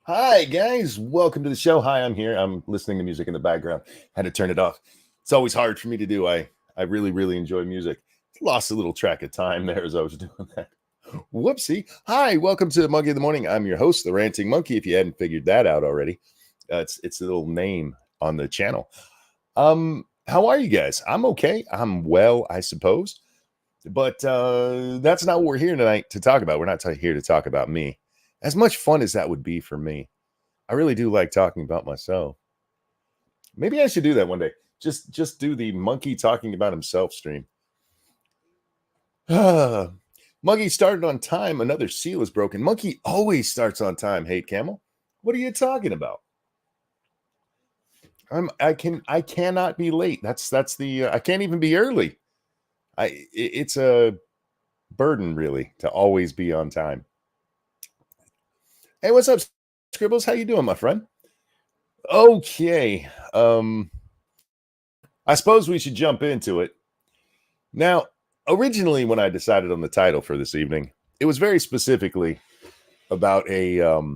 Hi, guys. Welcome to the show. Hi, I'm here. I'm listening to music in the background. Had to turn it off. It's always hard for me to do. I really, really enjoy music. Lost a little track of time there as I was doing that. Whoopsie. Hi, welcome to Monkey of the Morning. I'm your host, the Ranting Monkey, if you hadn't figured that out already. It's a little name on the channel. How are you guys? I'm okay. I'm well, I suppose. But that's not what we're here tonight to talk about. We're not here to talk about me. As much fun as that would be for me, I really do like talking about myself. Maybe I should do that one day. Just do the monkey talking about himself stream. Monkey started on time. Another seal is broken. Monkey always starts on time. Hate Camel. What are you talking about? I cannot be late. That's the I can't even be early. It's a burden really to always be on time. Hey, what's up, Scribbles? How you doing, my friend? Okay. I suppose we should jump into it. Now, originally when I decided on the title for this evening, it was very specifically about a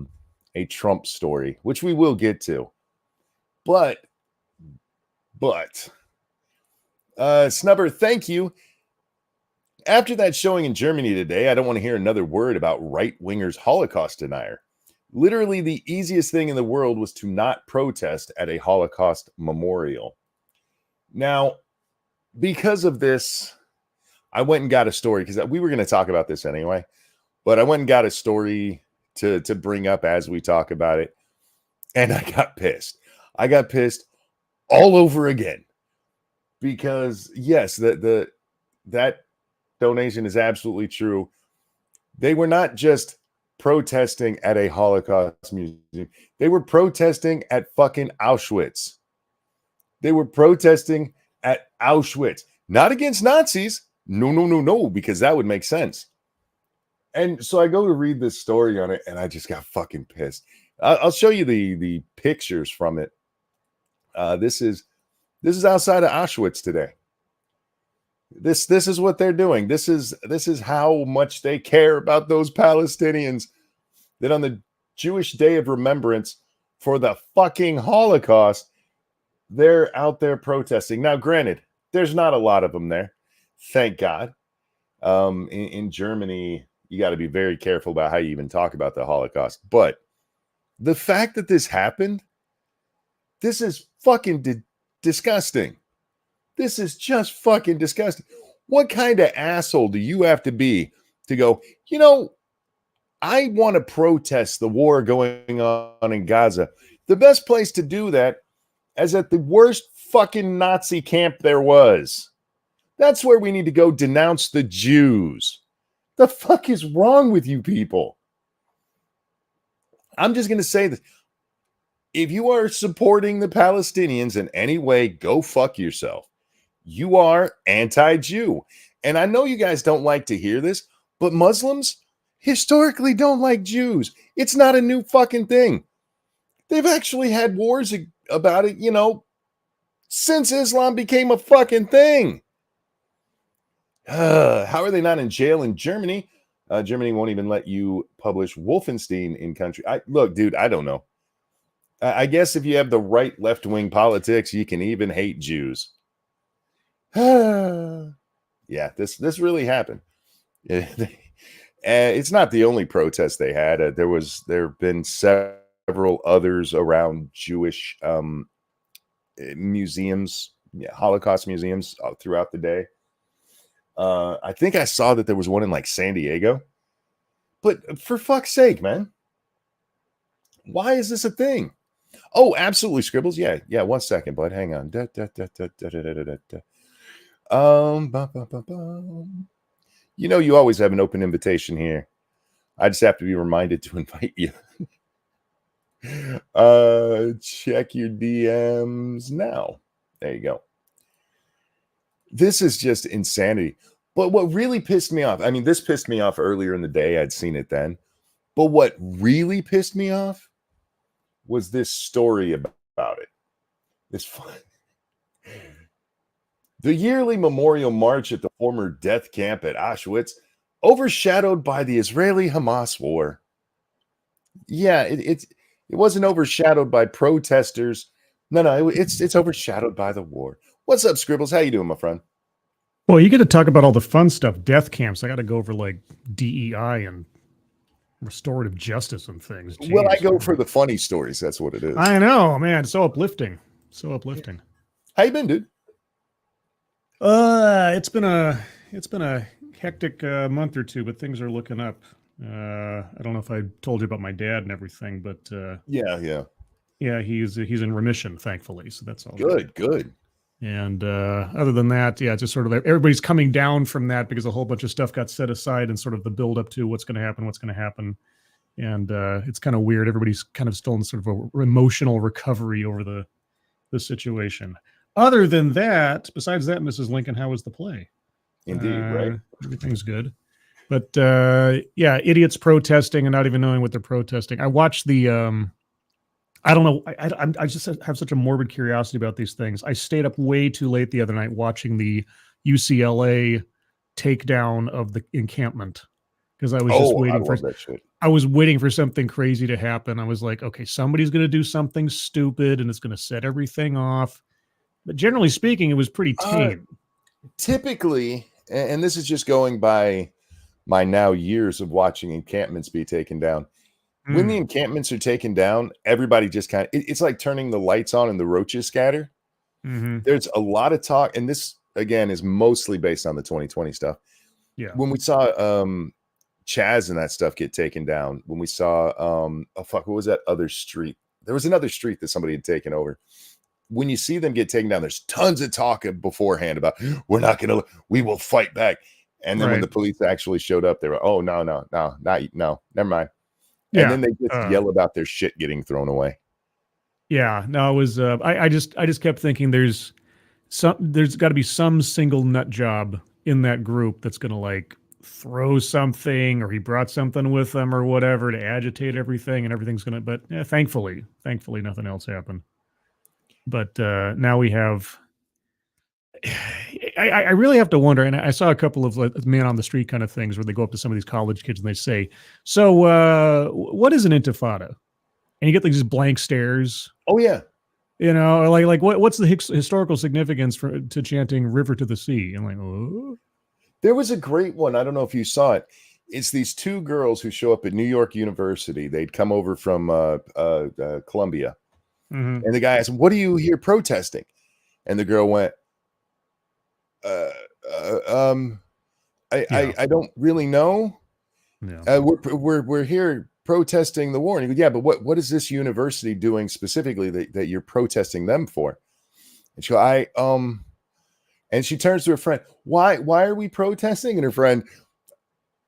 Trump story, which we will get to. But Snubber, thank you. After that showing in Germany today, I don't want to hear another word about right-wingers Holocaust denier. Literally, the easiest thing in the world was to not protest at a Holocaust memorial. Now, because of this, I went and got a story, because we were going to talk about this anyway, but I went and got a story to bring up as we talk about it, and I got pissed. I got pissed all over again, because yes, that donation is absolutely true. They were not just protesting at a Holocaust museum. They were protesting at fucking Auschwitz. They were protesting at Auschwitz, not against Nazis. No, because that would make sense. And so I go to read this story on it, and I just got fucking pissed. I'll show you the pictures from it. This is outside of Auschwitz today. This is what they're doing. This is how much they care about those Palestinians, that on the Jewish Day of Remembrance for the fucking Holocaust, they're out there protesting. Now, granted, there's not a lot of them there, thank God. In Germany, you got to be very careful about how you even talk about the Holocaust. But the fact that this happened, this is fucking disgusting. This is just fucking disgusting. What kind of asshole do you have to be to go, I want to protest the war going on in Gaza. The best place to do that is at the worst fucking Nazi camp there was. That's where we need to go denounce the Jews. The fuck is wrong with you people? I'm just going to say this. If you are supporting the Palestinians in any way, go fuck yourself. You are anti-Jew. And I know you guys don't like to hear this, but Muslims historically don't like Jews. It's not a new fucking thing. They've actually had wars about it, since Islam became a fucking thing. How are they not in jail in Germany? Germany won't even let you publish Wolfenstein in country. Look, dude, I don't know. I guess if you have the right left-wing politics, you can even hate Jews. Yeah, this really happened. It's not the only protest they had. There have been several others around Jewish museums, Holocaust museums throughout the day. I think I saw that there was one in like San Diego. But for fuck's sake, man, why is this a thing? Oh, absolutely, Scribbles. Yeah. 1 second, bud. Hang on. You always have an open invitation here. I just have to be reminded to invite you. Check your DMs now. There you go. This is just insanity. But what really pissed me off, this pissed me off earlier in the day. I'd seen it then. But what really pissed me off was this story about it. The yearly memorial march at the former death camp at Auschwitz, overshadowed by the Israeli-Hamas war. Yeah, It wasn't overshadowed by protesters. No, it's overshadowed by the war. What's up, Scribbles? How you doing, my friend? Well, you get to talk about all the fun stuff, death camps. I got to go over like DEI and restorative justice and things. Jeez. Well, I go for the funny stories. That's what it is. I know, man. So uplifting. So uplifting. How you been, dude? It's been a hectic month or two, but things are looking up. I don't know if I told you about my dad and everything, but yeah, he's in remission, thankfully. So that's all good. And other than that, yeah, just sort of everybody's coming down from that because a whole bunch of stuff got set aside and sort of the build up to what's going to happen. And it's kind of weird. Everybody's kind of still in sort of a emotional recovery over the situation. Other than that, besides that, Mrs. Lincoln, how was the play? Indeed, right. Everything's good. But yeah, idiots protesting and not even knowing what they're protesting. I watched the I don't know. I just have such a morbid curiosity about these things. I stayed up way too late the other night watching the UCLA takedown of the encampment because I was just waiting for that shit. I was waiting for something crazy to happen. I was like, okay, somebody's going to do something stupid and it's going to set everything off. But generally speaking, it was pretty tame. Typically, and this is just going by my now years of watching encampments be taken down. When the encampments are taken down, everybody just kind of, it's like turning the lights on and the roaches scatter. Mm-hmm. There's a lot of talk, and this, again, is mostly based on the 2020 stuff. Yeah. When we saw Chaz and that stuff get taken down, when we saw, what was that other street? There was another street that somebody had taken over. When you see them get taken down, there's tons of talk beforehand about, we will fight back. And then when the police actually showed up, they were, oh, no, never mind. And Yeah. then they just yell about their shit getting thrown away. Yeah, no, it was. I just kept thinking there's got to be some single nut job in that group that's going to like throw something, or he brought something with them or whatever to agitate everything, and everything's going to. But yeah, thankfully, nothing else happened. But now we have. I really have to wonder, and I saw a couple of like, man on the street kind of things where they go up to some of these college kids and they say, "So, what is an intifada?" And you get like these blank stares. Oh yeah, you know, like what's the historical significance to chanting "River to the Sea"? I'm like, oh. There was a great one. I don't know if you saw it. It's these two girls who show up at New York University. They'd come over from Columbia, Mm-hmm. and the guy asked them, "What are you here protesting?" And the girl went, I don't really know. Yeah. We're here protesting the war." And he goes, "Yeah, but what is this university doing specifically that you're protesting them for?" And she goes, and she turns to her friend, why are we protesting? And her friend,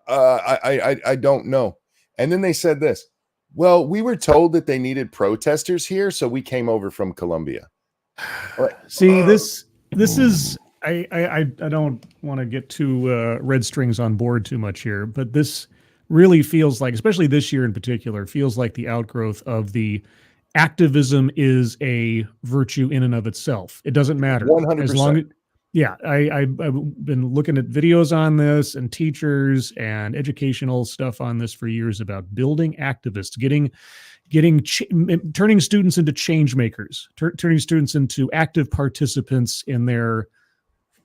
I don't know. And then they said this, "Well, we were told that they needed protesters here, so we came over from Columbia." See, this is I don't want to get too red strings on board too much here, but this really feels like, especially this year in particular, feels like the outgrowth of the activism is a virtue in and of itself. It doesn't matter. 100%. As long as, yeah, I've been looking at videos on this and teachers and educational stuff on this for years about building activists, turning students into change makers, turning students into active participants in their,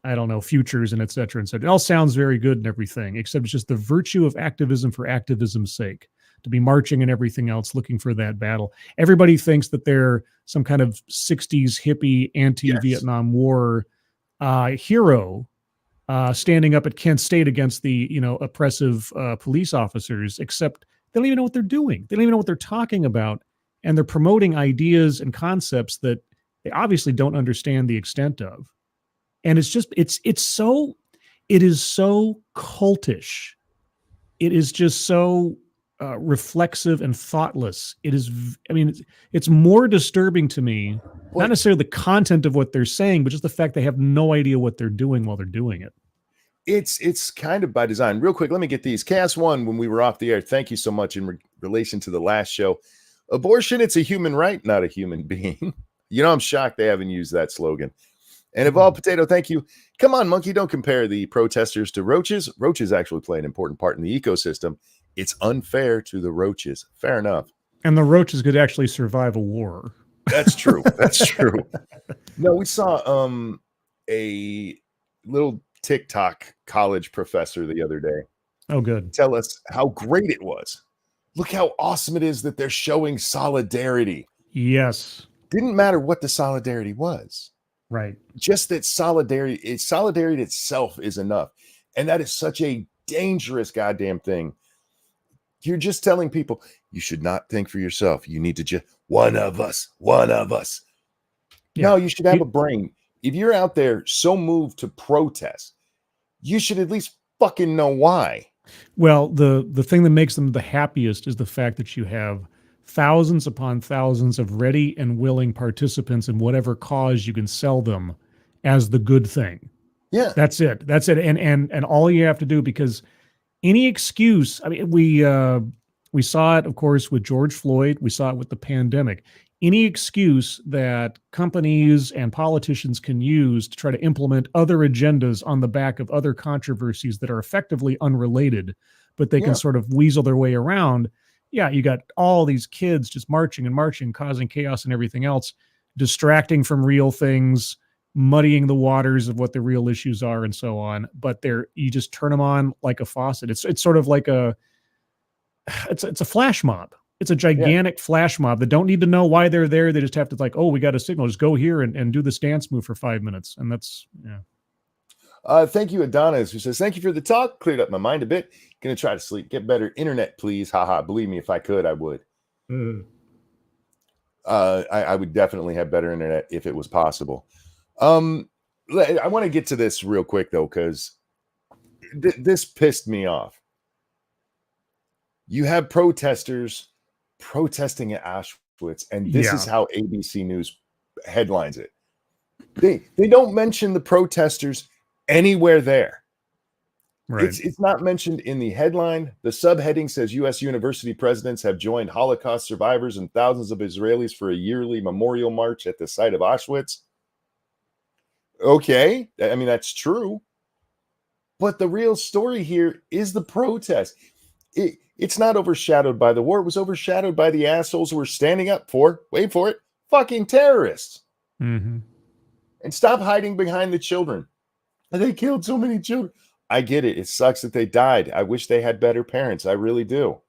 I don't know, futures and et cetera, and so it all sounds very good and everything, except it's just the virtue of activism for activism's sake, to be marching and everything else, looking for that battle. Everybody thinks that they're some kind of 60s hippie anti-Vietnam War hero standing up at Kent State against the, oppressive police officers, except they don't even know what they're doing. They don't even know what they're talking about. And they're promoting ideas and concepts that they obviously don't understand the extent of. And it's just, it is so cultish. It is just so reflexive and thoughtless. It's more disturbing to me, not necessarily the content of what they're saying, but just the fact they have no idea what they're doing while they're doing it. It's kind of by design. Real quick, let me get these. Chaos One, when we were off the air, thank you so much in relation to the last show. Abortion, it's a human right, not a human being. I'm shocked they haven't used that slogan. And Evolved Potato, thank you. Come on, monkey, don't compare the protesters to roaches. Roaches actually play an important part in the ecosystem. It's unfair to the roaches. Fair enough. And the roaches could actually survive a war. That's true. That's true. No, we saw a little TikTok college professor the other day Oh, good. tell us how great it was. Look how awesome it is that they're showing solidarity. Yes. Didn't matter what the solidarity was. Right. Just that solidarity itself is enough. And that is such a dangerous goddamn thing. You're just telling people, you should not think for yourself. You need to just, one of us. Yeah. No, you should have a brain. If you're out there so moved to protest, you should at least fucking know why. Well, the thing that makes them the happiest is the fact that you have thousands upon thousands of ready and willing participants in whatever cause you can sell them as the good thing. Yeah. That's it. And all you have to do, because any excuse, I mean, we saw it, of course, with George Floyd. We saw it with the pandemic. Any excuse that companies and politicians can use to try to implement other agendas on the back of other controversies that are effectively unrelated, but they can sort of weasel their way around. Yeah, you got all these kids just marching, causing chaos and everything else, distracting from real things, muddying the waters of what the real issues are and so on. But you just turn them on like a faucet. It's sort of like it's a flash mob. It's a gigantic flash mob that don't need to know why they're there. They just have to like, oh, we got a signal. Just go here and do this dance move for 5 minutes. And that's, Thank you, Adonis, who says, thank you for the talk. Cleared up my mind a bit. Gonna try to sleep. Get better internet, please. Haha. Believe me, if I could, I would. I would definitely have better internet if it was possible. I want to get to this real quick, though, because this pissed me off. You have protesters protesting at Auschwitz, and this is how ABC News headlines it. They don't mention the protesters anywhere there. right. It's not mentioned in the headline. The subheading says U.S. university presidents have joined Holocaust survivors and thousands of Israelis for a yearly memorial march at the site of Auschwitz. Okay, I mean, that's true. But the real story here is the protest. It's not overshadowed by the war. It was overshadowed by the assholes who were standing up for, wait for it, fucking terrorists. Mm-hmm. And stop hiding behind the children. And they killed so many children. I get it. It sucks that they died. I wish they had better parents. I really do.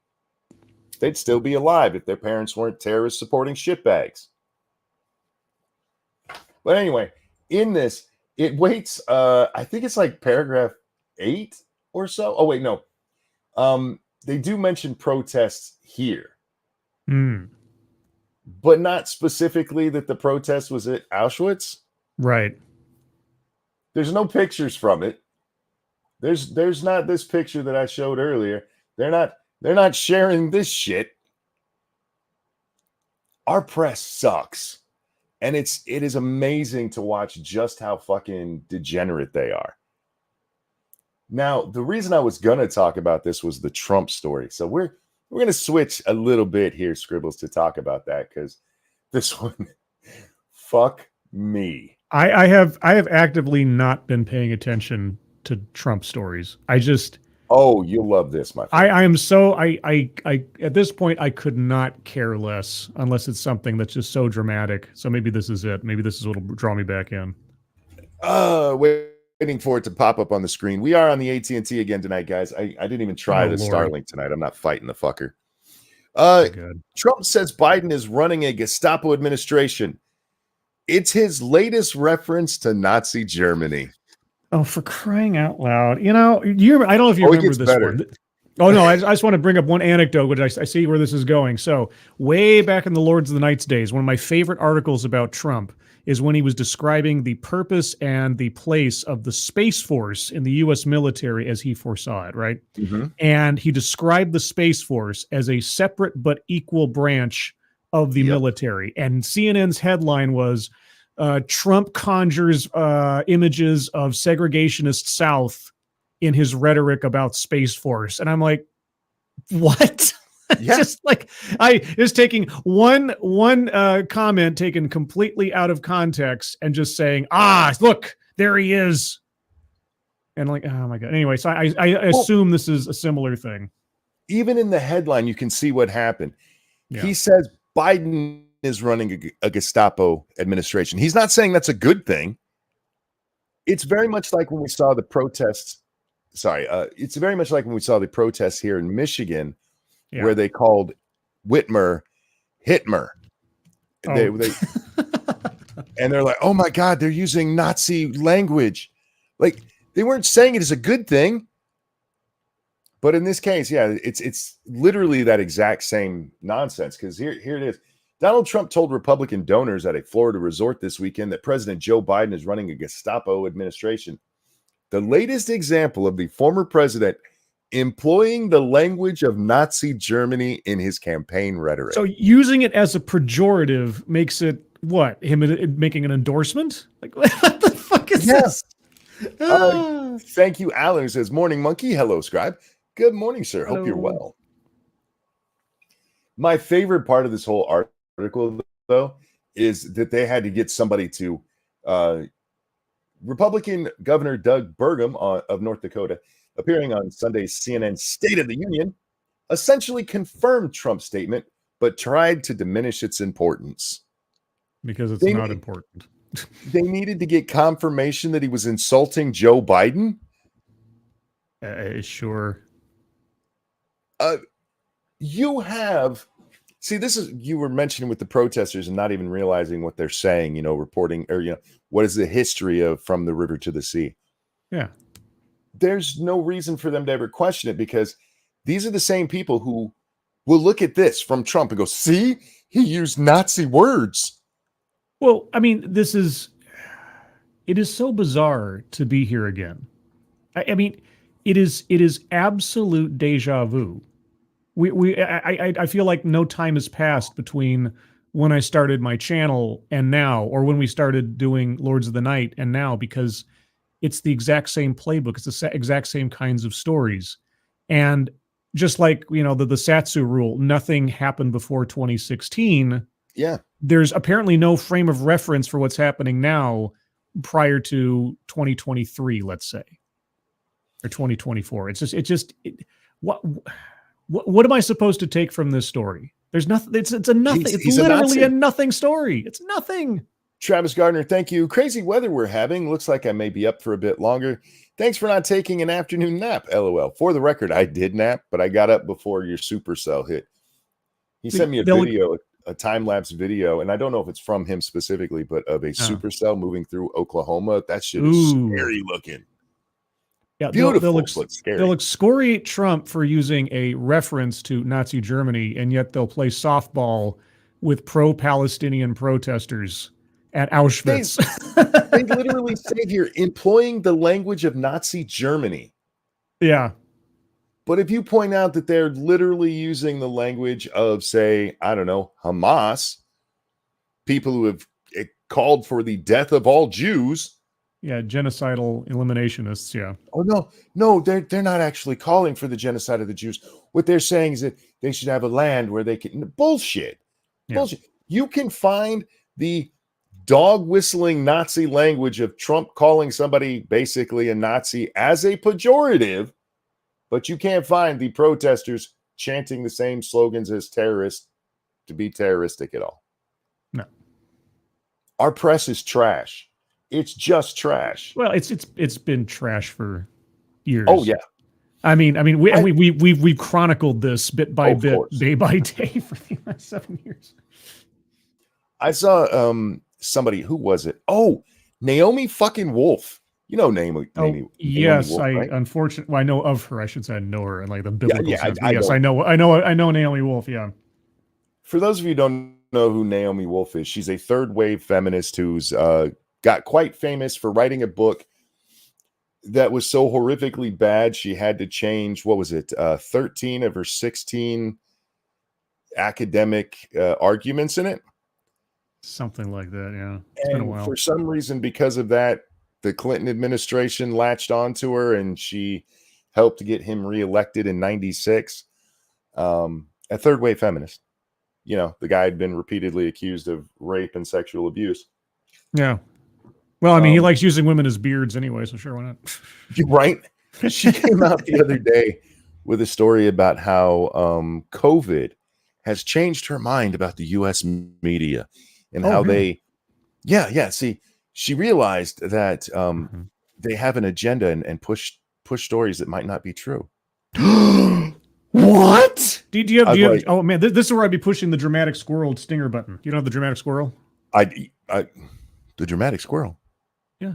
They'd still be alive if their parents weren't terrorist supporting shitbags. But anyway, in this, it waits, I think it's like paragraph 8 or so. Oh, wait, no. They do mention protests here. But not specifically that the protest was at Auschwitz. Right. There's no pictures from it. There's not this picture that I showed earlier. They're not sharing this shit. Our press sucks. And it is amazing to watch just how fucking degenerate they are. Now, the reason I was gonna talk about this was the Trump story. So we're gonna switch a little bit here, Scribbles, to talk about that, because this one, fuck me. I have actively not been paying attention to Trump stories. Oh, you'll love this, my friend. I am so I at this point I could not care less unless it's something that's just so dramatic. So maybe this is it. Maybe this is what'll draw me back in. Waiting for it to pop up on the screen. We are on the AT&T again tonight, guys. I didn't even try the Starlink tonight. I'm not fighting the fucker. Trump says Biden is running a Gestapo administration. It's his latest reference to Nazi Germany. Oh, for crying out loud. I don't know if you remember this one. Oh, no, I just want to bring up one anecdote, which I see where this is going. So way back in the Lords of the Knights days, one of my favorite articles about Trump is when he was describing the purpose and the place of the Space Force in the U.S. military as he foresaw it, right? Mm-hmm. And he described the Space Force as a separate but equal branch of the military. And CNN's headline was, Trump conjures images of segregationist South in his rhetoric about Space Force. And I'm like, what? Yeah. Just taking one comment taken completely out of context and just saying, look, there he is. And like, oh my God. Anyway, so I assume this is a similar thing. Even in the headline, you can see what happened. Yeah. He says Biden is running a Gestapo administration. He's not saying that's a good thing. It's very much like when we saw the protests. It's very much like when we saw the protests here in Michigan, where they called Whitmer Hitmer. They and they're like, oh my God, they're using Nazi language. Like, they weren't saying it as a good thing. But in this case, yeah, it's literally that exact same nonsense. Because here it is. Donald Trump told Republican donors at a Florida resort this weekend that President Joe Biden is running a Gestapo administration. The latest example of the former president employing the language of Nazi Germany in his campaign rhetoric. So using it as a pejorative makes it what? Him making an endorsement? Like, what the fuck is this? Thank you, Alan, who says, morning, monkey. Hello, scribe. Good morning, sir. Hello. Hope you're well. My favorite part of this whole article, though, is that they had to get somebody to Republican Governor Doug Burgum of North Dakota, appearing on Sunday's CNN State of the Union, essentially confirmed Trump's statement, but tried to diminish its importance. Because it's not important. They needed to get confirmation that he was insulting Joe Biden? Sure. You were mentioning with the protesters and not even realizing what they're saying, reporting, or, what is the history of from the river to the sea? Yeah. There's no reason for them to ever question it, because these are the same people who will look at this from Trump and go, see, he used Nazi words. Well, I mean, it is so bizarre to be here again. I mean, it is absolute deja vu. I feel like no time has passed between when I started my channel and now, or when we started doing Lords of the Night and now, because it's the exact same playbook. It's the exact same kinds of stories. And just like, the Satsu rule, nothing happened before 2016. Yeah. There's apparently no frame of reference for what's happening now prior to 2023, let's say, or 2024. What am I supposed to take from this story? There's nothing. It's a nothing. It's literally a nothing story. It's nothing. Travis Gardner, thank you. Crazy weather we're having. Looks like I may be up for a bit longer. Thanks for not taking an afternoon nap, LOL. For the record, I did nap, but I got up before your supercell hit. He sent me a video, a time-lapse video, and I don't know if it's from him specifically, but of a supercell moving through Oklahoma. That shit is scary looking. Yeah, beautiful, but scary. They'll excoriate Trump for using a reference to Nazi Germany, and yet they'll play softball with pro-Palestinian protesters at Auschwitz. They literally say here, employing the language of Nazi Germany. Yeah. But if you point out that they're literally using the language of, say, I don't know, Hamas, people who have called for the death of all Jews. Yeah, genocidal eliminationists, yeah. Oh, no, they're not actually calling for the genocide of the Jews. What they're saying is that they should have a land where they can... Bullshit. Yeah. Bullshit. You can find the dog whistling Nazi language of Trump calling somebody basically a Nazi as a pejorative, but you can't find the protesters chanting the same slogans as terrorists to be terroristic at all. No. Our press is trash. It's just trash. Well, it's been trash for years. Oh yeah. I mean, we've chronicled this bit by bit, day by day for the last 7 years. I saw somebody, who was it? Oh, Naomi fucking Wolf. You know Naomi. Yes, Wolf, right? Unfortunately, well, I know of her. I should say I know her in like the biblical sense. Yes, I know Naomi Wolf. Yeah. For those of you who don't know who Naomi Wolf is, she's a third wave feminist who's got quite famous for writing a book that was so horrifically bad she had to change, 13 of her 16 academic arguments in it. Something like that, yeah. It's been a while. For some reason, because of that, the Clinton administration latched onto her, and she helped get him reelected in 96. A third wave feminist. The guy had been repeatedly accused of rape and sexual abuse. Yeah. Well, I mean, he likes using women as beards anyway, so sure, why not? Right? She came out the other day with a story about how COVID has changed her mind about the U.S. media and Oh, how really? yeah. See, she realized that Mhm. they have an agenda and push stories that might not be true. What? Do you have? I Do was you have? like, Oh man, this is where I'd be pushing the dramatic squirrel stinger button. You don't have the dramatic squirrel? I the dramatic squirrel. Yeah.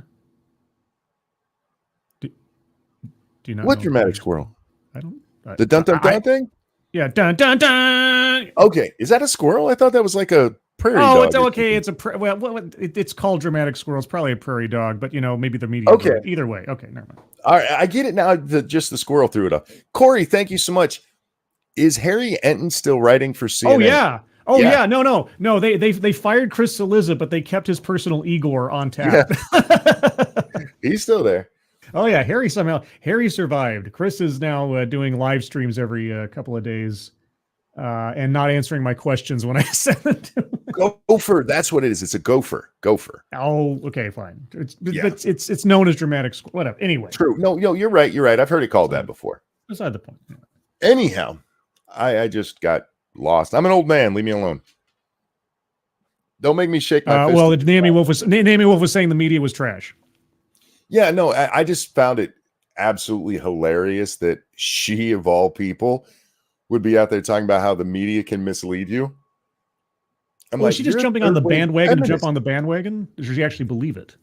Do, do you not What know? dramatic squirrel? I don't. The dun dun dun thing? Yeah. Dun dun dun. Okay, is that a squirrel? I thought that was like a prairie Oh, dog. it's or okay. something. It's it's called dramatic squirrel. It's probably a prairie dog, but maybe the media. Okay. Either way. Okay, never mind. All right, I get it now. Just the squirrel threw it up. Corey, thank you so much. Is Harry Enton still writing for CNN? Oh yeah. Oh Yeah. yeah. No. They fired Chris Cillizza, but they kept his personal Igor on tap. He's still there. Oh yeah, Harry survived. Chris is now doing live streams every couple of days, and not answering my questions when I send it to him. Gopher. That's what it is. It's a gopher. Gopher. Oh, okay, fine. Yeah. It's known as dramatic. Whatever. Anyway, True. No, you're right. You're right. I've heard it called that before. beside the point. Yeah. Anyhow, I just got lost. I'm an old man. Leave me alone. Don't make me shake my fist. Well, Naomi Wolf was saying the media was trash. Yeah, no, I just found it absolutely hilarious that she, of all people, would be out there talking about how the media can mislead you. Is she just "You're a jumping on the third-wave bandwagon to jump feminist." on the bandwagon? Or does she actually believe it?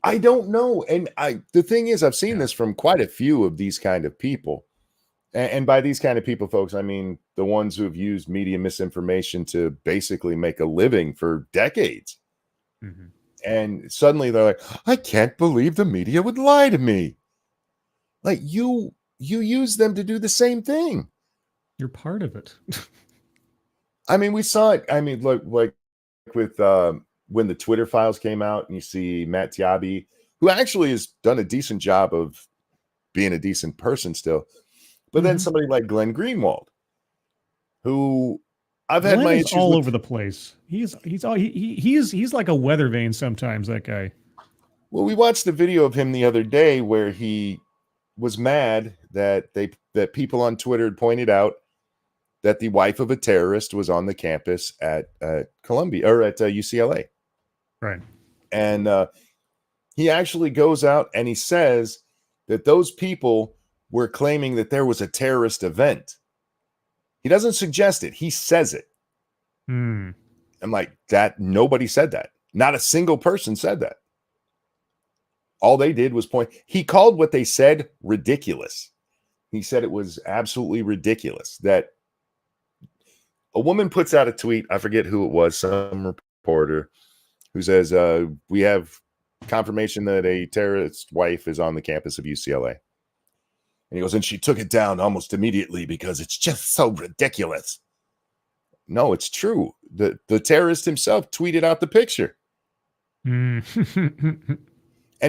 I don't know. And the thing is, I've seen this from quite a few of these kind of people. And by these kind of people, folks, I mean the ones who have used media misinformation to basically make a living for decades. Mm-hmm. And suddenly they're like, I can't believe the media would lie to me. Like you use them to do the same thing. You're part of it. I mean, we saw it. I mean, like with when the Twitter files came out, and you see Matt Taibbi, who actually has done a decent job of being a decent person still. But then somebody like Glenn Greenwald, who I've had my issues all with. over the place. He's like a weather vane sometimes, that guy. Well, we watched the video of him the other day where he was mad that people on Twitter had pointed out that the wife of a terrorist was on the campus at Columbia or at UCLA. Right. And he actually goes out and he says that those people were claiming that there was a terrorist event. He doesn't suggest it. He says it. I'm like, that nobody said that. Not a single person said that. All they did was point. He called what they said ridiculous. He said it was absolutely ridiculous that a woman puts out a tweet. I forget who it was, some reporter who says, we have confirmation that a terrorist wife is on the campus of UCLA. And he goes, and she took it down almost immediately because it's just so ridiculous. No, it's true. The terrorist himself tweeted out the picture. And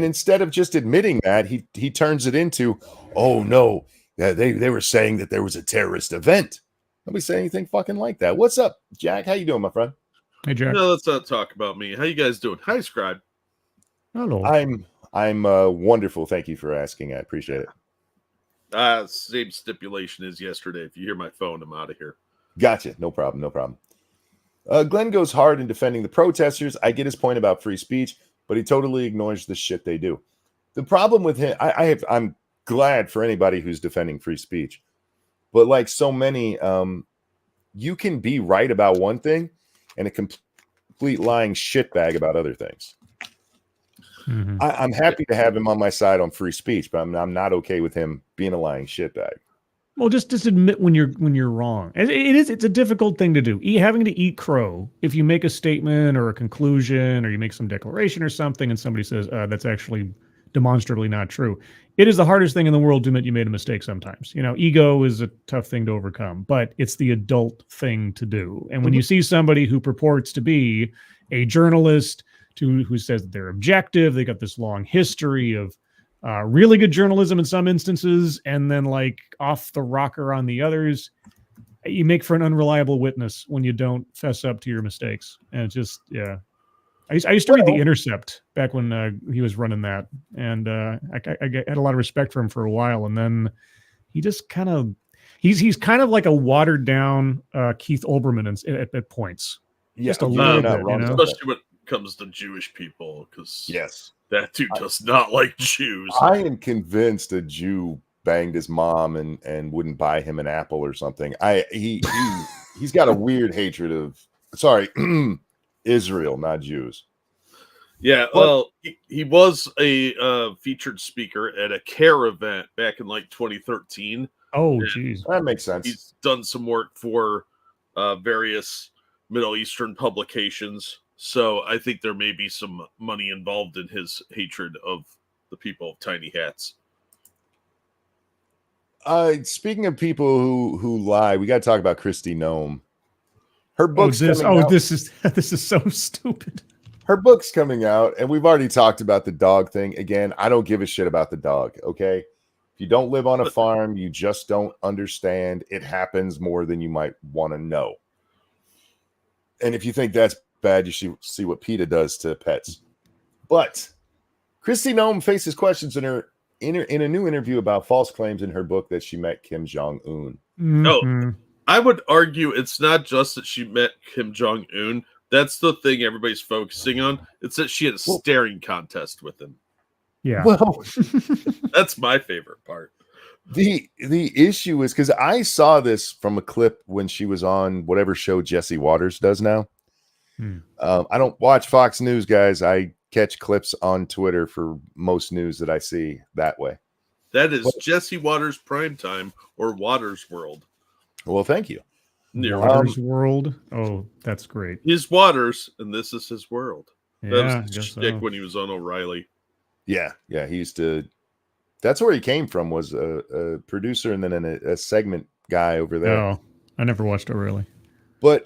instead of just admitting that, he turns it into, oh no, they were saying that there was a terrorist event. Nobody said anything fucking like that. What's up, Jack? How you doing, my friend? Hey, Jack. No, let's not talk about me. How you guys doing? Hi, Scribe. Hello. I'm wonderful. Thank you for asking. I appreciate it. Same stipulation as yesterday. If you hear my phone, I'm out of here. Gotcha. No problem. No problem. Glenn goes hard in defending the protesters. I get his point about free speech, but he totally ignores the shit they do. The problem with him, I'm glad for anybody who's defending free speech, but like so many, you can be right about one thing and a complete lying shitbag about other things. I'm happy to have him on my side on free speech, but I'm not okay with him being a lying shitbag. Well, just admit when you're wrong. It's a difficult thing to do. Having to eat crow if you make a statement or a conclusion or you make some declaration or something, and somebody says that's actually demonstrably not true. It is the hardest thing in the world to admit you made a mistake. Sometimes, ego is a tough thing to overcome, but it's the adult thing to do. And when you see somebody who purports to be a journalist who says that they're objective, they got this long history of really good journalism in some instances, and then like off the rocker on the others, you make for an unreliable witness when you don't fess up to your mistakes. And it's just, yeah. I used to read The Intercept back when he was running that, and I had a lot of respect for him for a while, and then he just kind of, He's kind of like a watered down Keith Olbermann at points. Yeah, Just a you're little not bit, wrong you know? about that. Especially when it comes to Jewish people, because Yes. that dude does not like Jews. I am convinced a Jew banged his mom and wouldn't buy him an apple or something. He's got a weird hatred of Israel, not Jews. Yeah, well, he was a featured speaker at a CARE event back in like 2013. Oh, geez. That makes sense. He's done some work for various Middle Eastern publications. So I think there may be some money involved in his hatred of the people of tiny hats. Speaking of people who lie, we got to talk about Kristi Noem. Her book's coming out. This is so stupid. Her book's coming out, and we've already talked about the dog thing. Again, I don't give a shit about the dog, okay? If you don't live on a farm, you just don't understand. It happens more than you might want to know. And if you think that's bad, you should see what PETA does to pets. But Kristi Noem faces questions in a new interview about false claims in her book that she met Kim Jong-un. No, I would argue it's not just that she met Kim Jong-un. That's the thing everybody's focusing on. It's that she had a staring contest with him. Yeah. Well, that's my favorite part. The issue is because I saw this from a clip when she was on whatever show Jesse Waters does now. I don't watch Fox News, guys. I catch clips on Twitter for most news that I see that way. That is Jesse Waters Primetime or Waters World. Well, thank you. Waters World. Oh, that's great. His Waters, and this is his world. Yeah, that was his shtick when he was on O'Reilly. Yeah. He used to. That's where he came from. Was a producer and then a segment guy over there. Oh, I never watched O'Reilly. But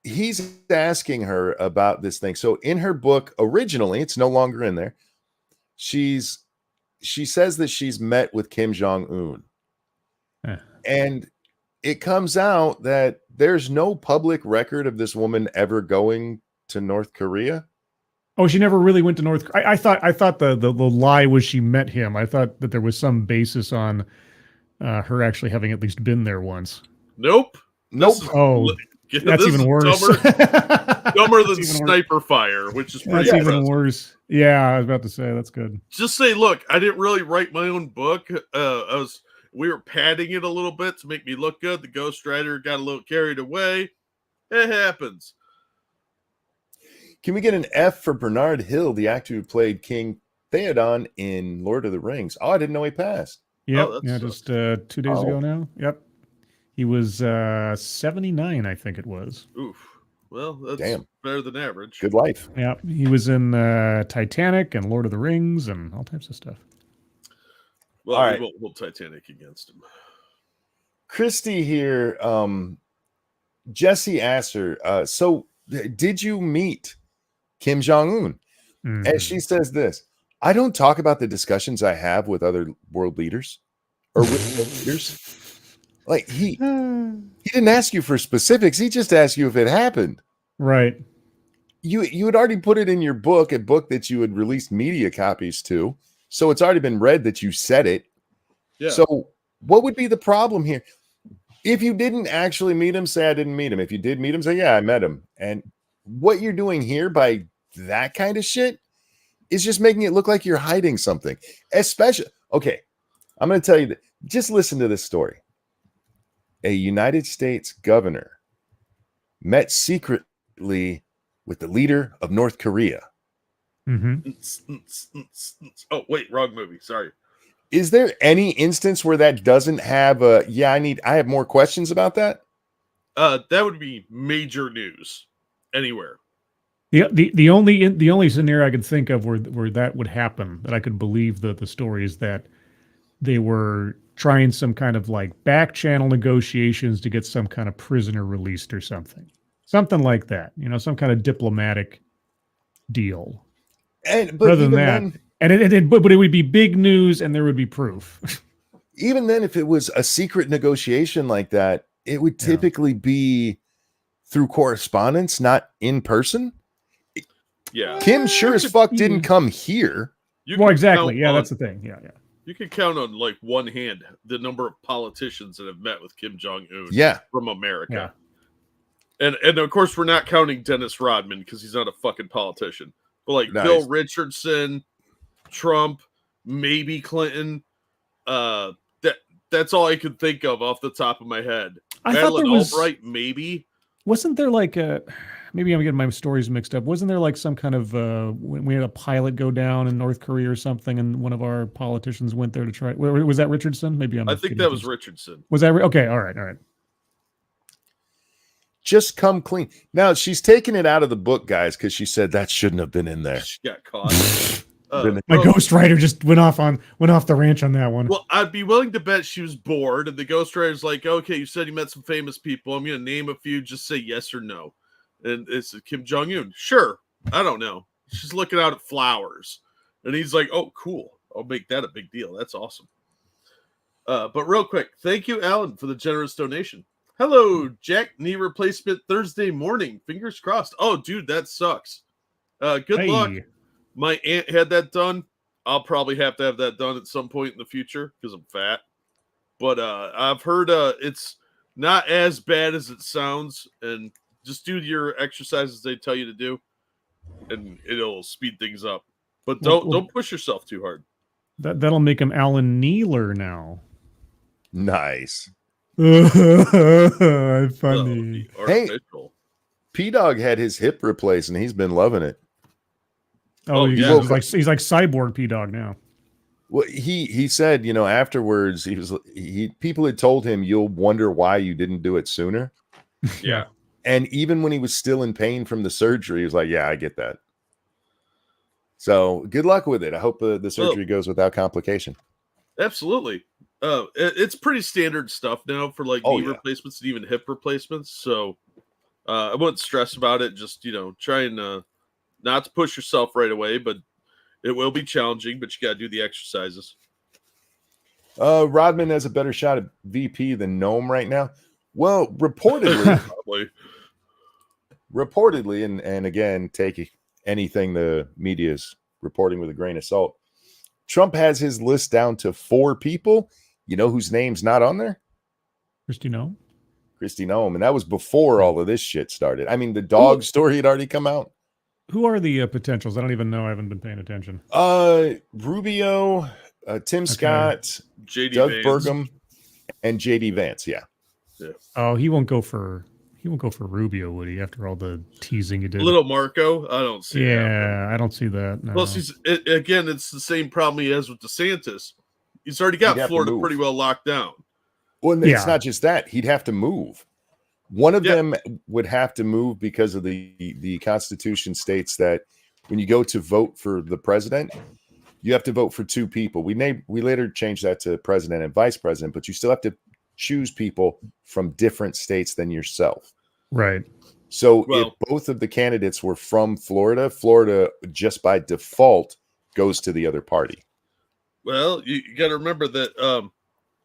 he's asking her about this thing. So in her book, originally, it's no longer in there. She says that she's met with Kim Jong-un, and it comes out that there's no public record of this woman ever going to North Korea. Oh, she never really went to North Korea. I thought the lie was she met him. I thought that there was some basis on her actually having at least been there once. Nope. That's even worse. Dumber than sniper fire, which is pretty That's even worse. Yeah, I was about to say that's good. Just say, look, I didn't really write my own book. We were padding it a little bit to make me look good. The ghostwriter got a little carried away. It happens. Can we get an F for Bernard Hill, the actor who played King Theoden in Lord of the Rings? Oh, I didn't know he passed. Yep. Just 2 days ago now. Yep. He was 79, I think it was. Oof. Well, that's better than average. Good life. Yeah. He was in Titanic and Lord of the Rings and all types of stuff. Well, all right. We won't hold Titanic against him. Kristi here, Jesse asked her, so did you meet Kim Jong-un? Mm-hmm. And she says this: I don't talk about the discussions I have with other world leaders or with world leaders. Like he didn't ask you for specifics. He just asked you if it happened. Right. You had already put it in your book, a book that you had released media copies to. So it's already been read that you said it. Yeah. So what would be the problem here? If you didn't actually meet him, say I didn't meet him. If you did meet him, say, yeah, I met him. And what you're doing here by that kind of shit is just making it look like you're hiding something. Especially, okay, I'm going to tell you that. Just listen to this story. A United States governor met secretly with the leader of North Korea. Mm-hmm. Oh, wait, wrong movie. Sorry. Is there any instance where that doesn't have a, I have more questions about that? That would be major news anywhere. The only scenario I could think of where that would happen, that I could believe the story, is that they were trying some kind of like back channel negotiations to get some kind of prisoner released or something like that, some kind of diplomatic deal. But other than that, but it would be big news and there would be proof. Even then, if it was a secret negotiation like that, it would typically be through correspondence, not in person. Yeah. Kim sure as fuck didn't come here. Well, exactly. Yeah, that's the thing. Yeah. You can count on like one hand the number of politicians that have met with Kim Jong-un Yeah. from America. Yeah. And of course, we're not counting Dennis Rodman because he's not a fucking politician. But like Nice. Bill Richardson, Trump, maybe Clinton. That's all I could think of off the top of my head. I thought there was Albright, maybe. Wasn't there like maybe I'm getting my stories mixed up. Wasn't there like some kind of when we had a pilot go down in North Korea or something, and one of our politicians went there to try? Was that Richardson? Maybe I think that was Richardson. Was that okay? All right. Just come clean. Now she's taking it out of the book, guys, because she said that shouldn't have been in there. She got caught. My ghostwriter just went off the ranch on that one. Well, I'd be willing to bet she was bored, and the ghostwriter's like, "Okay, you said you met some famous people. I'm going to name a few. Just say yes or no." And it's Kim Jong-un. Sure, I don't know. She's looking out at flowers, and he's like, "Oh, cool. I'll make that a big deal. That's awesome." But real quick, thank you, Alan, for the generous donation. Hello, Jack. Knee replacement Thursday morning. Fingers crossed. Oh, dude, that sucks. Good luck. My aunt had that done. I'll probably have to have that done at some point in the future because I'm fat. But I've heard it's not as bad as it sounds. And just do your exercises they tell you to do, and it'll speed things up. But don't push yourself too hard. That'll make him Alan Neeler now. Nice. Funny. Hey, P-Dog had his hip replaced, and he's been loving it. Oh, he's like cyborg P-Dog now. Well, he said, afterwards people had told him, you'll wonder why you didn't do it sooner. Yeah. And even when he was still in pain from the surgery, he was like, yeah, I get that. So good luck with it. I hope the surgery goes without complication. Absolutely. It's pretty standard stuff now for like knee replacements and even hip replacements. So I wouldn't stress about it. Just, try and not to push yourself right away, but it will be challenging, but you got to do the exercises. Rodman has a better shot at VP than Noem right now. Well, reportedly, and again, take anything the media's reporting with a grain of salt. Trump has his list down to 4 people. You know whose name's not on there? Kristi Noem. Kristi Noem, and that was before all of this shit started. I mean, the dog story had already come out. Who are the potentials? I don't even know. I haven't been paying attention. Rubio, Tim Scott, Doug Burgum, and JD Vance. Yeah. Oh, he won't go for Rubio, would he? After all the teasing he did. Little Marco, I don't see. Yeah, I don't see that. No. Plus, it's the same problem he has with DeSantis. He's already got Florida pretty well locked down. Well, it's not just that. He'd have to move. One of them would have to move because of the Constitution states that when you go to vote for the president, you have to vote for 2 people. We later changed that to president and vice president, but you still have to choose people from different states than yourself. Right. So if both of the candidates were from Florida, Florida just by default goes to the other party. Well, you got to remember that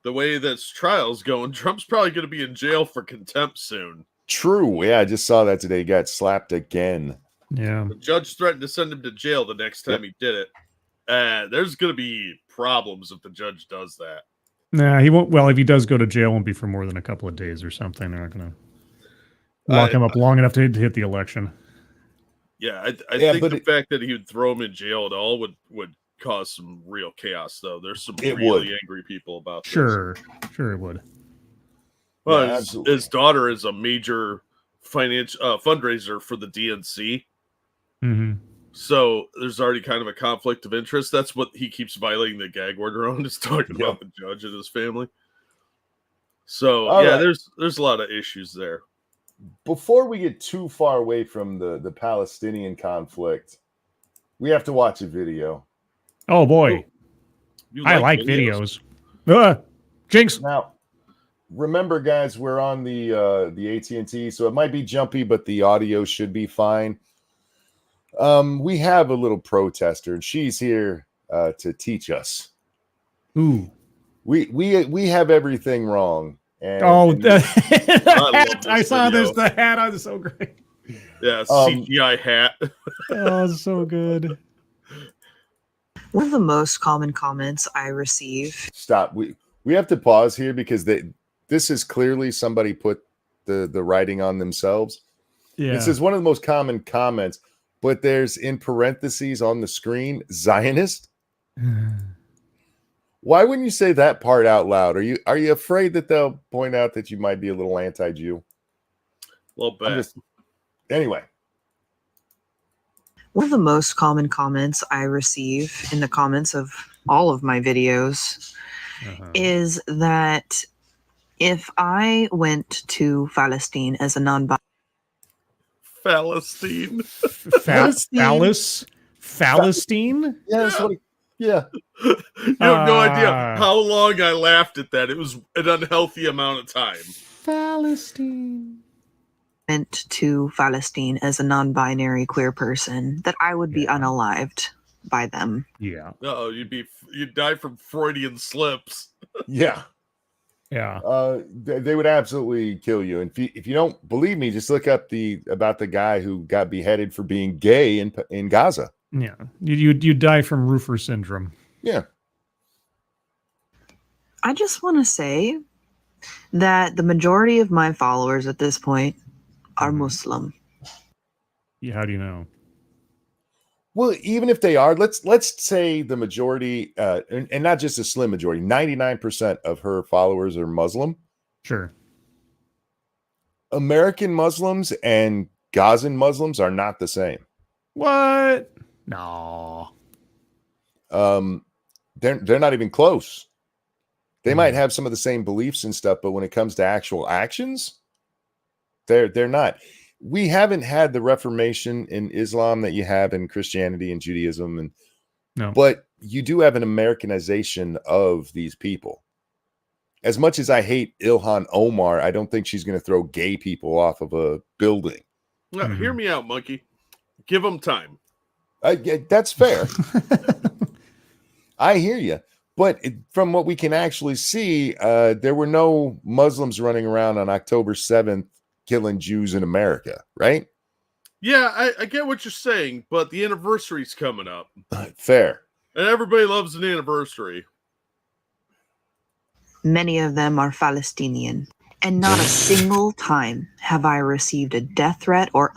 the way this trial's going, Trump's probably going to be in jail for contempt soon. True. Yeah, I just saw that today. He got slapped again. Yeah. The judge threatened to send him to jail the next time he did it. There's going to be problems if the judge does that. Nah, he won't. Well, if he does go to jail, it won't be for more than a couple of days or something. They're not going to lock him up long enough to hit the election. Yeah, I think the fact that he would throw him in jail at all would cause some real chaos, though. There's some really angry people about this. Sure it would. Well, his daughter is a major fundraiser for the DNC. Mm-hmm. So there's already kind of a conflict of interest. That's what he keeps violating the gag order on, is talking about the judge and his family. So there's a lot of issues there. Before we get too far away from the Palestinian conflict, we have to watch a video. Oh boy, I like videos. Jinx. Now, remember, guys, we're on the AT&T, so it might be jumpy, but the audio should be fine. We have a little protester, and she's here to teach us. Ooh, we have everything wrong. And, I saw this. The hat on is so great. Yeah, CGI hat. Oh, so good. One of the most common comments I receive. Stop. We have to pause here because this is clearly somebody put the writing on themselves. Yeah. This is one of the most common comments, but there's in parentheses on the screen, Zionist. Why wouldn't you say that part out loud? Are you afraid that they'll point out that you might be a little anti-Jew? A little bit. Anyway. One of the most common comments I receive in the comments of all of my videos is that if I went to Palestine as a non-binary Palestine. Palestine? Yeah. You have no idea how long I laughed at that. It was an unhealthy amount of time. Palestine. Went to Palestine as a non-binary queer person, that I would be unalived by them. Yeah. Oh, you'd die from Freudian slips. Yeah. Yeah. They would absolutely kill you. And if you don't believe me, just look up about the guy who got beheaded for being gay in Gaza. Yeah. You die from Roofer syndrome. Yeah. I just want to say that the majority of my followers at this point are Muslim. Yeah, how do you know? Well, even if they are, let's say the majority, and not just a slim majority, 99% of her followers are Muslim. Sure. American Muslims and Gazan Muslims are not the same. What? No. They're not even close. They might have some of the same beliefs and stuff, but when it comes to actual actions, they're not. We haven't had the Reformation in Islam that you have in Christianity and Judaism, but you do have an Americanization of these people. As much as I hate Ilhan Omar, I don't think she's going to throw gay people off of a building. Well, hear me out, monkey. Give them time. That's fair. I hear you. But from what we can actually see, there were no Muslims running around on October 7th killing Jews in America, right? Yeah, I get what you're saying, but the anniversary's coming up. Fair. And everybody loves an anniversary. Many of them are Palestinian, and not a single time have I received a death threat or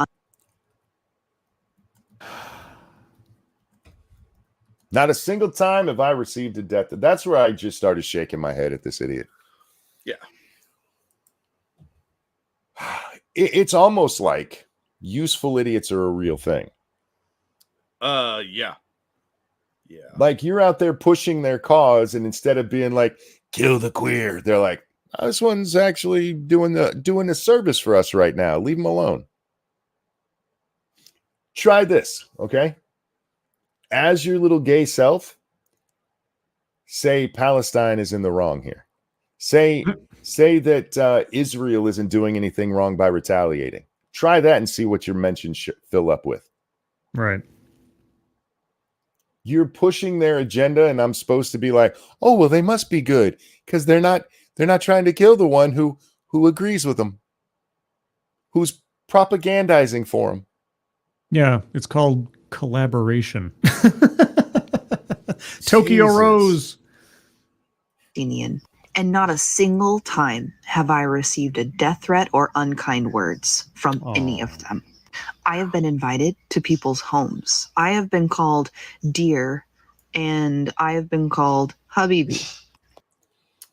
not a single time have I received a death. That's where I just started shaking my head at this idiot. Yeah. It's almost like useful idiots are a real thing. Yeah. Like you're out there pushing their cause, and instead of being like, kill the queer, they're like, oh, this one's actually doing a service for us right now. Leave them alone. Try this, okay? As your little gay self, say Palestine is in the wrong here. Say that Israel isn't doing anything wrong by retaliating. Try that and see what your mentions fill up with. Right. You're pushing their agenda, and I'm supposed to be like, oh, well, they must be good because they're not trying to kill the one who agrees with them, who's propagandizing for them. Yeah, it's called collaboration. Tokyo Rose. And not a single time have I received a death threat or unkind words from any of them. I have been invited to people's homes. I have been called dear, and I have been called Habibi.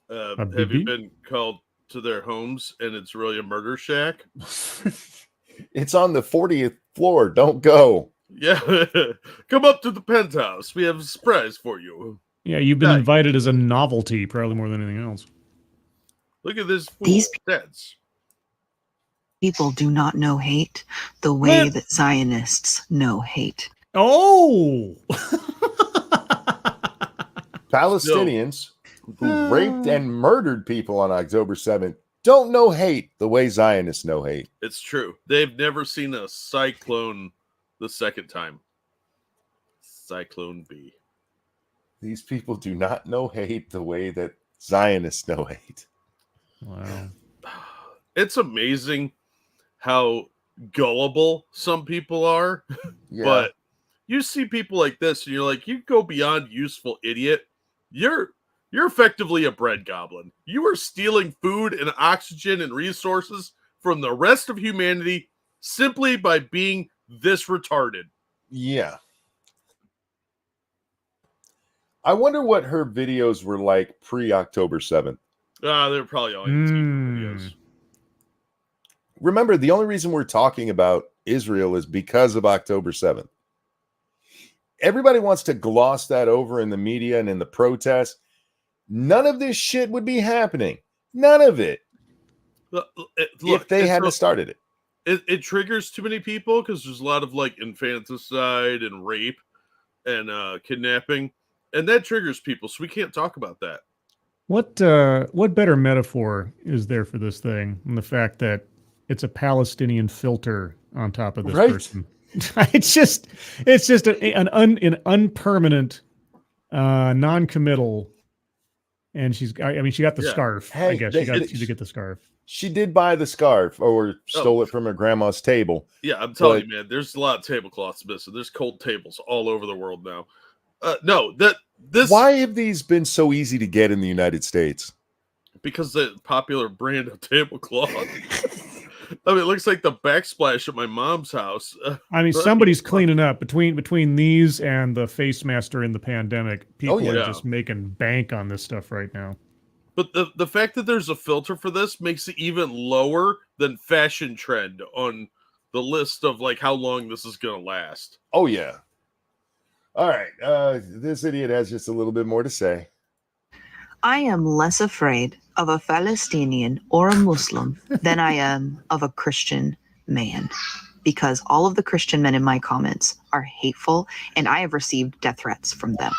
Have you been called to their homes and it's really a murder shack? It's on the 40th floor. Don't go. Yeah. Come up to the penthouse. We have a surprise for you. Yeah, you've been invited as a novelty, probably more than anything else. Look at this. These people do not know hate the way that Zionists know hate. Oh! Palestinians who raped and murdered people on October 7th don't know hate the way Zionists know hate. It's true. They've never seen a cyclone the second time. Cyclone B. These people do not know hate the way that Zionists know hate. Wow. It's amazing how gullible some people are, but you see people like this, and you're like, you go beyond useful idiot. You're effectively a bread goblin. You are stealing food and oxygen and resources from the rest of humanity simply by being this retarded. Yeah. I wonder what her videos were like pre-October 7th. They're probably all videos. Remember, the only reason we're talking about Israel is because of October 7th. Everybody wants to gloss that over in the media and in the protests. None of this shit would be happening. None of it. Look, if they hadn't started it. It triggers too many people because there's a lot of like infanticide and rape and kidnapping. And that triggers people, so we can't talk about that. What better metaphor is there for this thing than the fact that it's a Palestinian filter on top of this person? It's just an unpermanent, non-committal, and she got the scarf. Hey, I guess she did get the scarf. She did buy the scarf or stole it from her grandma's table. Yeah, I'm telling you, man, there's a lot of tablecloths missing. There's cold tables all over the world now. Why have these been so easy to get in the United States? Because the popular brand of tablecloth. I mean, it looks like the backsplash at my mom's house. I mean, somebody's cleaning up between these and the face master in the pandemic. People are just making bank on this stuff right now. But the fact that there's a filter for this makes it even lower than fashion trend on the list of like how long this is going to last. Oh, yeah. All right. This idiot has just a little bit more to say. I am less afraid of a Palestinian or a Muslim than I am of a Christian man, because all of the Christian men in my comments are hateful, and I have received death threats from them.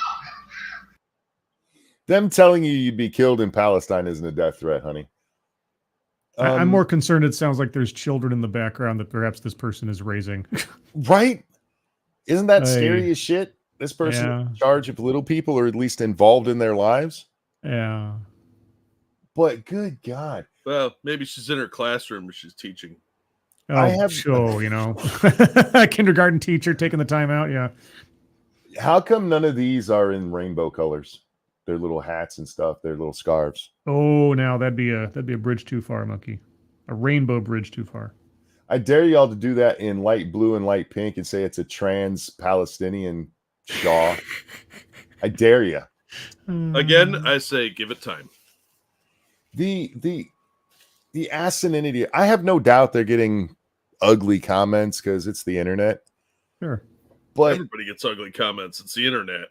Them telling you you'd be killed in Palestine isn't a death threat, honey. I'm more concerned. It sounds like there's children in the background that perhaps this person is raising. Right? Isn't that scary as shit? This person in charge of little people, or at least involved in their lives. Yeah. But good God. Well, maybe she's in her classroom and she's teaching. A kindergarten teacher taking the time out. Yeah. How come none of these are in rainbow colors? Their little hats and stuff, their little scarves. Oh, now that'd be a bridge too far, Monkey. A rainbow bridge too far. I dare y'all to do that in light blue and light pink and say it's a trans Palestinian shawl. I dare you. Again, I say give it time. The asininity. I have no doubt they're getting ugly comments because it's the internet. Sure. But everybody gets ugly comments. It's the internet.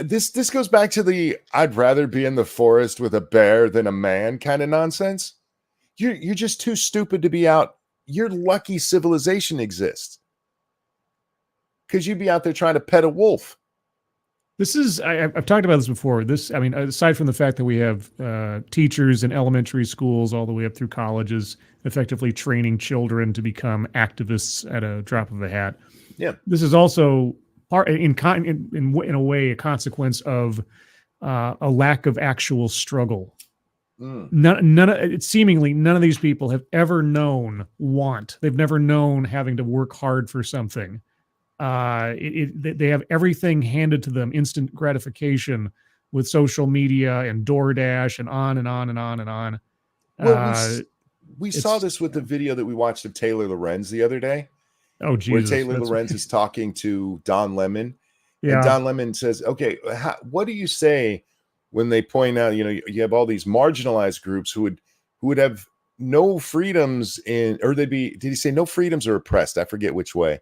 This goes back to the I'd rather be in the forest with a bear than a man kind of nonsense. You're just too stupid to be out. You're lucky civilization exists, because you'd be out there trying to pet a wolf. This is, I've talked about this before. I mean, aside from the fact that we have teachers in elementary schools all the way up through colleges effectively training children to become activists at a drop of a hat. Yeah. This is also in a way a consequence of a lack of actual struggle. Seemingly none of these people have ever known want. They've never known having to work hard for something. They have everything handed to them, instant gratification with social media and DoorDash and on and on and on and on. Well, we saw this with the video that we watched of Taylor Lorenz the other day. Oh, Jesus. Where Taylor Lorenz is talking to Don Lemon. Yeah. And Don Lemon says, okay, what do you say when they point out, you have all these marginalized groups who would have no freedoms did he say no freedoms or oppressed? I forget which way.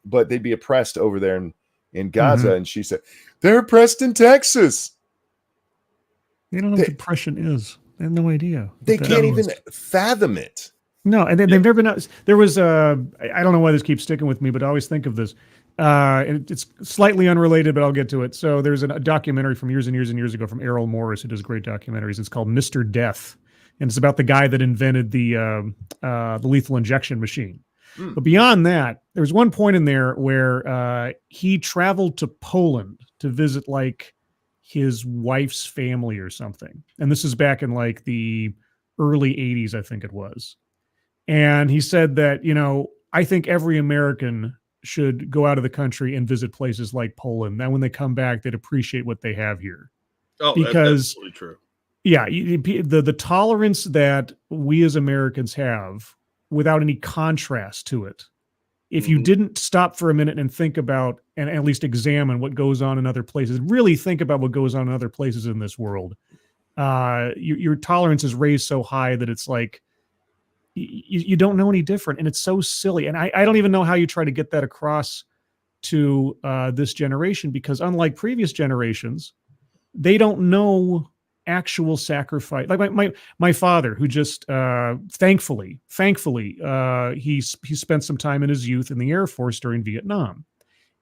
But they'd be oppressed over there in Gaza. Mm-hmm. And she said, they're oppressed in Texas. They don't know what oppression is. They have no idea. They can't even fathom it. No, and they've never been. There was I don't know why this keeps sticking with me, but I always think of this. And it's slightly unrelated, but I'll get to it. So there's a documentary from years and years and years ago from Errol Morris, who does great documentaries. It's called Mr. Death. And it's about the guy that invented the lethal injection machine. But beyond that, there's one point in there where he traveled to Poland to visit like his wife's family or something. And this is back in like the early 80s, I think it was. And he said that, I think every American should go out of the country and visit places like Poland. Then when they come back, they'd appreciate what they have here. Oh, because that's absolutely true. Yeah, the tolerance that we as Americans have without any contrast to it. If you didn't stop for a minute and think about and at least examine what goes on in other places, really think about what goes on in other places in this world, your tolerance is raised so high that it's like you don't know any different, and it's so silly. And I don't even know how you try to get that across to this generation, because unlike previous generations, they don't know actual sacrifice. Like my father, who just thankfully he spent some time in his youth in the Air Force during Vietnam,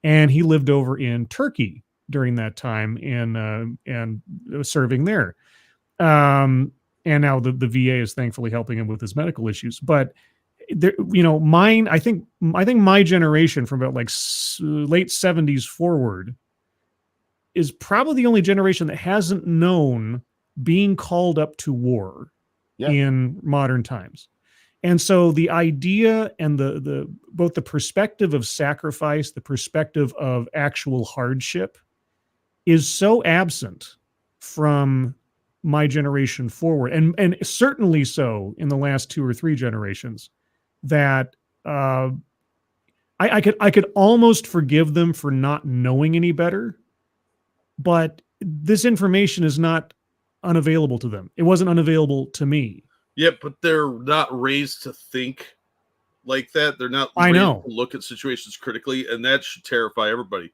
and he lived over in Turkey during that time and serving there. And now the VA is thankfully helping him with his medical issues. But there, I think my generation from about like late 70s forward is probably the only generation that hasn't known being called up to war in modern times. And so the idea and the both the perspective of sacrifice, the perspective of actual hardship is so absent from my generation forward, and certainly so in the last 2 or 3 generations, that I could almost forgive them for not knowing any better, but this information is not unavailable to them. It wasn't unavailable to me. Yeah, but they're not raised to think like that. They're not raised to look at situations critically, and that should terrify everybody.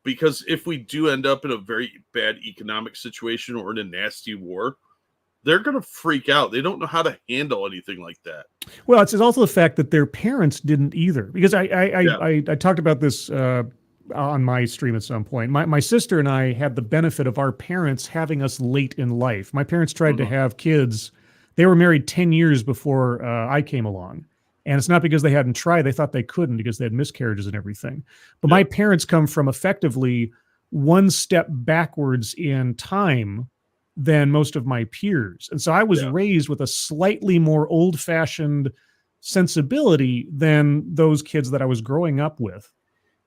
Because if we do end up in a very bad economic situation or in a nasty war, they're going to freak out. They don't know how to handle anything like that. Well, it's also the fact that their parents didn't either. Because I talked about this on my stream at some point. My sister and I had the benefit of our parents having us late in life. My parents tried to have kids. They were married 10 years before I came along. And it's not because they hadn't tried. They thought they couldn't because they had miscarriages and everything. But my parents come from effectively one step backwards in time than most of my peers. And so I was raised with a slightly more old-fashioned sensibility than those kids that I was growing up with.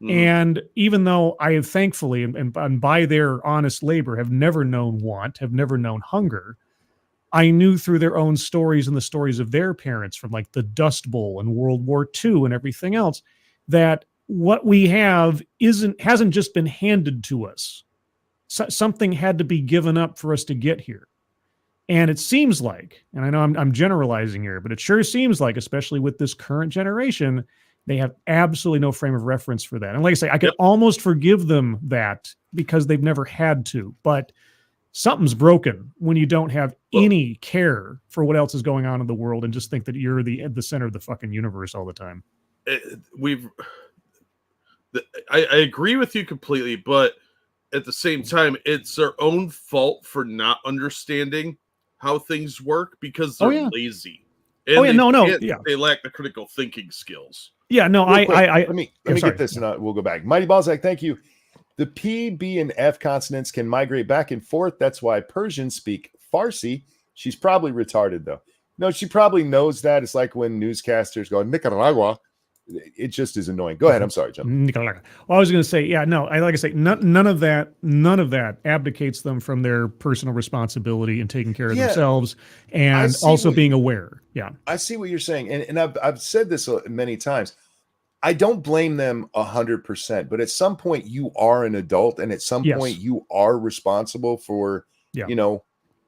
And even though I have thankfully, and by their honest labor, have never known want, have never known hunger, I knew through their own stories and the stories of their parents from like the Dust Bowl and World War II and everything else, that what we have hasn't just been handed to us. Something had to be given up for us to get here. And it seems like, and I know I'm generalizing here, but it sure seems like, especially with this current generation, they have absolutely no frame of reference for that. And like I say, I could almost forgive them that because they've never had to, but something's broken when you don't have any care for what else is going on in the world and just think that you're the center of the fucking universe all the time. I agree with you completely, but at the same time, it's their own fault for not understanding how things work because they're lazy. And they lack the critical thinking skills. Yeah, no, let me get this and we'll go back. Mighty Balzac, thank you. The P, B, and F consonants can migrate back and forth. That's why Persians speak Farsi. She's probably retarded, though. No, she probably knows that. It's like when newscasters go, Nicaragua. It just is annoying. Go ahead. I'm sorry, Jim. Nicaragua. Well, I was going to say, like I say, none of that abdicates them from their personal responsibility and taking care of themselves and also being aware. Yeah. I see what you're saying. And I've said this many times. I don't blame them 100%, but at some point you are an adult, and at some point you are responsible for,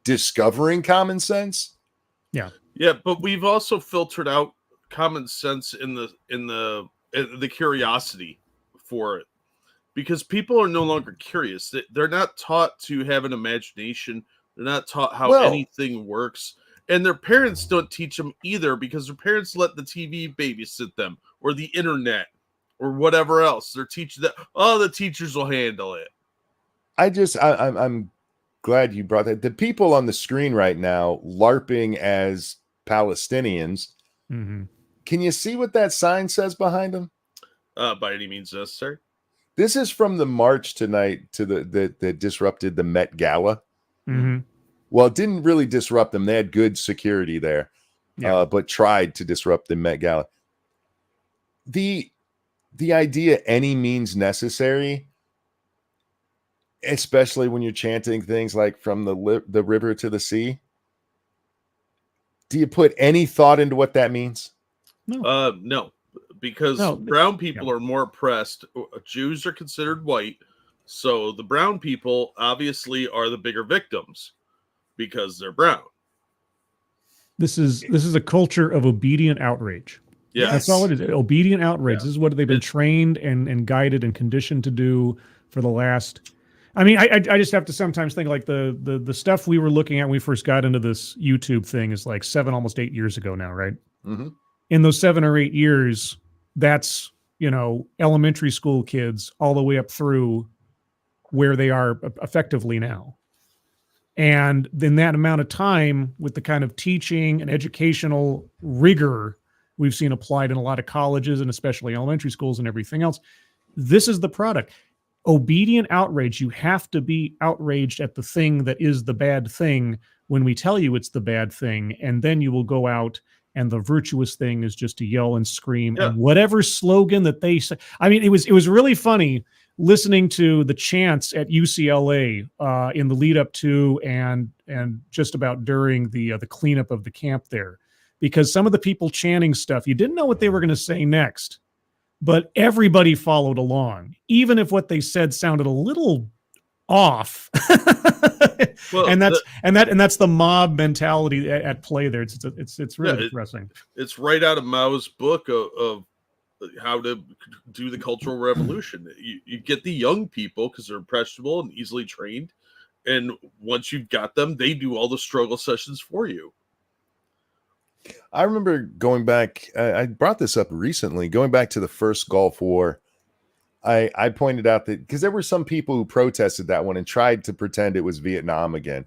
discovering common sense. Yeah. Yeah. But we've also filtered out common sense in the curiosity for it, because people are no longer curious. They're not taught to have an imagination. They're not taught how anything works. And their parents don't teach them either, because their parents let the TV babysit them or the internet or whatever else. They're teaching that, the teachers will handle it. I'm glad you brought that. The people on the screen right now LARPing as Palestinians. Mm-hmm. Can you see what that sign says behind them? By any means necessary. This is from the march tonight to that disrupted the Met Gala. Mm-hmm. Well, it didn't really disrupt them. They had good security there, but tried to disrupt the Met Gala. the idea any means necessary, especially when you're chanting things like from the river to the sea. Do you put any thought into what that means? No, because brown people are more oppressed. Jews are considered white, so the brown people obviously are the bigger victims because they're brown. This is a culture of obedient outrage. Yeah, that's all it is. Obedient outrage. Yeah. This is what they've been trained and guided and conditioned to do for the last. I mean, I just have to sometimes think like the stuff we were looking at when we first got into this YouTube thing is like 7, almost 8 years ago now, right? Mm-hmm. In those 7 or 8 years, that's, elementary school kids all the way up through where they are effectively now. And in that amount of time, with the kind of teaching and educational rigor we've seen applied in a lot of colleges and especially elementary schools and everything else, this is the product. Obedient outrage. You have to be outraged at the thing that is the bad thing when we tell you it's the bad thing, and then you will go out and the virtuous thing is just to yell and scream and whatever slogan that they say. I mean, it was really funny listening to the chants at UCLA in the lead up to and just about during the cleanup of the camp there, because some of the people chanting stuff, you didn't know what they were going to say next, but everybody followed along, even if what they said sounded a little off. Well, and that's the mob mentality at play there. It's really depressing. It's right out of Mao's book of how to do the Cultural Revolution. You get the young people because they're impressionable and easily trained, and once you've got them, they do all the struggle sessions for you. I remember going back, I brought this up recently, going back to the first Gulf War. I pointed out that because there were some people who protested that one and tried to pretend it was Vietnam again.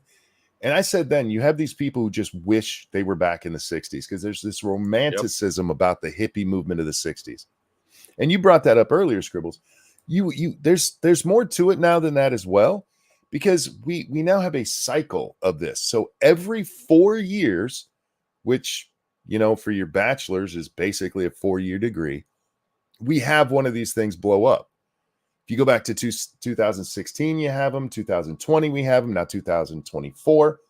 And I said then, you have these people who just wish they were back in the 60s because there's this romanticism about the hippie movement of the 60s. And you brought that up earlier, Scribbles. There's more to it now than that as well, because we now have a cycle of this. So every 4 years, which, for your bachelor's is basically a 4-year degree, we have one of these things blow up. If you go back to 2016, you have them. 2020, we have them. Now 2024.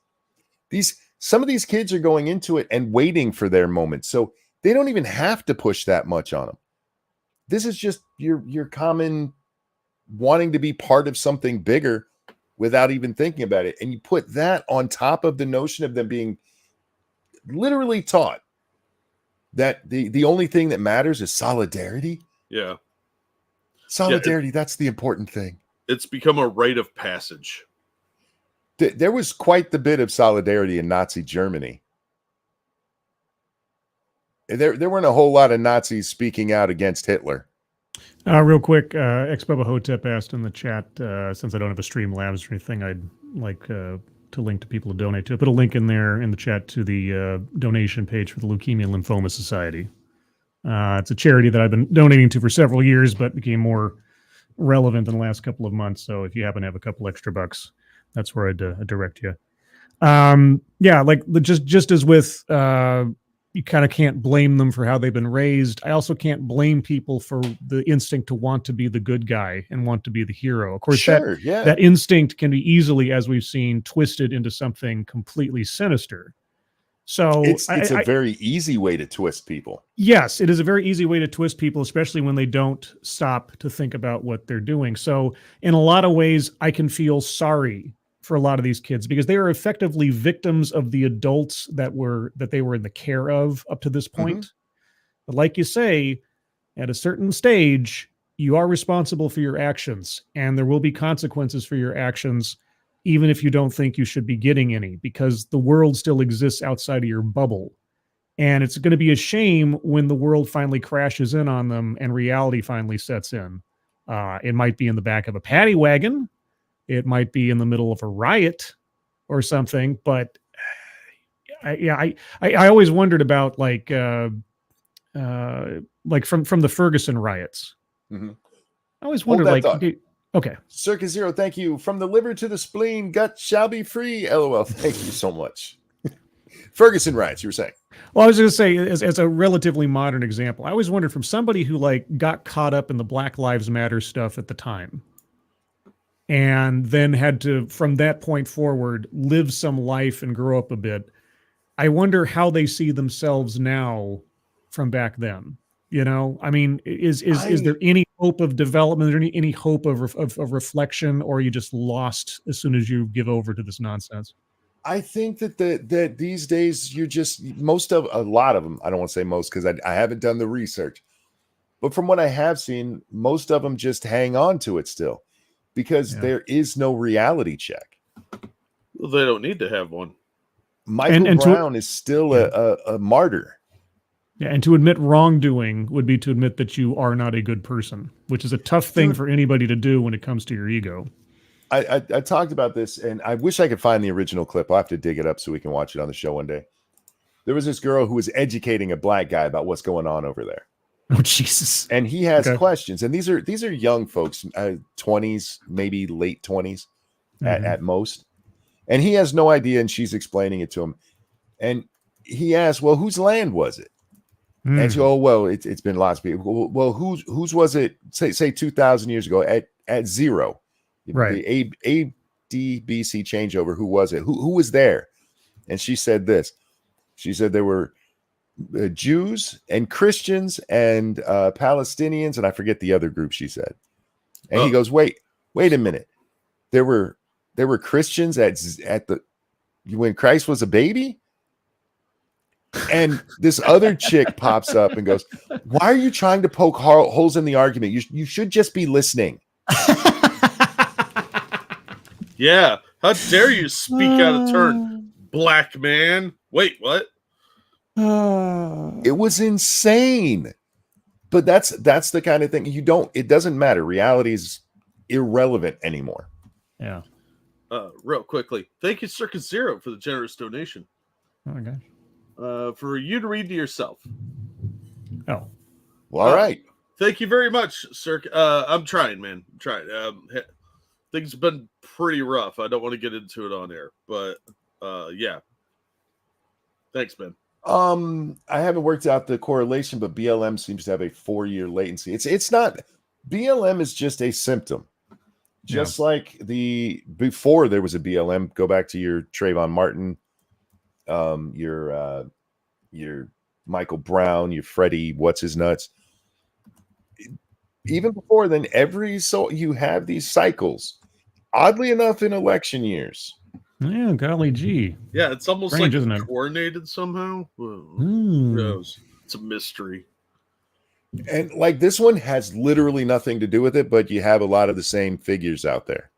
Some of these kids are going into it and waiting for their moment. So they don't even have to push that much on them. This is just your common wanting to be part of something bigger without even thinking about it. And you put that on top of the notion of them being literally taught that the only thing that matters is solidarity. Yeah. Solidarity, that's the important thing. It's become a rite of passage. There was quite the bit of solidarity in Nazi Germany. There weren't a whole lot of Nazis speaking out against Hitler. Real quick, ex-Bubba Hotep asked in the chat, since I don't have a Streamlabs or anything, I'd like to link to people to donate to it. Put a link in there in the chat to the donation page for the Leukemia and Lymphoma Society. It's a charity that I've been donating to for several years, but became more relevant in the last couple of months. So if you happen to have a couple extra bucks, that's where I'd direct you. Just as with, you kind of can't blame them for how they've been raised. I also can't blame people for the instinct to want to be the good guy and want to be the hero. Of course, that instinct can be easily, as we've seen, twisted into something completely sinister. So it's a very easy way to twist people. Yes, it is a very easy way to twist people, especially when they don't stop to think about what they're doing. So in a lot of ways, I can feel sorry for a lot of these kids because they are effectively victims of the adults that they were in the care of up to this point. Mm-hmm. But like you say, at a certain stage, you are responsible for your actions, and there will be consequences for your actions, even if you don't think you should be getting any, because the world still exists outside of your bubble. And it's going to be a shame when the world finally crashes in on them and reality finally sets in. It might be in the back of a paddy wagon. It might be in the middle of a riot or something. But I always wondered about like from the Ferguson riots. Mm-hmm. I always wondered okay. Circus Zero, thank you. From the liver to the spleen, gut shall be free. LOL. Thank you so much. Ferguson riots, you were saying. Well, I was going to say, as a relatively modern example, I always wondered from somebody who like got caught up in the Black Lives Matter stuff at the time, and then had to, from that point forward, live some life and grow up a bit. I wonder how they see themselves now from back then. You know, I mean, is there any hope of development? Is there any hope of reflection, or are you just lost as soon as you give over to this nonsense? I think that these days you're just a lot of them. I don't want to say most because I haven't done the research, but from what I have seen, most of them just hang on to it still because there is no reality check. Well, they don't need to have one. Michael Brown is still a martyr. Yeah, and to admit wrongdoing would be to admit that you are not a good person, which is a tough thing for anybody to do when it comes to your ego. I talked about this, and I wish I could find the original clip. I'll have to dig it up so we can watch it on the show one day. There was this girl who was educating a black guy about what's going on over there. Oh, Jesus. And he has questions. And these are young folks, 20s, maybe late 20s at most. And he has no idea, and she's explaining it to him. And he asked, well, whose land was it? And she, oh, well, it's been lots of people. Well, whose was it, say 2,000 years ago at zero? Right. The ADBC changeover, who was it? Who was there? And she said this. She said there were Jews and Christians and Palestinians, and I forget the other group she said. And he goes, wait a minute. There were Christians when Christ was a baby? And this other chick pops up and goes, why are you trying to poke holes in the argument? You should just be listening. Yeah. How dare you speak out of turn, black man? Wait, what? It was insane. But that's the kind of thing it doesn't matter. Reality is irrelevant anymore. Yeah. Real quickly. Thank you, Circus Zero, for the generous donation. Oh my gosh. For you to read to yourself. Oh. Well, all right. Thank you very much, sir. I'm trying, man. I'm trying. Things have been pretty rough. I don't want to get into it on air, but yeah. Thanks, man. I haven't worked out the correlation, but BLM seems to have a 4-year latency. It's not. BLM is just a symptom. Just like before there was a BLM, go back to your Trayvon Martin, your Michael Brown, your Freddie, what's his nuts. Even before then, you have these cycles. Oddly enough, in election years. Yeah, golly gee. Yeah, it's almost strange, like isn't it? coordinated somehow. Who knows? It's a mystery. And like this one has literally nothing to do with it, but you have a lot of the same figures out there.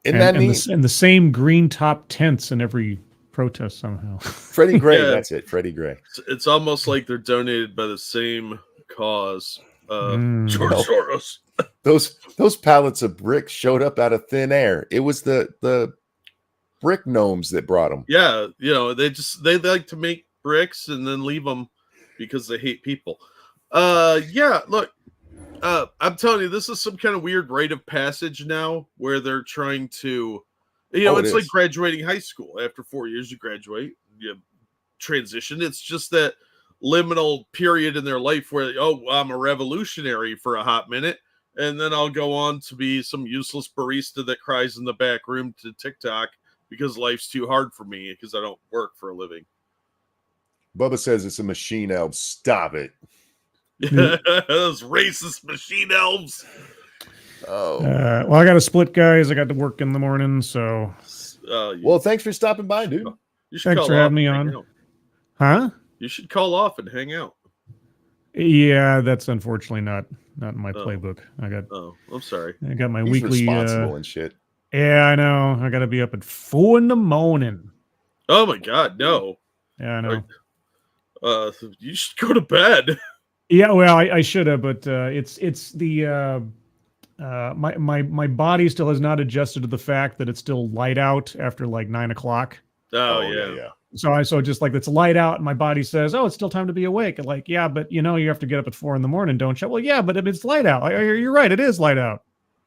And the same green top tents in every protest somehow. Freddie Gray, that's it. Freddie Gray. It's almost like they're donated by the same cause. George Soros. Those pallets of bricks showed up out of thin air. It was the brick gnomes that brought them. Yeah, they like to make bricks and then leave them because they hate people. Yeah, look, I'm telling you, this is some kind of weird rite of passage now where they're trying to, it's like graduating high school. After 4 years, you graduate, you transition. It's just that liminal period in their life where, I'm a revolutionary for a hot minute, and then I'll go on to be some useless barista that cries in the back room to TikTok because life's too hard for me because I don't work for a living. Bubba says it's a machine elf. Stop it. Those racist machine elves. Oh. Well, I got to split, guys. I got to work in the morning, so. Well, thanks for stopping by, dude. Thanks for having me on. Huh? You should call off and hang out. Yeah, that's unfortunately not in my playbook. I'm sorry. I got my He's weekly responsible and shit. Yeah, I know. I got to be up at 4 a.m. Oh my God, no. Yeah, I know. You should go to bed. Yeah, well, I should have, but it's the my body still has not adjusted to the fact that it's still light out after like 9 o'clock. Oh yeah. So just like it's light out, and my body says, "Oh, it's still time to be awake." And like, yeah, but you have to get up at 4 a.m, don't you? Well, yeah, but it's light out. You're right, it is light out.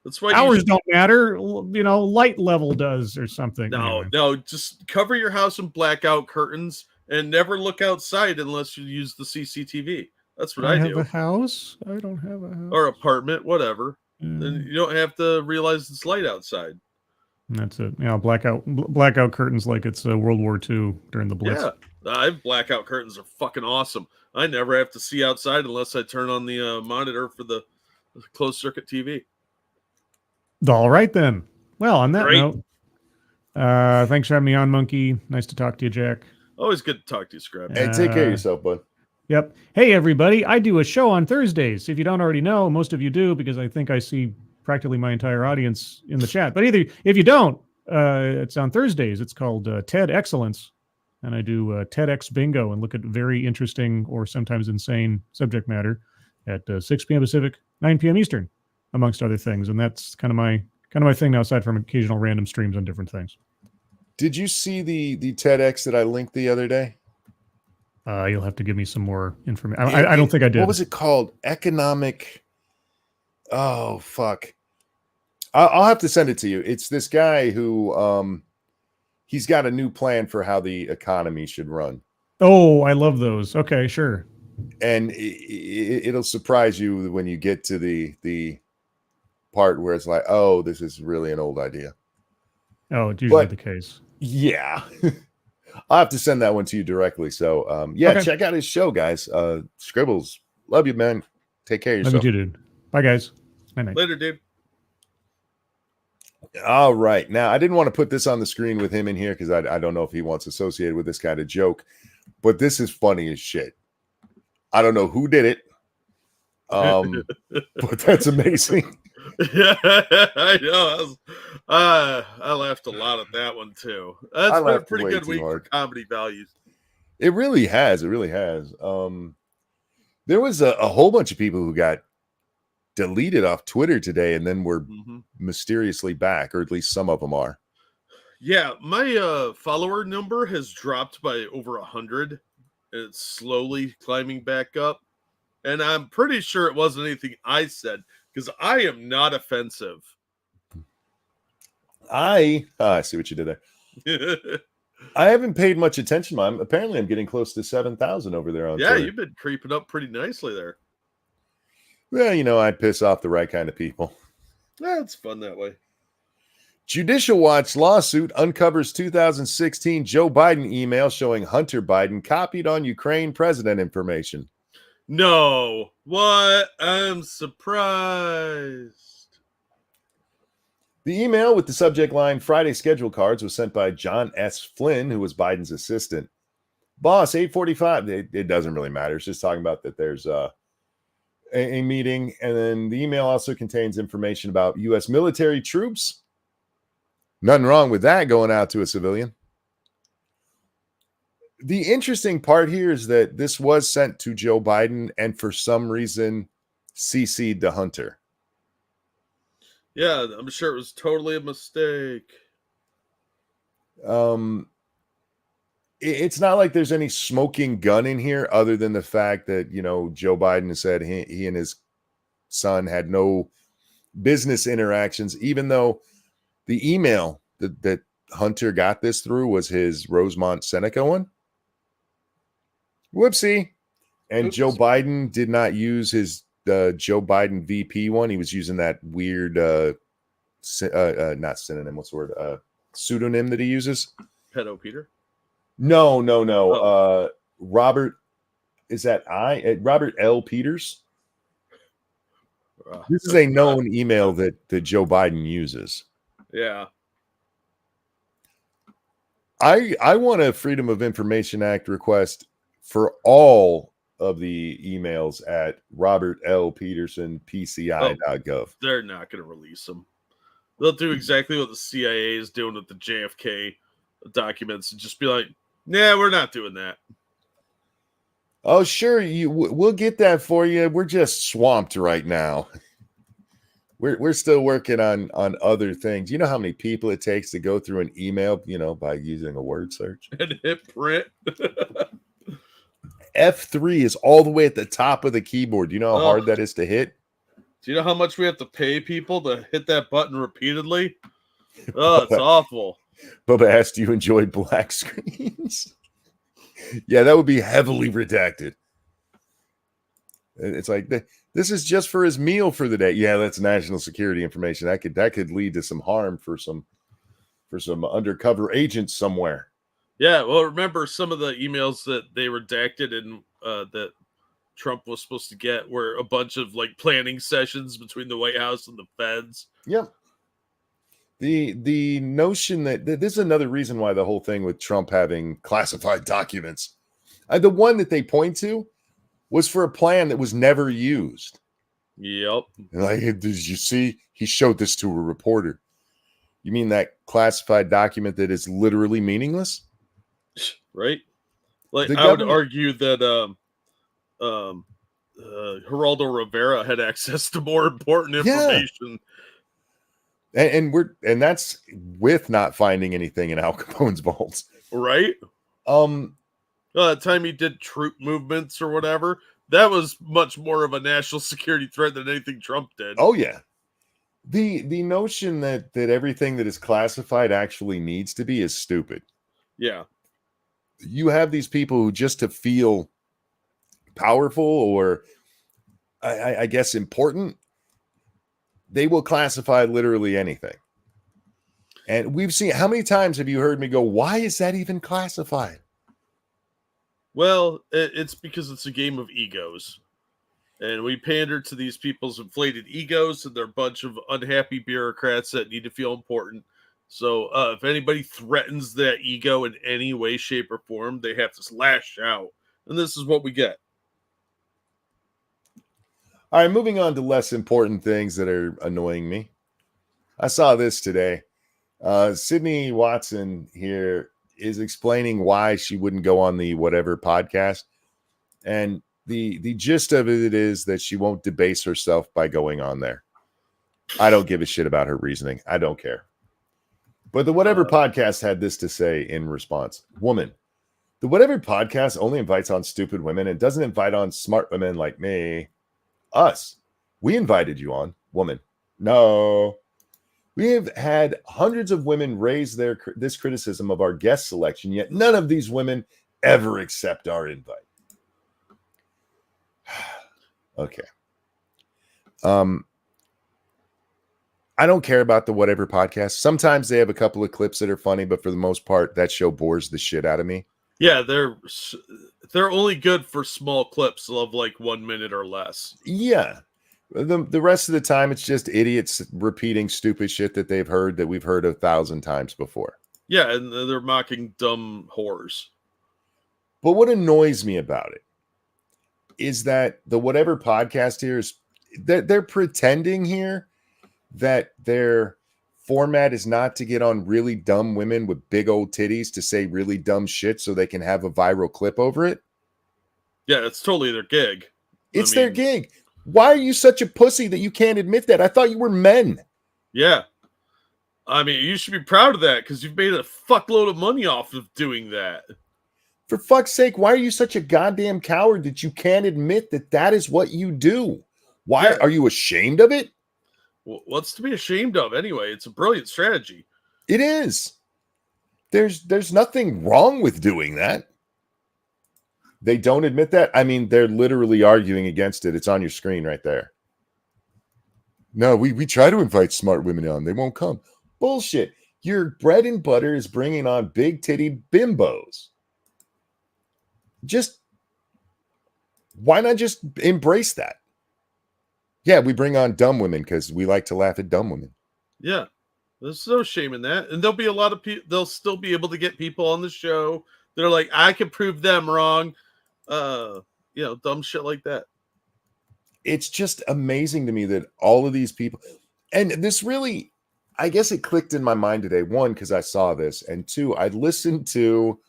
That's why hours don't matter. You know, light level does or something. No, just cover your house in blackout curtains and never look outside unless you use the CCTV. That's what I have do. a house. I don't have a house. Or apartment, whatever. Yeah. And you don't have to realize it's light outside. And that's it. Yeah, blackout curtains like it's World War II during the Blitz. Yeah, I have blackout curtains are fucking awesome. I never have to see outside unless I turn on the monitor for the closed circuit TV. All right then. Well, on that Great. note, thanks for having me on, Monkey. Nice to talk to you, Jack. Always good to talk to you, Scrap. Hey, take care of yourself, bud. Yep. Hey, everybody. I do a show on Thursdays. If you don't already know, most of you do, because I think I see practically my entire audience in the chat. But if you don't, it's on Thursdays. It's called TED Excellence. And I do TEDx bingo and look at very interesting or sometimes insane subject matter at 6 p.m. Pacific, 9 p.m. Eastern, amongst other things. And that's kind of my thing now, aside from occasional random streams on different things. Did you see the TEDx that I linked the other day? You'll have to give me some more information. I don't think I did. What was it called? Economic. Oh, fuck. I'll have to send it to you. It's this guy who he's got a new plan for how the economy should run. Oh, I love those. Okay, sure. And it'll surprise you when you get to the part where it's like, oh, this is really an old idea. Oh, it's usually the case. Yeah. I'll have to send that one to you directly. So, okay. Check out his show, guys. Scribbles. Love you, man. Take care of yourself. Love you too, dude. Bye, guys. Night. Later, dude. All right. Now, I didn't want to put this on the screen with him in here because I don't know if he wants associated with this kind of joke, but this is funny as shit. I don't know who did it, but that's amazing. Yeah, I know. I laughed a lot at that one too. That's been a pretty good week for comedy values. It really has. It really has. There was a whole bunch of people who got deleted off Twitter today and then were mysteriously back, or at least some of them are. Yeah, my follower number has dropped by over 100. It's slowly climbing back up. And I'm pretty sure it wasn't anything I said, because I am not offensive. I see what you did there. I haven't paid much attention. Apparently I'm getting close to 7,000 over there on Twitter. You've been creeping up pretty nicely there. Well, I piss off the right kind of people. Yeah, it's fun that way. Judicial Watch lawsuit uncovers 2016 Joe Biden email showing Hunter Biden copied on Ukraine president information. No. What? I'm surprised. The email with the subject line Friday schedule cards was sent by John S. Flynn, who was Biden's assistant. Boss, 8:45. It doesn't really matter. It's just talking about that there's a meeting. And then the email also contains information about U.S. military troops. Nothing wrong with that going out to a civilian. The interesting part here is that this was sent to Joe Biden and for some reason CC'd to Hunter. Yeah, I'm sure it was totally a mistake. It's not like there's any smoking gun in here other than the fact that, Joe Biden said he and his son had no business interactions, even though the email that Hunter got this through was his Rosemont Seneca one. Whoopsie. And Joe Biden did not use his Joe Biden VP one. He was using that weird, not synonym, what's the word? Pseudonym that he uses. Pedo Peter? No. Oh. Robert, is that Robert L. Peters? This is a known email that Joe Biden uses. Yeah. I want a Freedom of Information Act request for all of the emails at Robert L. Peterson, PCI.gov. They're not going to release them. They'll do exactly what the CIA is doing with the JFK documents and just be like, nah, we're not doing that. Oh, sure. We'll get that for you. We're just swamped right now. We're still working on other things. You know how many people it takes to go through an email, by using a word search? And hit print. F3 is all the way at the top of the keyboard. Do you know how hard that is to hit? Do you know how much we have to pay people to hit that button repeatedly? Oh, it's awful. Bubba asked, do you enjoy black screens? Yeah, that would be heavily redacted. It's like, this is just for his meal for the day. Yeah, that's national security information. That could lead to some harm for some undercover agents somewhere. Yeah, well, remember some of the emails that they redacted and that Trump was supposed to get were a bunch of like planning sessions between the White House and the feds. Yep. The notion that this is another reason why the whole thing with Trump having classified documents, the one that they point to was for a plan that was never used. Yep. Like, did you see? He showed this to a reporter. You mean that classified document that is literally meaningless? Right? Like, I would argue that Geraldo Rivera had access to more important information. And that's with not finding anything in Al Capone's vaults. Right? The time he did troop movements or whatever, that was much more of a national security threat than anything Trump did. Oh yeah. The notion that everything that is classified actually needs to be is stupid. Yeah. You have these people who, just to feel powerful or I guess important, they will classify literally anything. And we've seen, how many times have you heard me go, why is that even classified? Well, it's because it's a game of egos. And we pander to these people's inflated egos, and they're a bunch of unhappy bureaucrats that need to feel important. So if anybody threatens that ego in any way, shape, or form, they have to lash out. And this is what we get. All right, moving on to less important things that are annoying me. I saw this today. Sydney Watson here is explaining why she wouldn't go on the whatever podcast. And the gist of it is that she won't debase herself by going on there. I don't give a shit about her reasoning. I don't care. But the whatever podcast had this to say in response. Woman, the whatever podcast only invites on stupid women and doesn't invite on smart women like me. Us. We invited you on. Woman. No. We have had hundreds of women raise this criticism of our guest selection, yet none of these women ever accept our invite. Okay. I don't care about the whatever podcast. Sometimes they have a couple of clips that are funny, but for the most part, that show bores the shit out of me. Yeah, they're only good for small clips of like 1 minute or less. Yeah. The rest of the time, it's just idiots repeating stupid shit that they've heard that we've heard 1,000 times before. Yeah, and they're mocking dumb whores. But what annoys me about it is that the whatever podcast here is, they're pretending here that their format is not to get on really dumb women with big old titties to say really dumb shit so they can have a viral clip over it. Yeah, it's totally their gig. It's their gig. Why are you such a pussy that you can't admit that? I thought you were men. Yeah. I mean, you should be proud of that because you've made a fuckload of money off of doing that. For fuck's sake, why are you such a goddamn coward that you can't admit that that is what you do? Why are you ashamed of it? What's to be ashamed of anyway? It's a brilliant strategy. It is. There's nothing wrong with doing that. They don't admit that. I mean, they're literally arguing against it. It's on your screen right there. No, we try to invite smart women on. They won't come. Bullshit. Your bread and butter is bringing on big titty bimbos. Why not just embrace that? Yeah, we bring on dumb women because we like to laugh at dumb women. Yeah, there's no shame in that. And there'll be a lot of people, they'll still be able to get people on the show. They're like, I can prove them wrong. Dumb shit like that. It's just amazing to me that all of these people, and this really, I guess it clicked in my mind today. One, because I saw this, and two, I listened to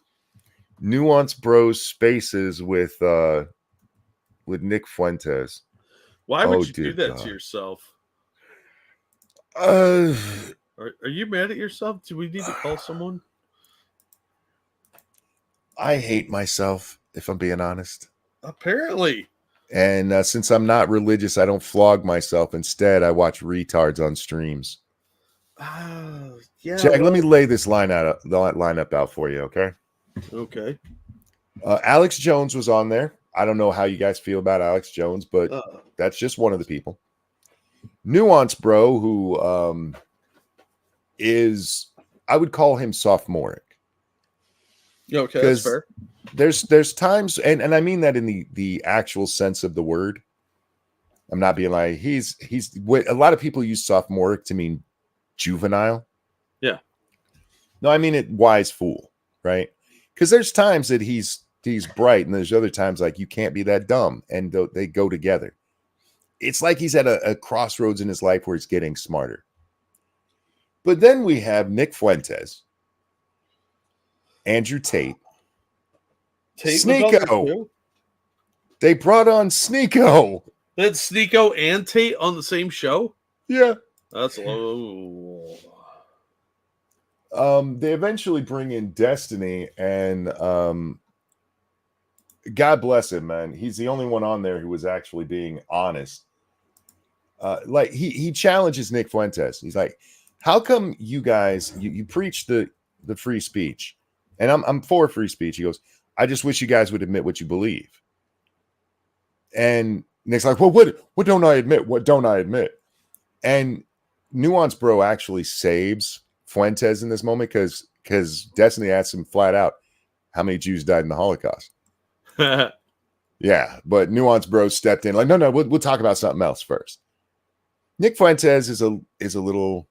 Nuance Bros Spaces with Nick Fuentes. Why would you do that to yourself? Are you mad at yourself? Do we need to call someone? I hate myself, if I'm being honest. Apparently. And since I'm not religious, I don't flog myself. Instead, I watch retards on streams. Yeah. Jack, let me lay this lineup out for you, okay? Okay. Alex Jones was on there. I don't know how you guys feel about Alex Jones, but that's just one of the people. Nuance Bro, who is, I would call him sophomoric. Okay, that's fair. There's times, and I mean that in the actual sense of the word. I'm not being like he's a lot of people use sophomoric to mean juvenile. Yeah. No, I mean it wise fool, right? Because there's times that he's bright, and there's other times like you can't be that dumb, and they go together. It's like he's at a crossroads in his life where he's getting smarter. But then we have Nick Fuentes, Andrew Tate, Sneeko. They brought on Sneeko. They had Sneeko and Tate on the same show? Yeah. That's low. They eventually bring in Destiny, and God bless him, man. He's the only one on there who was actually being honest. Like he challenges Nick Fuentes. He's like, how come you guys you preach the free speech? And I'm for free speech. He goes, I just wish you guys would admit what you believe. And Nick's like, well, what don't I admit? What don't I admit? And Nuance Bro actually saves Fuentes in this moment because Destiny asks him flat out, how many Jews died in the Holocaust? Yeah, but Nuance Bro stepped in like, no, we'll talk about something else first. Nick Fuentes is a little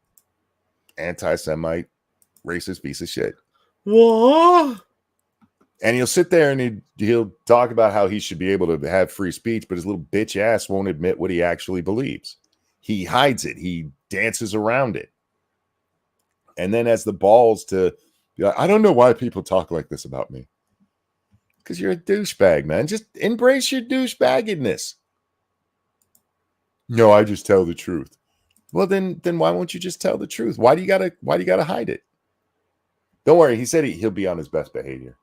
anti-Semite, racist piece of shit. What? And he'll sit there and he'll talk about how he should be able to have free speech, but his little bitch ass won't admit what he actually believes. He hides it. He dances around it. And then has the balls to be like, I don't know why people talk like this about me. Because you're a douchebag, man. Just embrace your douchebaggedness. No, I just tell the truth. Well, then why won't you just tell the truth? Why do you gotta hide it? Don't worry. He said he'll be on his best behavior.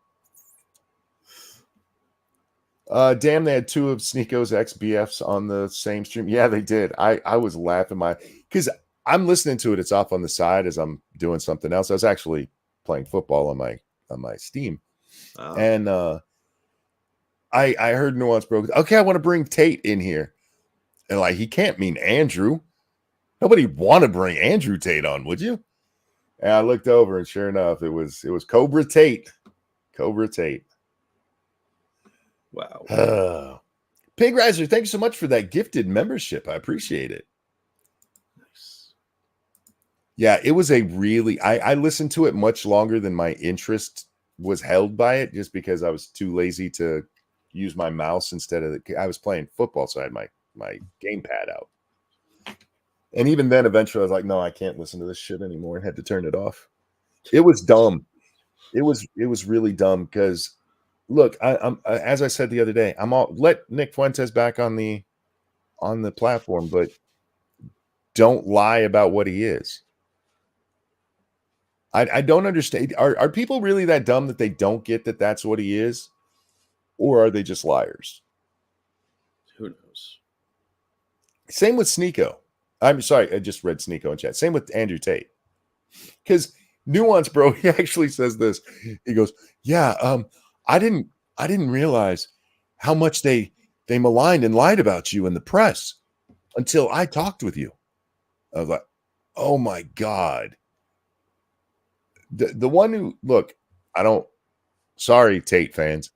Damn, they had two of Sneeko's ex-BFs on the same stream. Yeah, they did. I was laughing because I'm listening to it. It's off on the side as I'm doing something else. I was actually playing football on my Steam. Wow. And I heard Nuance Bro. Okay, I want to bring Tate in here. And like, he can't mean Andrew. Nobody want to bring Andrew Tate on, would you? And I looked over, and sure enough, it was Cobra Tate. Cobra Tate. Wow. Pig Riser, thank you so much for that gifted membership. I appreciate it. Nice. Yeah, it was a really, I listened to it much longer than my interest was held by it, just because I was too lazy to use my mouse instead of I was playing football, so I had my gamepad out. And even then, eventually I was like, no, I can't listen to this shit anymore, and had to turn it off. It was dumb. It was really dumb because look, I'm as I said the other day, let Nick Fuentes back on the platform, but don't lie about what he is. I don't understand. Are people really that dumb that they don't get that that's what he is? Or are they just liars? Who knows? Same with Sneeko. I'm sorry, I just read Sneeko in chat. Same with Andrew Tate. Because Nuance Bro, he actually says this. He goes, yeah, I didn't realize how much they maligned and lied about you in the press until I talked with you. I was like, oh my God. The one who, look, sorry, Tate fans.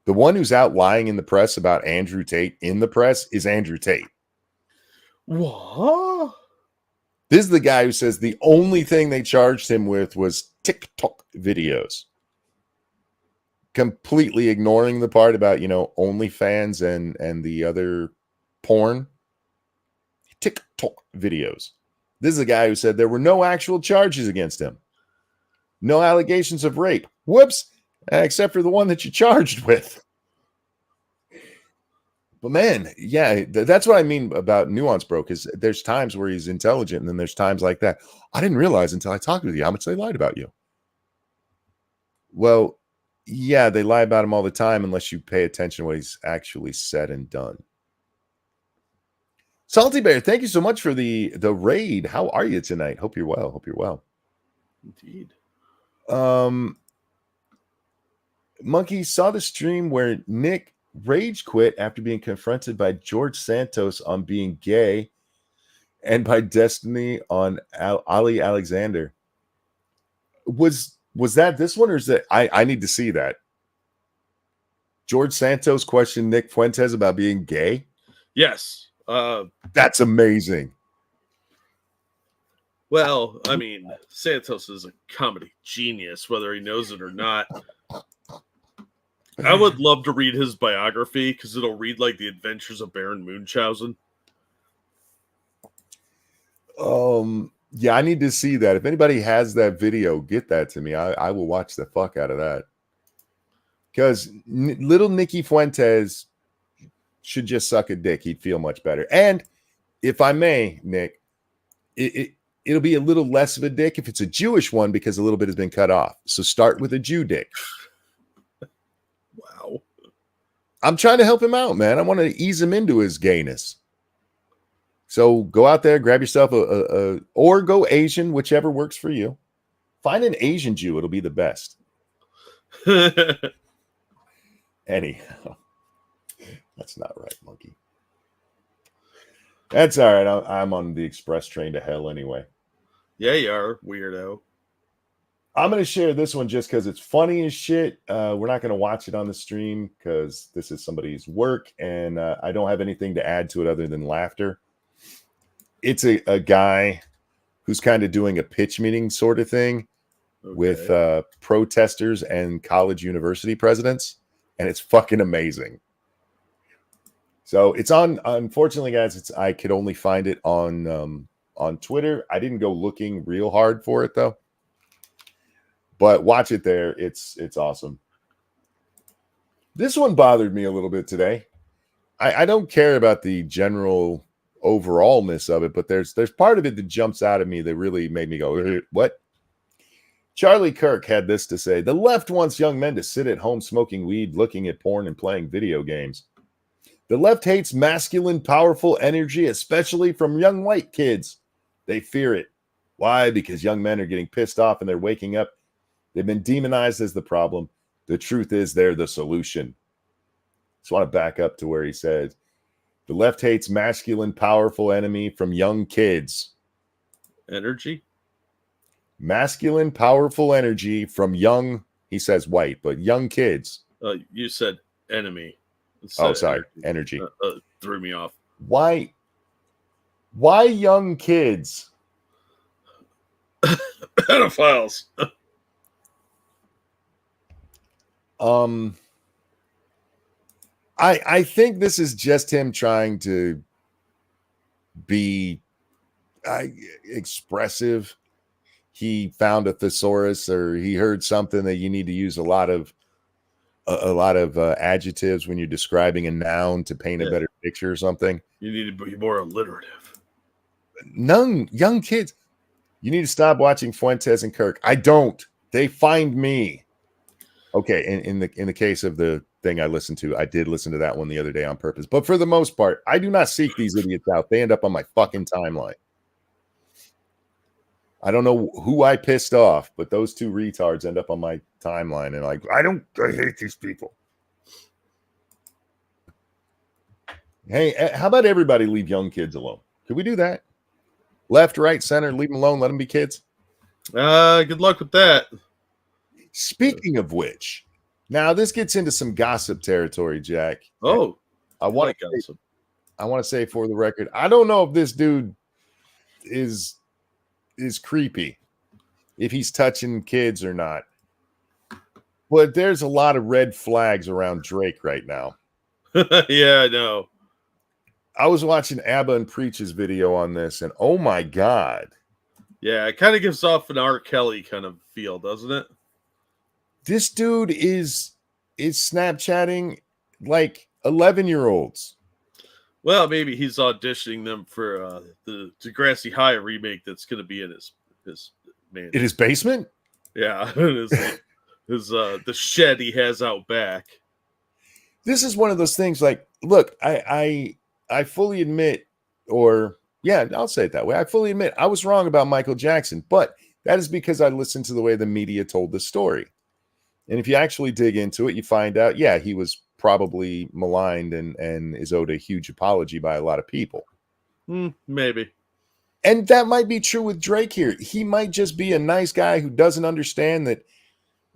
The one who's out lying in the press about Andrew Tate in the press is Andrew Tate. What? This is the guy who says the only thing they charged him with was TikTok videos. Completely ignoring the part about, OnlyFans and the other porn. TikTok videos. This is the guy who said there were no actual charges against him. No allegations of rape. Whoops. Except for the one that you charged with. But man, yeah, that's what I mean about Nuance Bro, because there's times where he's intelligent, and then there's times like that. I didn't realize until I talked with you how much they lied about you. Well, yeah, they lie about him all the time unless you pay attention to what he's actually said and done. Salty Bear, thank you so much for the raid. How are you tonight? Hope you're well. Hope you're well. Indeed. Monkey saw the stream where Nick rage quit after being confronted by George Santos on being gay and by Destiny on Ali Alexander. Was that this one, or is that I need to see that? George Santos questioned Nick Fuentes about being gay? Yes. That's amazing. Well, I mean, Santos is a comedy genius, whether he knows it or not. I would love to read his biography because it'll read like the adventures of Baron Munchausen. Yeah, I need to see that. If anybody has that video, get that to me. I will watch the fuck out of that. Because little Nicky Fuentes should just suck a dick. He'd feel much better. And if I may, Nick, it'll be a little less of a dick if it's a Jewish one because a little bit has been cut off. So start with a Jew dick. Wow. I'm trying to help him out, man. I want to ease him into his gayness. So go out there, grab yourself or go Asian, whichever works for you. Find an Asian Jew. It'll be the best. Anyhow, that's not right, Monkey. That's all right. I'm on the express train to hell anyway. Yeah, you are, weirdo. I'm going to share this one just because it's funny as shit. We're not going to watch it on the stream because this is somebody's work, and I don't have anything to add to it other than laughter. It's a guy who's kind of doing a pitch meeting sort of thing with protesters and college university presidents, and it's fucking amazing. So it's on. Unfortunately, guys, I could only find it on Twitter. I didn't go looking real hard for it though. But watch it there. It's awesome. This one bothered me a little bit today. I don't care about the general overallness of it, but there's part of it that jumps out at me that really made me go, what? Charlie Kirk had this to say: the left wants young men to sit at home smoking weed, looking at porn, and playing video games. The left hates masculine, powerful energy, especially from young white kids. They fear it. Why? Because young men are getting pissed off and they're waking up. They've been demonized as the problem. The truth is they're the solution. Just want to back up to where he says, the left hates masculine, powerful enemy from young kids. Energy? Masculine, powerful energy from young, he says white, but young kids. You said enemy. Oh, sorry. Energy. Threw me off. Why young kids? Pedophiles. I think this is just him trying to be expressive. He found a thesaurus, or he heard something that you need to use a lot of adjectives when you're describing a noun to paint a better picture or something. You need to be more alliterative. Young kids, you need to stop watching Fuentes and Kirk. I don't. They find me. Okay, in the case of the thing I listened to, I did listen to that one the other day on purpose. But for the most part, I do not seek these idiots out. They end up on my fucking timeline. I don't know who I pissed off, but those two retards end up on my timeline, and I hate these people. Hey, how about everybody leave young kids alone? Could we do that? Left, right, center, leave them alone, let them be kids. Good luck with that. Speaking of which, now this gets into some gossip territory, Jack. Oh, I want to say for the record, I don't know if this dude is creepy, if he's touching kids or not. But there's a lot of red flags around Drake right now. Yeah, I know. I was watching Abba and Preach's video on this, and oh my God. Yeah, it kind of gives off an R. Kelly kind of feel, doesn't it? This dude is Snapchatting like 11-year-olds. Well, maybe he's auditioning them for the Degrassi High remake that's going to be in his man. In his basement? Yeah, the shed he has out back. This is one of those things like, look, I fully admit or yeah, I'll say it that way. I fully admit I was wrong about Michael Jackson, but that is because I listened to the way the media told the story. And if you actually dig into it, you find out, yeah, he was probably maligned and is owed a huge apology by a lot of people. Maybe. And that might be true with Drake here. He might just be a nice guy who doesn't understand that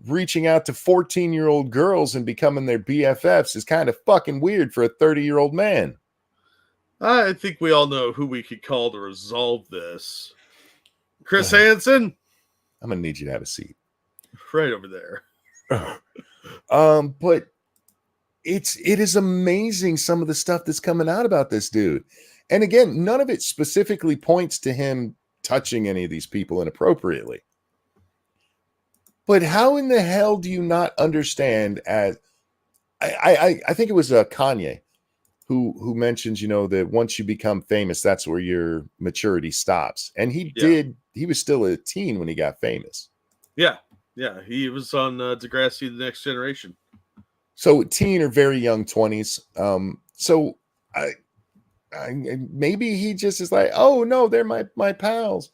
reaching out to 14-year-old girls and becoming their BFFs is kind of fucking weird for a 30-year-old man. I think we all know who we could call to resolve this. Chris Hansen? I'm going to need you to have a seat. Right over there. But it is amazing some of the stuff that's coming out about this dude. And again, none of it specifically points to him touching any of these people inappropriately. But how in the hell do you not understand? As I think it was Kanye who mentions, that once you become famous, that's where your maturity stops. And he was still a teen when he got famous. Yeah. Yeah. He was on Degrassi, The Next Generation. So teen or very young 20s. So maybe he just is like, oh no, they're my pals.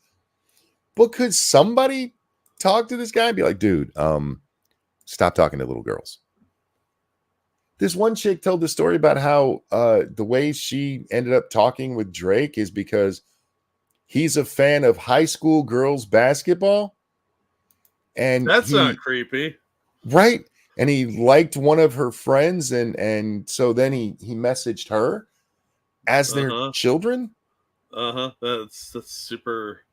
But could somebody talk to this guy and be like, dude, stop talking to little girls? This one chick told the story about how the way she ended up talking with Drake is because he's a fan of high school girls basketball. And that's not creepy. Right. And he liked one of her friends, and so then he messaged her as their children. That's super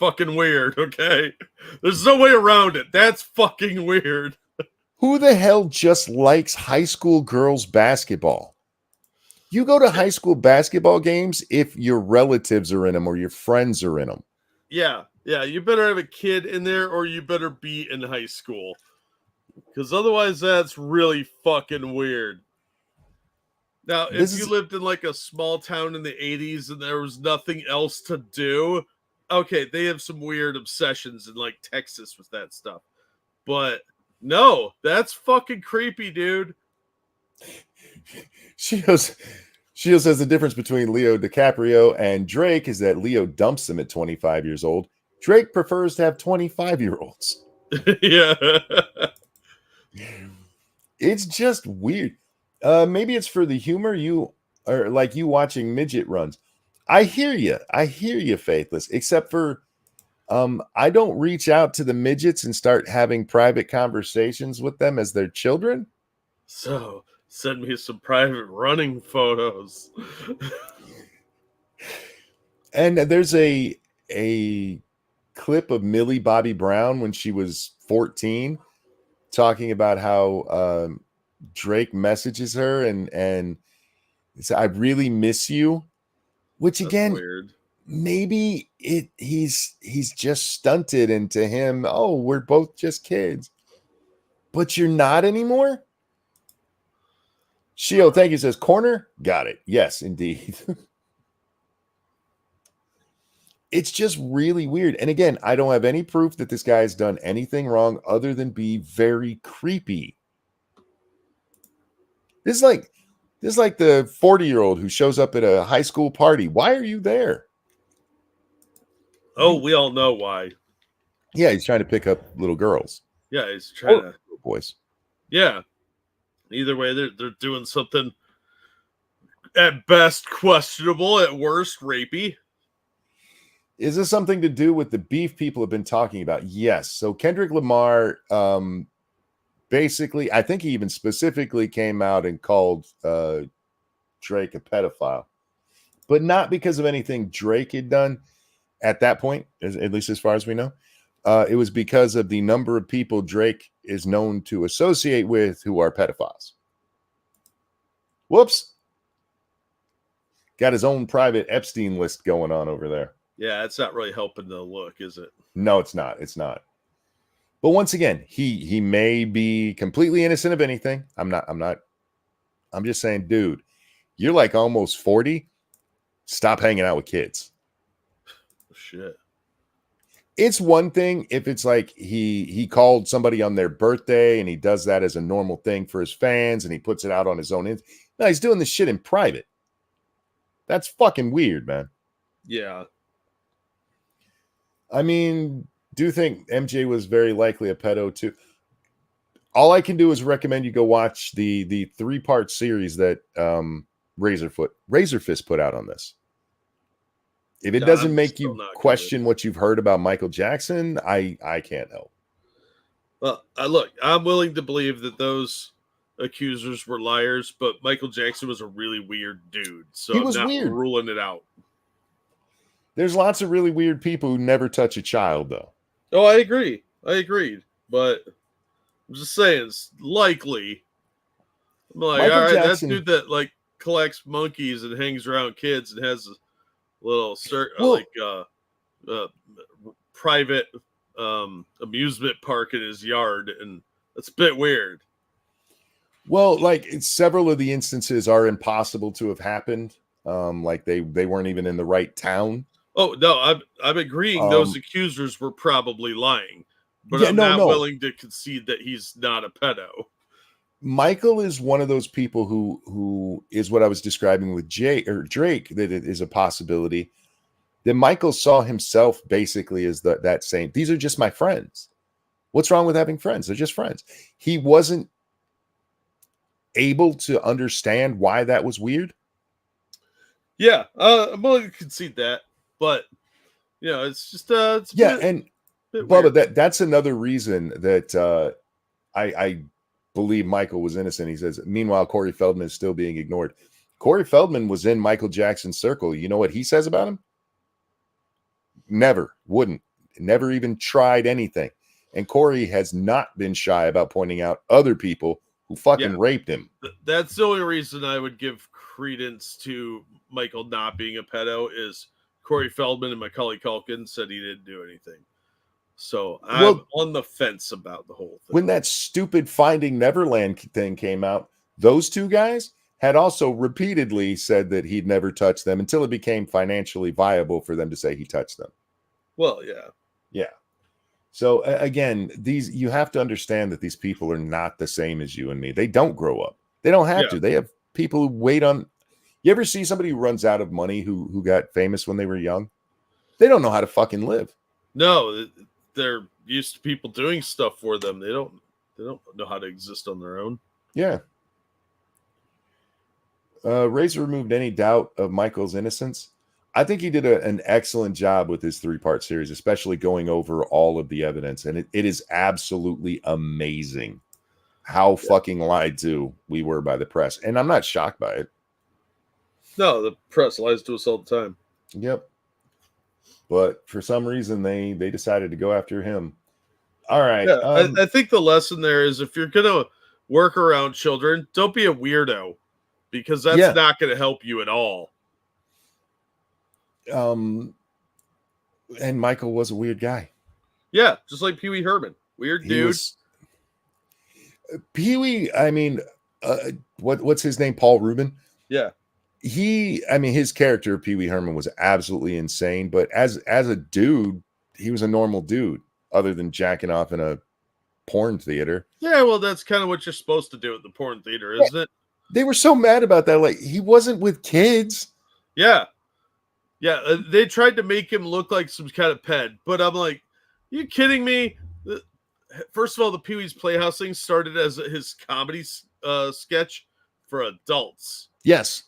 fucking weird. Okay, there's no way around it. That's fucking weird. Who the hell just likes high school girls basketball? You go to high school basketball games if your relatives are in them or your friends are in them. Yeah. You better have a kid in there, or you better be in high school. Because otherwise, that's really fucking weird. Now, if you lived in like a small town in the 80s and there was nothing else to do, okay, they have some weird obsessions in like Texas with that stuff. But no, that's fucking creepy, dude. Shields says the difference between Leo DiCaprio and Drake is that Leo dumps him at 25 years old. Drake prefers to have 25-year-olds. Yeah. It's just weird. Maybe it's for the humor. You are like you watching midget runs. I hear you, Faithless, except for I don't reach out to the midgets and start having private conversations with them as their children. So send me some private running photos. And there's a clip of Millie Bobby Brown when she was 14 talking about how Drake messages her and says, I really miss you, which again, weird. Maybe he's just stunted, and to him, oh, we're both just kids, but you're not anymore. Shio, thank you, says corner. Got it. Yes, indeed. It's just really weird. And again, I don't have any proof that this guy has done anything wrong other than be very creepy. This is like the 40-year-old who shows up at a high school party. Why are you there? Oh, we all know why. Yeah, he's trying to pick up little girls. Yeah, he's trying to boys. Yeah. Either way, they're doing something at best questionable, at worst rapey. Is this something to do with the beef people have been talking about? Yes. So Kendrick Lamar, basically, I think he even specifically came out and called Drake a pedophile, but not because of anything Drake had done at that point, at least as far as we know. It was because of the number of people Drake is known to associate with who are pedophiles. Whoops. Got his own private Epstein list going on over there. Yeah, it's not really helping the look, is it? No, it's not. It's not. But once again, he may be completely innocent of anything. I'm just saying, dude, you're like almost 40. Stop hanging out with kids. Shit. It's one thing if it's like he called somebody on their birthday and he does that as a normal thing for his fans and he puts it out on his own. No, he's doing this shit in private. That's fucking weird, man. Yeah. I mean, do you think MJ was very likely a pedo too? All I can do is recommend you go watch the 3-part series that Razor Fist put out on this. If it doesn't make you question what you've heard about Michael Jackson, I can't help. Well, look, I'm willing to believe that those accusers were liars, but Michael Jackson was a really weird dude, so He was I'm not weird. ruling it out. There's lots of really weird people who never touch a child, though. Oh, I agree. I agreed, but I'm just saying it's likely. I'm like, Michael all right, Jackson, that dude that like collects monkeys and hangs around kids and has a little private amusement park in his yard, and that's a bit weird. Well, like several of the instances are impossible to have happened. Like they weren't even in the right town. Oh no, I'm agreeing. Those accusers were probably lying, but I'm not willing to concede that he's not a pedo. Michael is one of those people who is what I was describing with Drake, that it is a possibility that Michael saw himself basically as that saying, these are just my friends. What's wrong with having friends? They're just friends. He wasn't able to understand why that was weird. Yeah, I'm willing to concede that, but you know, it's just it's and Bubba, that's another reason that I believe Michael was innocent. He says, meanwhile, Corey Feldman is still being ignored. Corey Feldman was in Michael Jackson's circle. You know what he says about him? Never even tried anything. And Corey has not been shy about pointing out other people who fucking raped him. That's the only reason I would give credence to Michael not being a pedo is Corey Feldman and Macaulay Culkin said he didn't do anything. So I'm on the fence about the whole thing. When that stupid Finding Neverland thing came out, those two guys had also repeatedly said that he'd never touched them until it became financially viable for them to say he touched them. Well, yeah. Yeah. So again, you have to understand that these people are not the same as you and me. They don't grow up. They don't have to. They have people who wait on. You ever see somebody who runs out of money who got famous when they were young? They don't know how to fucking live. No, they're used to people doing stuff for them. They don't know how to exist on their own. Yeah. Razor removed any doubt of Michael's innocence. I think he did an excellent job with his 3-part series, especially going over all of the evidence. And it is absolutely amazing how fucking lied to we were by the press. And I'm not shocked by it. No, the press lies to us all the time. Yep. But for some reason, they decided to go after him. All right. Yeah, I think the lesson there is if you're going to work around children, don't be a weirdo, because that's not going to help you at all. And Michael was a weird guy. Yeah, just like Pee Wee Herman. Weird dude. Pee Wee, I mean, what's his name? Paul Rubin? Yeah. His character, Pee Wee Herman, was absolutely insane. But as a dude, he was a normal dude, other than jacking off in a porn theater. Yeah, well, that's kind of what you're supposed to do at the porn theater, isn't it? They were so mad about that. Like, he wasn't with kids. Yeah. Yeah, they tried to make him look like some kind of ped, but I'm like, you kidding me? First of all, the Pee Wee's Playhouse thing started as his comedy sketch for adults. Yes.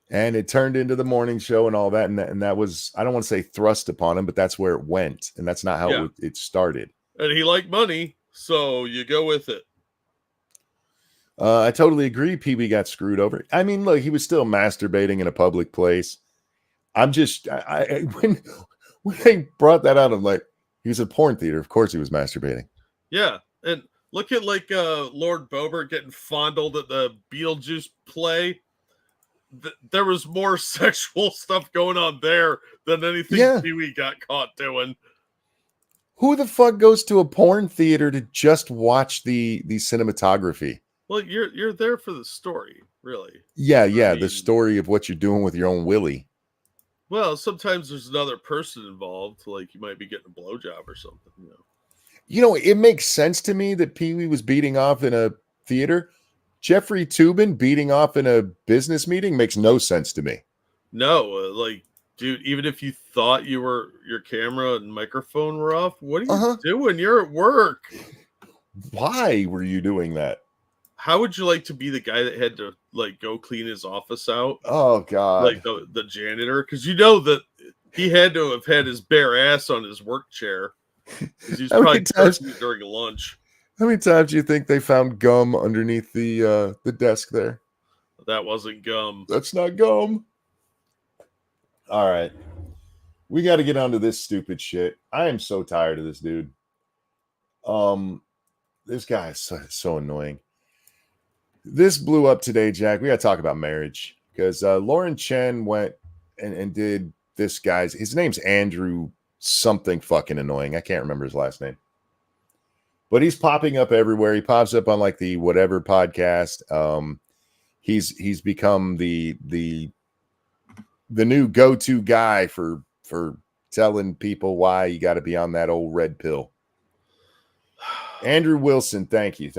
And it turned into the morning show and all that. And that was, I don't want to say thrust upon him, but that's where it went. And that's not how it started. And he liked money, so you go with it. I totally agree. Pee Wee got screwed over. I mean, look, he was still masturbating in a public place. I'm just, when they brought that out, I'm like, he was a porn theater. Of course he was masturbating. Yeah. And look at like Lord Boebert getting fondled at the Beetlejuice play. There was more sexual stuff going on there than anything Pee Wee got caught doing. Who the fuck goes to a porn theater to just watch the cinematography? Well, you're there for the story, really. Yeah, I mean, the story of what you're doing with your own willy. Well, sometimes there's another person involved, like you might be getting a blowjob or something. You know, it makes sense to me that Pee Wee was beating off in a theater Jeffrey Toobin beating off in a business meeting makes no sense to me. No, like, dude, even if you thought your camera and microphone were off, what are you doing? You're at work. Why were you doing that? How would you like to be the guy that had to like go clean his office out? Oh God. Like the janitor, because you know that he had to have had his bare ass on his work chair. He's probably during lunch. How many times do you think they found gum underneath the desk there? That wasn't gum. That's not gum. All right. We got to get onto this stupid shit. I am so tired of this dude. This guy is so annoying. This blew up today, Jack. We got to talk about marriage because Lauren Chen went and did this guy's. His name's Andrew something fucking annoying. I can't remember his last name, but he's popping up everywhere. He pops up on like the whatever podcast. He's become the new go-to guy for telling people why you got to be on that old red pill. Andrew Wilson, thank you.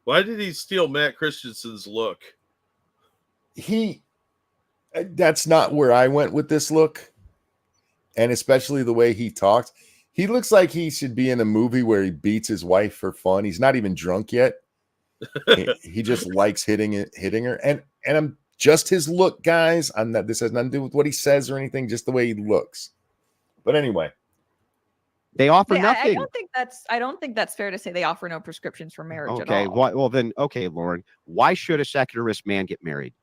Why did he steal Matt Christensen's look? That's not where I went with this look, and especially the way he talked. He looks like he should be in a movie where he beats his wife for fun. He's not even drunk yet. He just likes hitting her, and I'm just his look, guys. I'm not. This has nothing to do with what he says or anything. Just the way he looks. But anyway. They offer nothing. I don't think that's fair to say they offer no prescriptions for marriage at Okay. all. Well, then, okay, Lauren, why should a secularist man get married?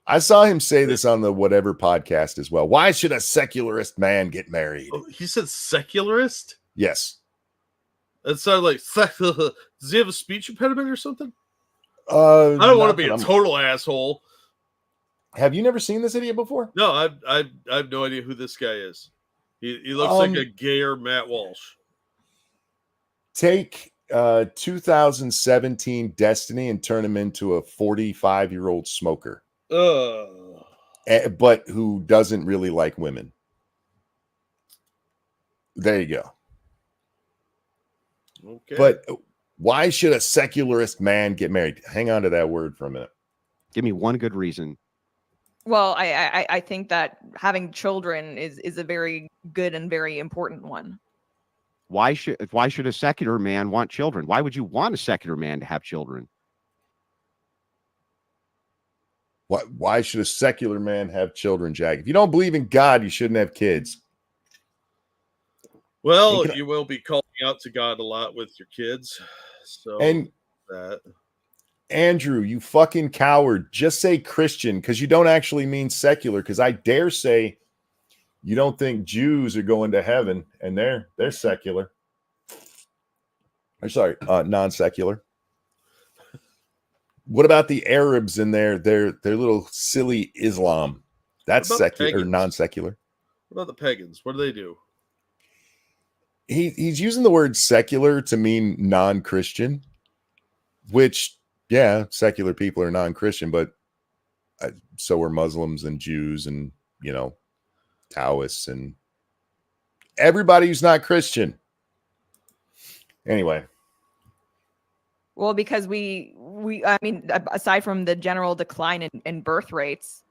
I saw him say this on the whatever podcast as well. Why should a secularist man get married? Oh, he said secularist? Yes. That sounded like does he have a speech impediment or something? I don't want to be a total asshole. Have you never seen this idiot before? No, I have no idea who this guy is. He looks like a gayer Matt Walsh. Take 2017 Destiny and turn him into a 45-year-old smoker. But who doesn't really like women. There you go. Okay. But why should a secularist man get married? Hang on to that word for a minute. Give me one good reason. Well, I think that having children is a very good and very important one. Why should a secular man want children? Why would you want a secular man to have children? Why should a secular man have children, Jack? If you don't believe in God, you shouldn't have kids. Well, you will be calling out to God a lot with your kids. So and that. Andrew, you fucking coward. Just say Christian because you don't actually mean secular. Because I dare say you don't think Jews are going to heaven and they're secular. I'm sorry, non-secular. What about the Arabs and their little silly Islam? That's secular or non-secular. What about the pagans? What do they do? He's using the word secular to mean non-Christian, which, yeah, secular people are non-Christian, but so are Muslims and Jews and, Taoists and everybody who's not Christian. Anyway. Well, because I mean, aside from the general decline in birth rates,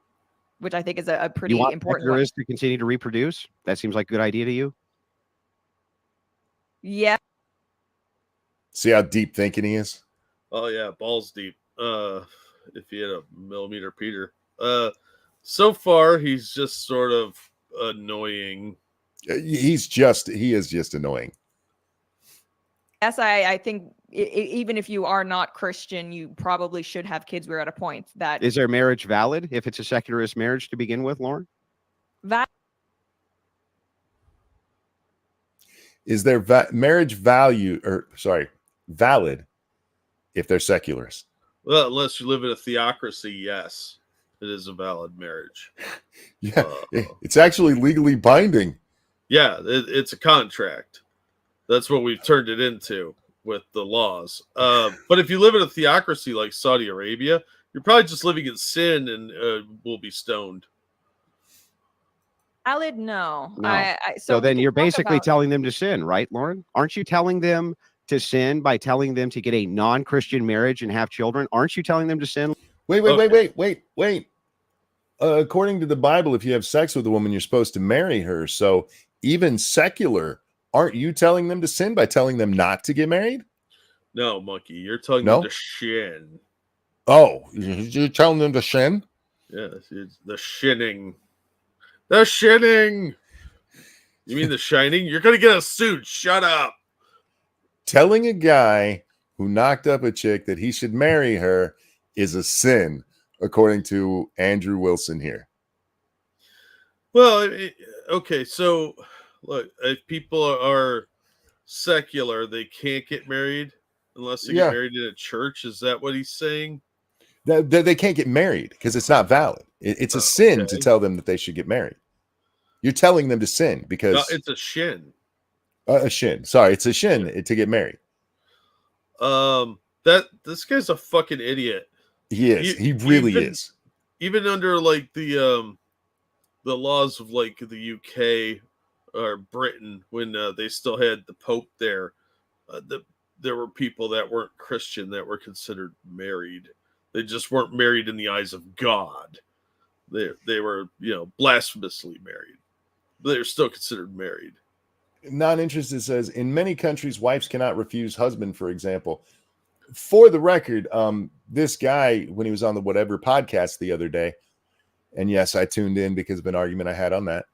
which I think is a pretty important one. To continue to reproduce? That seems like a good idea to you? Yeah. See how deep thinking he is? Oh yeah, balls deep. If he had a millimeter Peter. So far he's just sort of annoying. He is just annoying. Yes, I think even if you are not Christian, you probably should have kids. We're at a point that is their marriage valid if it's a secularist marriage to begin with, Lauren? Is their marriage valid if they're secularists? Well, unless you live in a theocracy, yes, it is a valid marriage. Yeah, it's actually legally binding. Yeah, it's a contract. That's what we've turned it into with the laws. But if you live in a theocracy like Saudi Arabia, you're probably just living in sin and will be stoned. Valid? No. So then you're basically telling them to sin, right, Lauren? Aren't you telling them to sin by telling them to get a non-Christian marriage and have children? Aren't you telling them to sin? Wait. According to the Bible, if you have sex with a woman, you're supposed to marry her. So even secular, aren't you telling them to sin by telling them not to get married? No, monkey, you're telling No? them to shin. Oh, you're telling them to shin? Yes, it's the shinning. The shinning. You mean the shining? You're gonna get a suit. Shut up. Telling a guy who knocked up a chick that he should marry her is a sin, according to Andrew Wilson here. Well, okay, so look, if people are secular, they can't get married unless they Yeah. get married in a church. Is that what he's saying? They can't get married because it's not valid. It's a sin to Okay. tell them that they should get married. You're telling them to sin No, because it's a shin. a shin. Sorry, it's a shin to get married. That this guy's a fucking idiot. He is. He really is. Even under like the laws of like the UK or Britain when they still had the Pope there, there were people that weren't Christian that were considered married. They just weren't married in the eyes of God. They were, blasphemously married. But they're still considered married. Not interested says in many countries, wives cannot refuse husband, for example. For the record, this guy, when he was on the whatever podcast the other day, and yes, I tuned in because of an argument I had on that.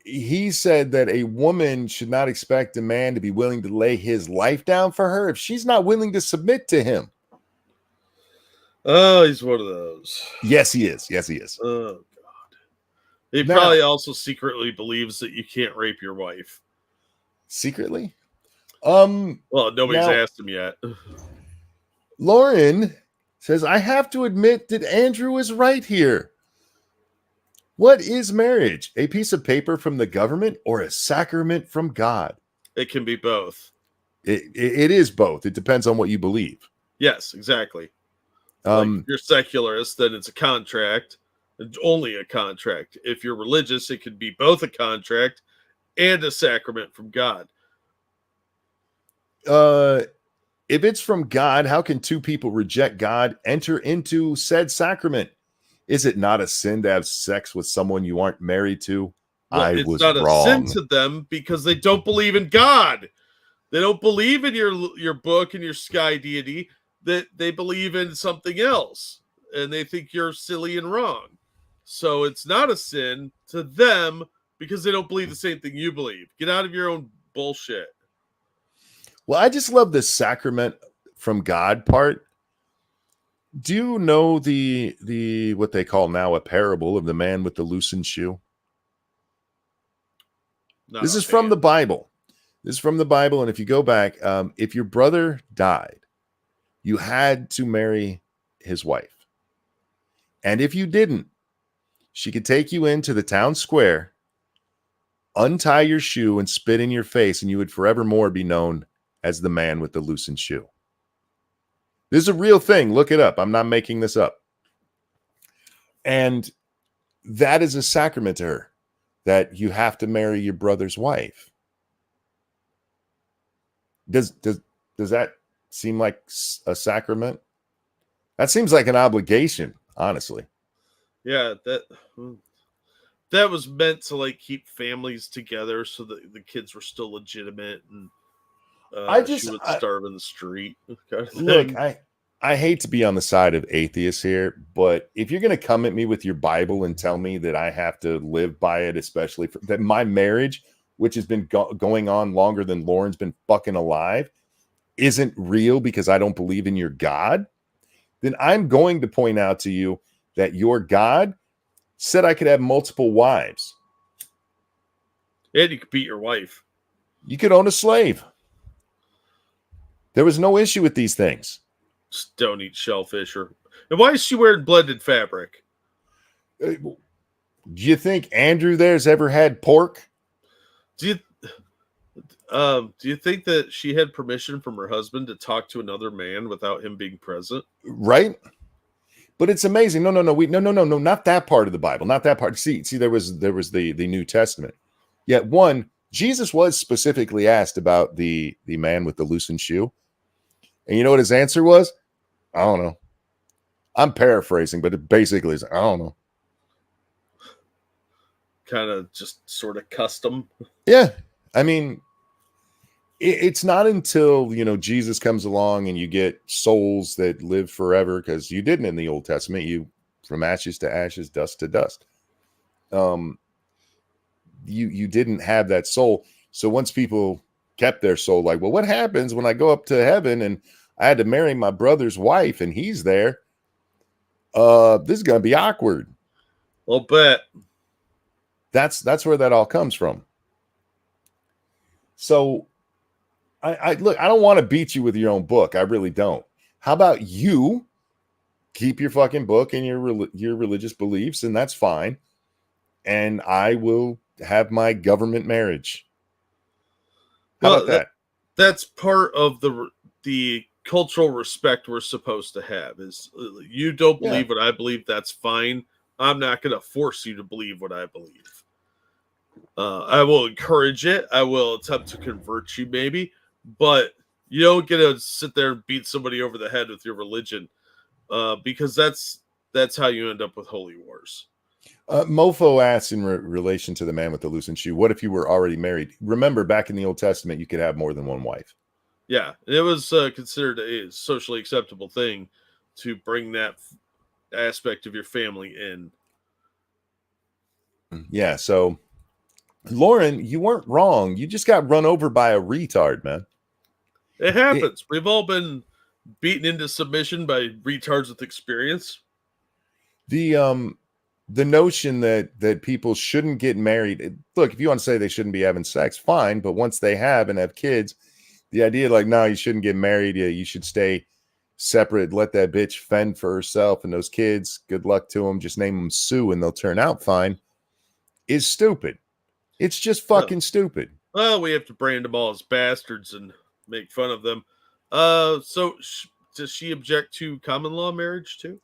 He said that a woman should not expect a man to be willing to lay his life down for her if she's not willing to submit to him. Oh, he's one of those. Yes, he is. Yes, he is. Oh, God. He Now- probably also secretly believes that you can't rape your wife. Secretly? Well, nobody's Now- asked him yet. Lauren says, I have to admit that Andrew is right here. What is marriage? A piece of paper from the government or a sacrament from God? It can be both. It is both. It depends on what you believe. Yes, exactly. Like, if you're secularist, then it's a contract. It's only a contract. If you're religious, it could be both a contract and a sacrament from God. If it's from God, how can two people reject God, enter into said sacrament? Is it not a sin to have sex with someone you aren't married to? Well, I it's was not wrong. a sin to them because they don't believe in God. They don't believe in your book and your sky deity. That they believe in something else, and they think you're silly and wrong. So it's not a sin to them because they don't believe the same thing you believe. Get out of your own bullshit. Well, I just love the sacrament from God part. Do you know the what they call now a parable of the man with the loosened shoe? Not This is from the Bible. This is from the Bible, and if you go back, if your brother died, you had to marry his wife. And if you didn't, she could take you into the town square, untie your shoe, and spit in your face, and you would forevermore be known as the man with the loosened shoe. This is a real thing. Look it up. I'm not making this up. And that is a sacrament to her, that you have to marry your brother's wife. Does that seem like a sacrament? That seems like an obligation, honestly. Yeah, that was meant to like keep families together so that the kids were still legitimate and she would starve in the street. Kind of Look, thing. I hate to be on the side of atheists here, but if you're going to come at me with your Bible and tell me that I have to live by it, especially that my marriage, which has been going on longer than Lauren's been fucking alive, isn't real because I don't believe in your God, then I'm going to point out to you that your God said I could have multiple wives. And you could beat your wife. You could own a slave. There was no issue with these things. Just don't eat shellfish. And why is she wearing blended fabric? Do you think Andrew there's ever had pork? Do you think that she had permission from her husband to talk to another man without him being present? Right? But it's amazing. No, not that part of the Bible. Not that part. See, there was the New Testament. Yet one, Jesus was specifically asked about the man with the loosened shoe. And you know what his answer was? I don't know. I'm paraphrasing, but it basically is, I don't know. Kind of just sort of custom. Yeah. I mean, it's not until, Jesus comes along and you get souls that live forever, because you didn't in the Old Testament. You from ashes to ashes, dust to dust. You didn't have that soul. So once people kept their soul, like, well, what happens when I go up to heaven and I had to marry my brother's wife and he's there? This is going to be awkward. I'll bet. That's where that all comes from. So I look, I don't want to beat you with your own book. I really don't. How about you keep your fucking book and your religious beliefs, and that's fine. And I will have my government marriage. How about that? That's part of the cultural respect we're supposed to have. Is you don't believe what I believe, that's fine. I'm not going to force you to believe what I believe. I will encourage it. I will attempt to convert you, maybe, but you don't get to sit there and beat somebody over the head with your religion, because that's how you end up with holy wars. Mofo asks in relation to the man with the loosened shoe, what if you were already married? Remember, back in the Old Testament, you could have more than one wife. Yeah, it was considered a socially acceptable thing to bring that aspect of your family in. Yeah, so Lauren, you weren't wrong. You just got run over by a retard, man. It happens. We've all been beaten into submission by retards with experience. The notion that people shouldn't get married. Look, if you want to say they shouldn't be having sex, fine. But once they have and have kids, the idea like, no, you shouldn't get married. Yeah, you should stay separate. Let that bitch fend for herself and those kids. Good luck to them. Just name them Sue and they'll turn out fine. Is stupid. It's just fucking stupid. Well, we have to brand them all as bastards and make fun of them. So does she object to common law marriage too?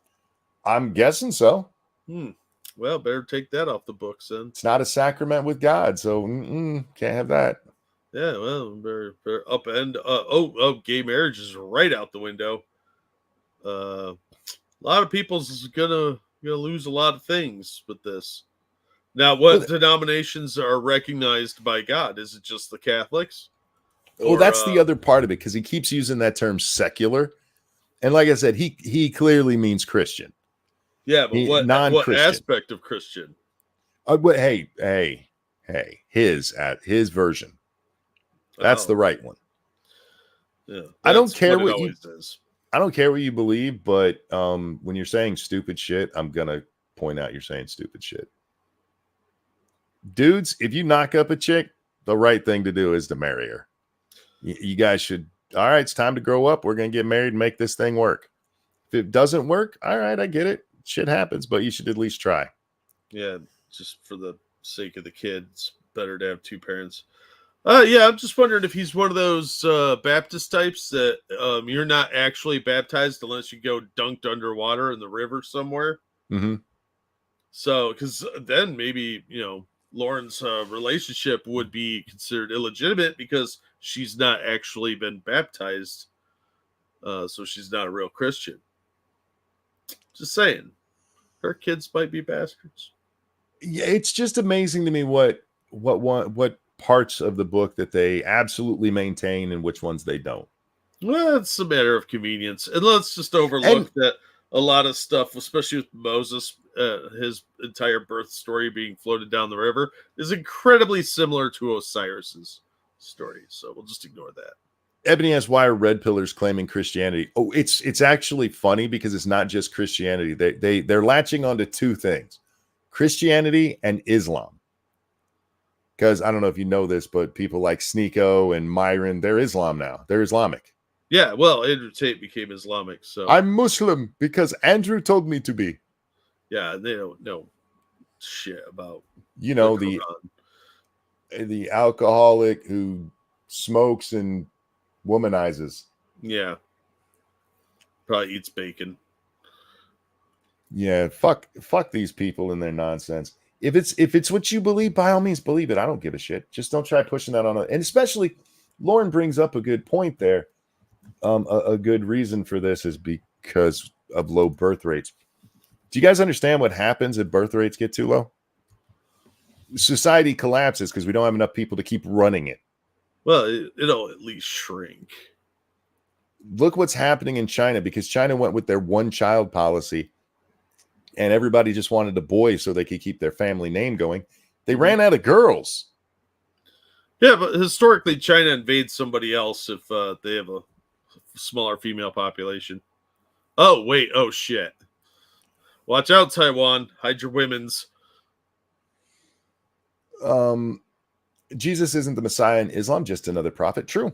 I'm guessing so. Well, better take that off the books then. It's not a sacrament with God, so can't have that. Yeah, well, better upend. Gay marriage is right out the window. A lot of people's gonna lose a lot of things with this. Now, what denominations are recognized by God? Is it just the Catholics? Well, that's the other part of it, because he keeps using that term secular. And like I said, he clearly means Christian. Yeah, but what aspect of Christian? Hey, his version. That's the right one. Yeah, I don't care what you believe, but when you're saying stupid shit, I'm gonna point out you're saying stupid shit. Dudes, if you knock up a chick, the right thing to do is to marry her. You guys should. All right, it's time to grow up. We're gonna get married and make this thing work. If it doesn't work, all right, I get it. Shit happens, but you should at least try. Yeah, just for the sake of the kids, better to have two parents. Yeah, I'm just wondering if he's one of those Baptist types that you're not actually baptized unless you go dunked underwater in the river somewhere. Mm-hmm. So, because then maybe, Lauren's relationship would be considered illegitimate because she's not actually been baptized. So she's not a real Christian. Just saying. Her kids might be bastards. Yeah, it's just amazing to me what parts of the book that they absolutely maintain and which ones they don't. Well, it's a matter of convenience. And let's just overlook that a lot of stuff, especially with Moses, his entire birth story being floated down the river, is incredibly similar to Osiris's story. So we'll just ignore that. Ebony asks, why are red pillars claiming Christianity? Oh, it's actually funny because it's not just Christianity. They're latching onto two things: Christianity and Islam. Because I don't know if you know this, but people like Sneeko and Myron, they're Islam now. They're Islamic. Yeah, well, Andrew Tate became Islamic. So I'm Muslim because Andrew told me to be. Yeah, they don't know shit about the alcoholic who smokes and womanizes. Yeah. Probably eats bacon. Yeah, fuck these people and their nonsense. if it's what you believe, by all means believe it. I don't give a shit. Just don't try pushing that on. And especially, Lauren brings up a good point there. A good reason for this is because of low birth rates. Do you guys understand what happens if birth rates get too low? Society collapses because we don't have enough people to keep running it. Well, it'll at least shrink. Look what's happening in China, because China went with their one-child policy and everybody just wanted a boy so they could keep their family name going. They ran out of girls. Yeah, but historically, China invades somebody else if they have a smaller female population. Oh, wait. Oh, shit. Watch out, Taiwan. Hide your women's. Jesus isn't the Messiah in Islam, just another prophet. True.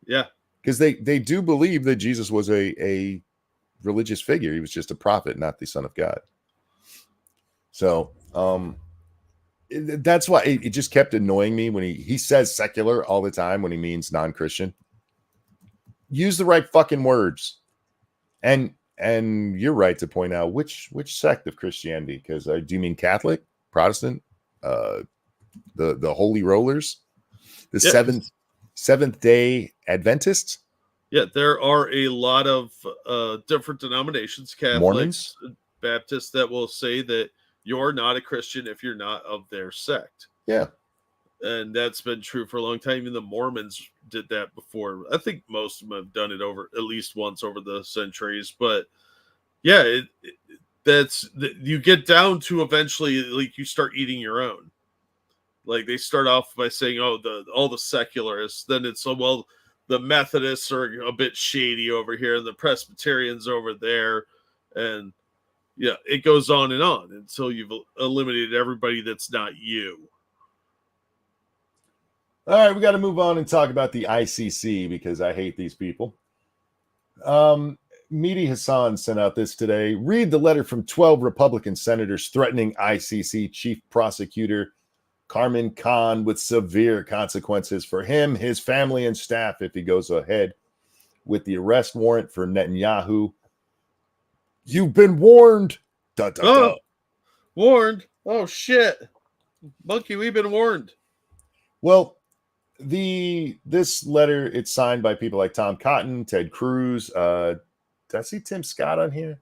Yeah. Because they do believe that Jesus was a religious figure. He was just a prophet, not the Son of God. So that's why it just kept annoying me when he says secular all the time when he means non-Christian. Use the right fucking words. And you're right to point out which sect of Christianity, because do you mean Catholic, Protestant, the Holy Rollers, the Seventh Day Adventists? Yeah, there are a lot of different denominations, Catholics, Mormons, Baptists, that will say that you're not a Christian if you're not of their sect. Yeah. And that's been true for a long time. Even the Mormons did that before. I think most of them have done it over at least once over the centuries. But yeah, you get down to eventually, like, you start eating your own. Like, they start off by saying, "Oh, all the secularists." Then it's, "Oh, well, the Methodists are a bit shady over here, and the Presbyterians over there," and yeah, it goes on until you've eliminated everybody that's not you. All right, we got to move on and talk about the ICC, because I hate these people. Mehdi Hassan sent out this today. Read the letter from 12 Republican senators threatening ICC Chief Prosecutor Herman Khan with severe consequences for him, his family, and staff if he goes ahead with the arrest warrant for Netanyahu. You've been warned. Warned? Oh, shit. Monkey, we've been warned. Well, this letter, it's signed by people like Tom Cotton, Ted Cruz. Did I see Tim Scott on here?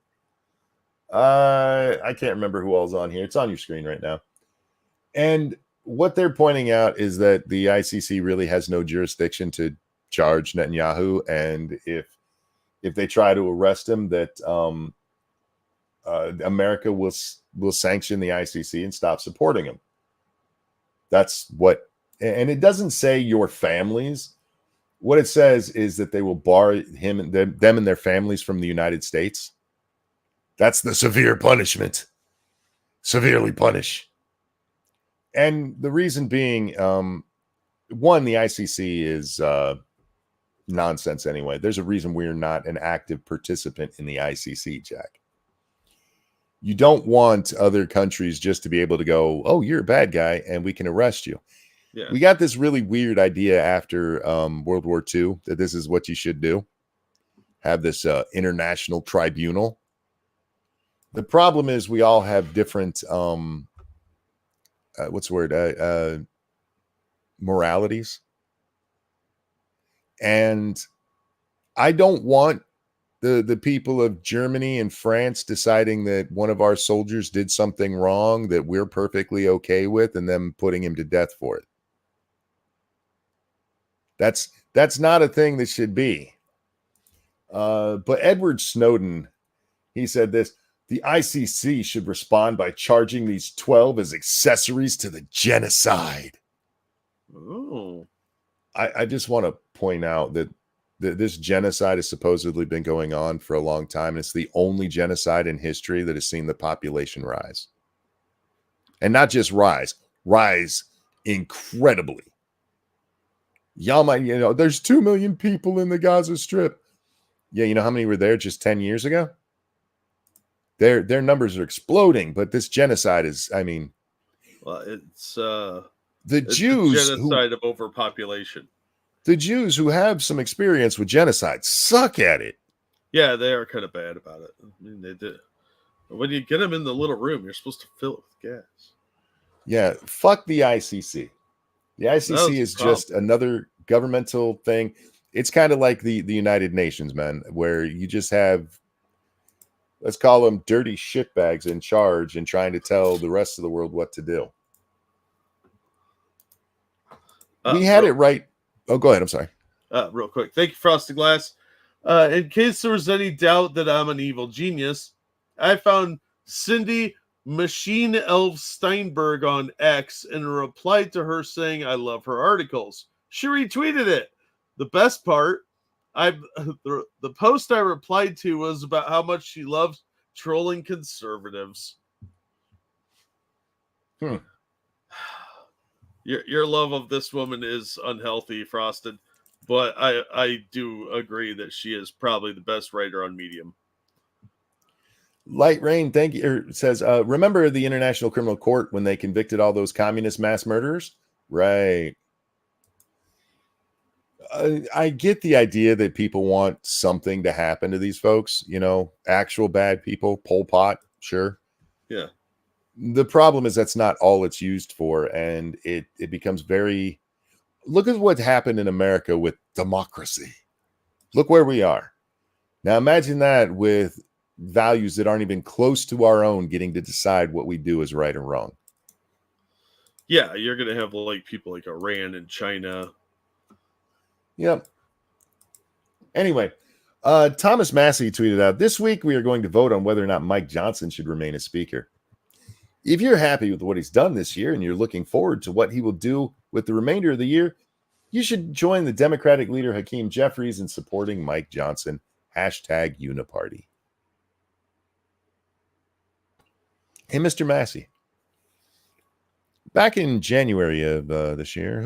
I can't remember who all's on here. It's on your screen right now. And what they're pointing out is that the ICC really has no jurisdiction to charge Netanyahu, and if they try to arrest him, that America will sanction the ICC and stop supporting him. That's what, and it doesn't say your families. What it says is that they will bar him and them and their families from the United States. That's the severe punishment. Severely punish. And the reason being, one, the ICC is nonsense anyway. There's a reason we're not an active participant in the ICC, Jack. You don't want other countries just to be able to go, "Oh, you're a bad guy, and we can arrest you." Yeah. We got this really weird idea after World War II that this is what you should do. Have this international tribunal. The problem is we all have different moralities. And I don't want the people of Germany and France deciding that one of our soldiers did something wrong that we're perfectly okay with and them putting him to death for it. That's not a thing that should be. But Edward Snowden, he said this: the ICC should respond by charging these 12 as accessories to the genocide. Oh. I just want to point out that this genocide has supposedly been going on for a long time. It's the only genocide in history that has seen the population rise. And not just rise incredibly. Y'all might, there's 2 million people in the Gaza Strip. Yeah, you know how many were there just 10 years ago? Their numbers are exploding, but this genocide is, well, it's Jews, the genocide of overpopulation. The Jews who have some experience with genocide suck at it. Yeah, they are kind of bad about it. I mean, they do. When you get them in the little room, you're supposed to fill it with gas. Yeah, fuck the ICC. The That was ICC the is problem. just another governmental thing. It's kind of like the United Nations, man, where you just have, let's call them dirty shitbags in charge and trying to tell the rest of the world what to do. We had it right. Oh, go ahead. I'm sorry. Real quick. Thank you, Frosted Glass. In case there was any doubt that I'm an evil genius, I found Cindy Machine Elf Steinberg on X and replied to her saying I love her articles. She retweeted it. The best part, the post I replied to was about how much she loves trolling conservatives. Your love of this woman is unhealthy, Frosted, but I do agree that she is probably the best writer on Medium. Light Rain, thank you. Says, remember the International Criminal Court when they convicted all those communist mass murderers? Right. I get the idea that people want something to happen to these folks, you know, actual bad people, Pol Pot, sure. Yeah. The problem is that's not all it's used for, and it becomes very, look at what happened in America with democracy. Look where we are. Now imagine that with values that aren't even close to our own getting to decide what we do is right or wrong. Yeah, you're going to have like people like Iran and China. Yep. Anyway, Thomas Massey tweeted out, this week we are going to vote on whether or not Mike Johnson should remain as speaker. If you're happy with what he's done this year and you're looking forward to what he will do with the remainder of the year, you should join the Democratic leader Hakeem Jeffries in supporting Mike Johnson. #Uniparty. Hey, Mr. Massey. Back in January of this year,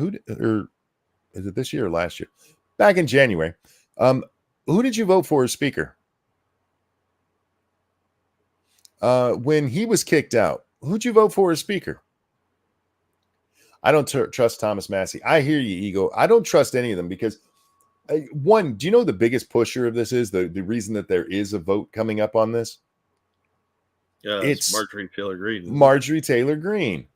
is it this year or last year? Back in January, who did you vote for as speaker? When he was kicked out, who'd you vote for as speaker? I don't trust Thomas Massey. I hear you, Ego. I don't trust any of them because, one, do you know the biggest pusher of this is? The reason that there is a vote coming up on this? Yeah, it's Marjorie Taylor Greene. Marjorie Taylor Greene,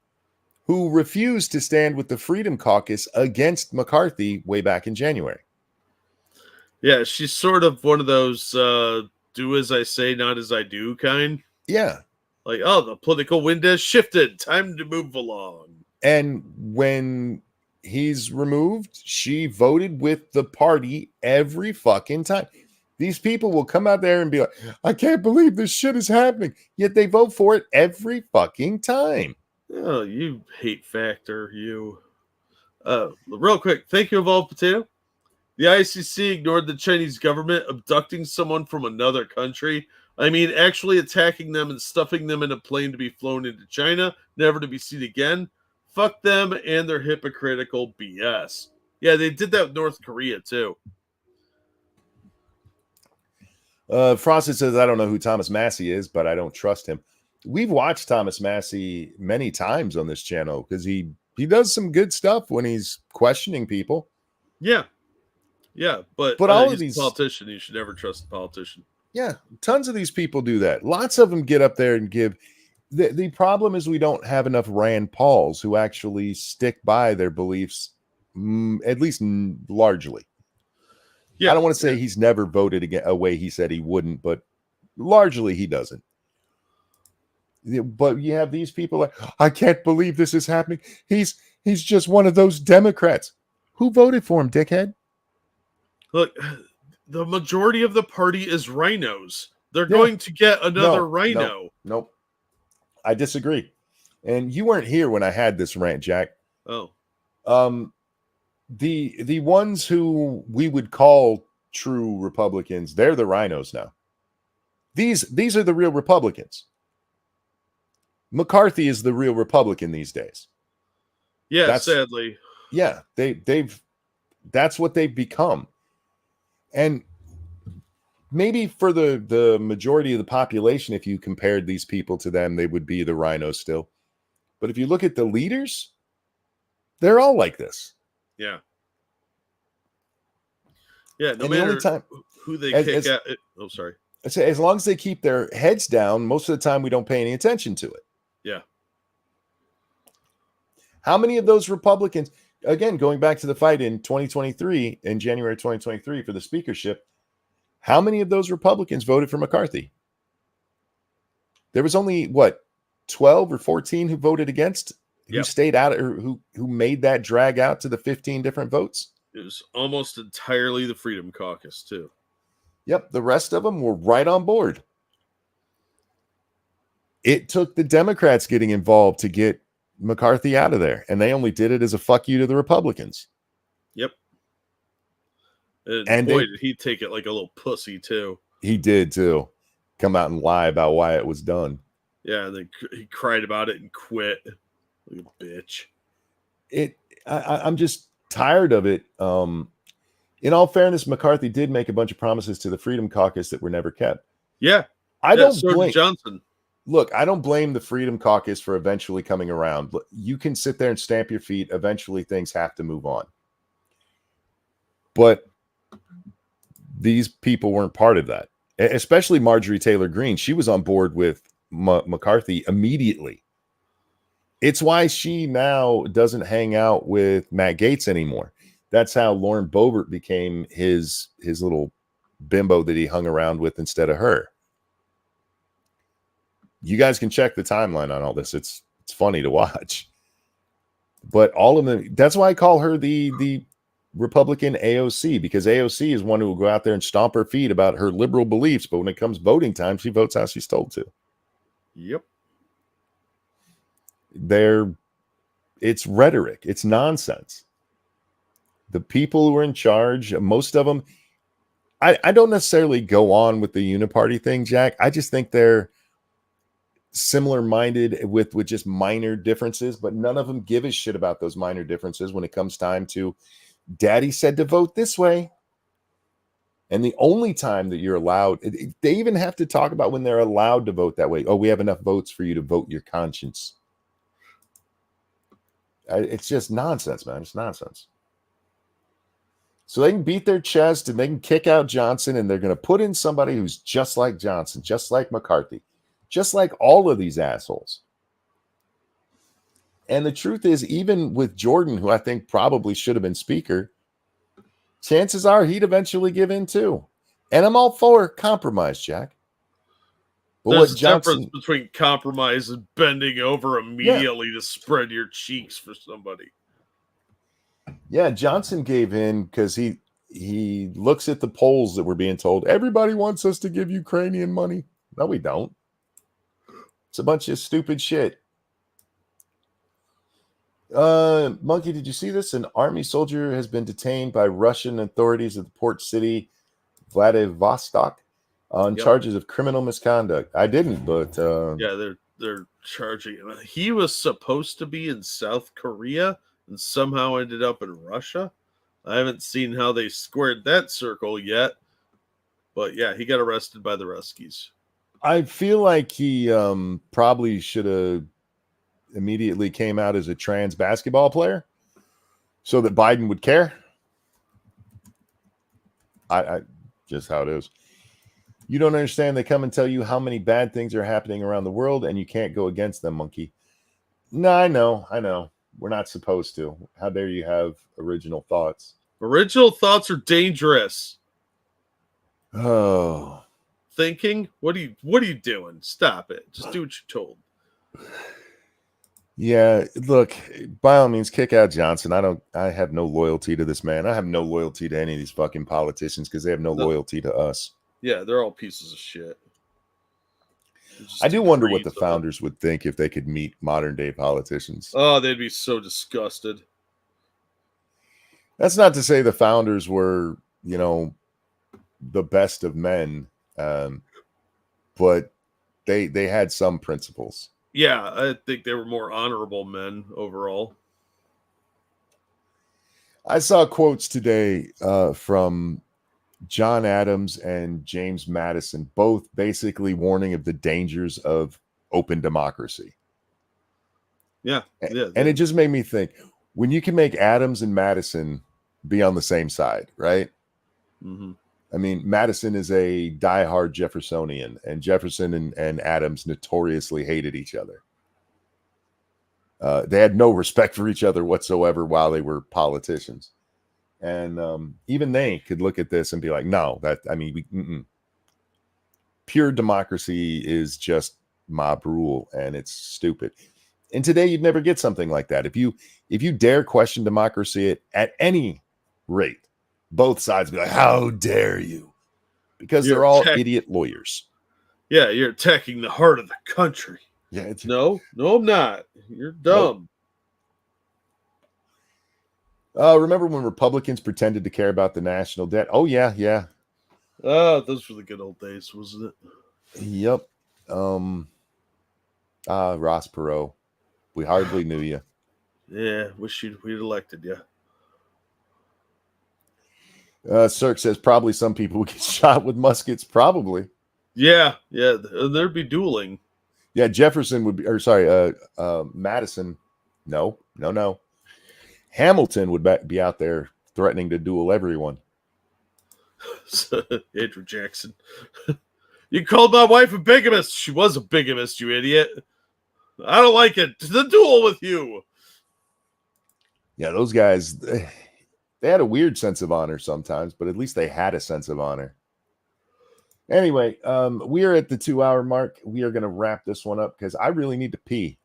who refused to stand with the Freedom Caucus against McCarthy way back in January. Yeah, she's sort of one of those do as I say, not as I do kind. Yeah. Like, oh, the political wind has shifted. Time to move along. And when he's removed, she voted with the party every fucking time. These people will come out there and be like, I can't believe this shit is happening. Yet they vote for it every fucking time. Oh, you hate factor, you. Real quick, thank you, Evolved Potato. The ICC ignored the Chinese government abducting someone from another country. I mean, actually attacking them and stuffing them in a plane to be flown into China, never to be seen again. Fuck them and their hypocritical BS. Yeah, they did that with North Korea, too. Frosted says, I don't know who Thomas Massey is, but I don't trust him. We've watched Thomas Massey many times on this channel because he does some good stuff when he's questioning people. Yeah. Yeah, but all he's of these a politician. You should never trust a politician. Yeah, tons of these people do that. Lots of them get up there and give. The problem is we don't have enough Rand Pauls who actually stick by their beliefs, at least largely. Yeah, I don't want to say he's never voted away he said he wouldn't, but largely he doesn't. But you have these people like, I can't believe this is happening. He's just one of those Democrats. Who voted for him, dickhead? Look, the majority of the party is rhinos. They're going to get another rhino. Nope. I disagree. And you weren't here when I had this rant, Jack. Oh. The ones who we would call true Republicans, they're the rhinos now. These are the real Republicans. McCarthy is the real Republican these days. Yeah, sadly. Yeah, that's what they've become. And maybe for the majority of the population, if you compared these people to them, they would be the rhinos still. But if you look at the leaders, they're all like this. Yeah. Yeah, no matter who they kick out. Oh, sorry. I say as long as they keep their heads down, most of the time we don't pay any attention to it. Yeah. How many of those Republicans, again, going back to the fight in 2023, in January 2023 for the speakership, how many of those Republicans voted for McCarthy? There was only, what, 12 or 14 who voted against, who stayed out, or who made that drag out to the 15 different votes? It was almost entirely the Freedom Caucus, too. Yep, the rest of them were right on board. It took the Democrats getting involved to get McCarthy out of there, and they only did it as a fuck you to the Republicans. Yep. And boy, did he take it like a little pussy, too. He did, too. Come out and lie about why it was done. Yeah, and then he cried about it and quit. Like a bitch. I'm just tired of it. In all fairness, McCarthy did make a bunch of promises to the Freedom Caucus that were never kept. Yeah. I don't blame Johnson. Look, I don't blame the Freedom Caucus for eventually coming around. You can sit there and stamp your feet. Eventually, things have to move on. But these people weren't part of that, especially Marjorie Taylor Greene. She was on board with McCarthy immediately. It's why she now doesn't hang out with Matt Gaetz anymore. That's how Lauren Boebert became his little bimbo that he hung around with instead of her. You guys can check the timeline on all this. It's funny to watch. But all of them, that's why I call her the Republican AOC, because AOC is one who will go out there and stomp her feet about her liberal beliefs, but when it comes voting time, she votes how she's told to. Yep. It's rhetoric. It's nonsense. The people who are in charge, most of them, I don't necessarily go on with the uniparty thing, Jack. I just think they're similar-minded with just minor differences, but none of them give a shit about those minor differences when it comes time to daddy said to vote this way. And the only time that you're allowed, they even have to talk about when they're allowed to vote that way. Oh, we have enough votes for you to vote your conscience. It's just nonsense, man. It's nonsense. So they can beat their chest and they can kick out Johnson, and they're going to put in somebody who's just like Johnson, just like McCarthy, just like all of these assholes. And the truth is, even with Jordan, who I think probably should have been speaker, chances are he'd eventually give in too. And I'm all for compromise, Jack. But there's a difference between compromise and bending over immediately to spread your cheeks for somebody. Yeah, Johnson gave in because he looks at the polls that we're being told, everybody wants us to give Ukrainian money. No, we don't. It's a bunch of stupid shit. Monkey, did you see this? An army soldier has been detained by Russian authorities at the port city Vladivostok on charges of criminal misconduct. I didn't, but yeah, they're charging him. He was supposed to be in South Korea and somehow ended up in Russia. I haven't seen how they squared that circle yet, but yeah, he got arrested by the Ruskies. I feel like he probably should have immediately came out as a trans basketball player so that Biden would care. I just how it is. You don't understand. They come and tell you how many bad things are happening around the world, and you can't go against them, Monkey. No, I know. We're not supposed to. How dare you have original thoughts? Original thoughts are dangerous. Oh. Thinking? What are you doing? Stop it. Just do what you're told. Yeah, look, by all means, kick out Johnson. I have no loyalty to this man. I have no loyalty to any of these fucking politicians because they have no loyalty to us. Yeah, they're all pieces of shit. I do wonder what the founders would think if they could meet modern day politicians. Oh, they'd be so disgusted. That's not to say the founders were, the best of men, but they had some principles. Yeah, I think they were more honorable men overall. I saw quotes today from John Adams and James Madison, both basically warning of the dangers of open democracy. Yeah. And it just made me think, when you can make Adams and Madison be on the same side, right? Mm-hmm. I mean, Madison is a diehard Jeffersonian, and Jefferson and Adams notoriously hated each other. They had no respect for each other whatsoever while they were politicians. And even they could look at this and be like, no, pure democracy is just mob rule, and it's stupid. And today you'd never get something like that. If you dare question democracy at any rate, both sides be like, how dare you? Because they're all idiot lawyers. Yeah, you're attacking the heart of the country. Yeah, no, I'm not. You're dumb. Nope. Remember when Republicans pretended to care about the national debt? Oh, yeah. Those were the good old days, wasn't it? Yep. Ross Perot. We hardly knew you. Yeah, wish we'd elected you. Cirque says probably some people would get shot with muskets. Probably. Yeah. There'd be dueling. Yeah, Jefferson would be, or sorry, Madison. No. Hamilton would be out there threatening to duel everyone. Andrew Jackson. You called my wife a bigamist. She was a bigamist, you idiot. I don't like it. The duel with you. Yeah, those guys, they had a weird sense of honor sometimes, but at least they had a sense of honor. Anyway, we are at the 2-hour mark. We are going to wrap this one up because I really need to pee.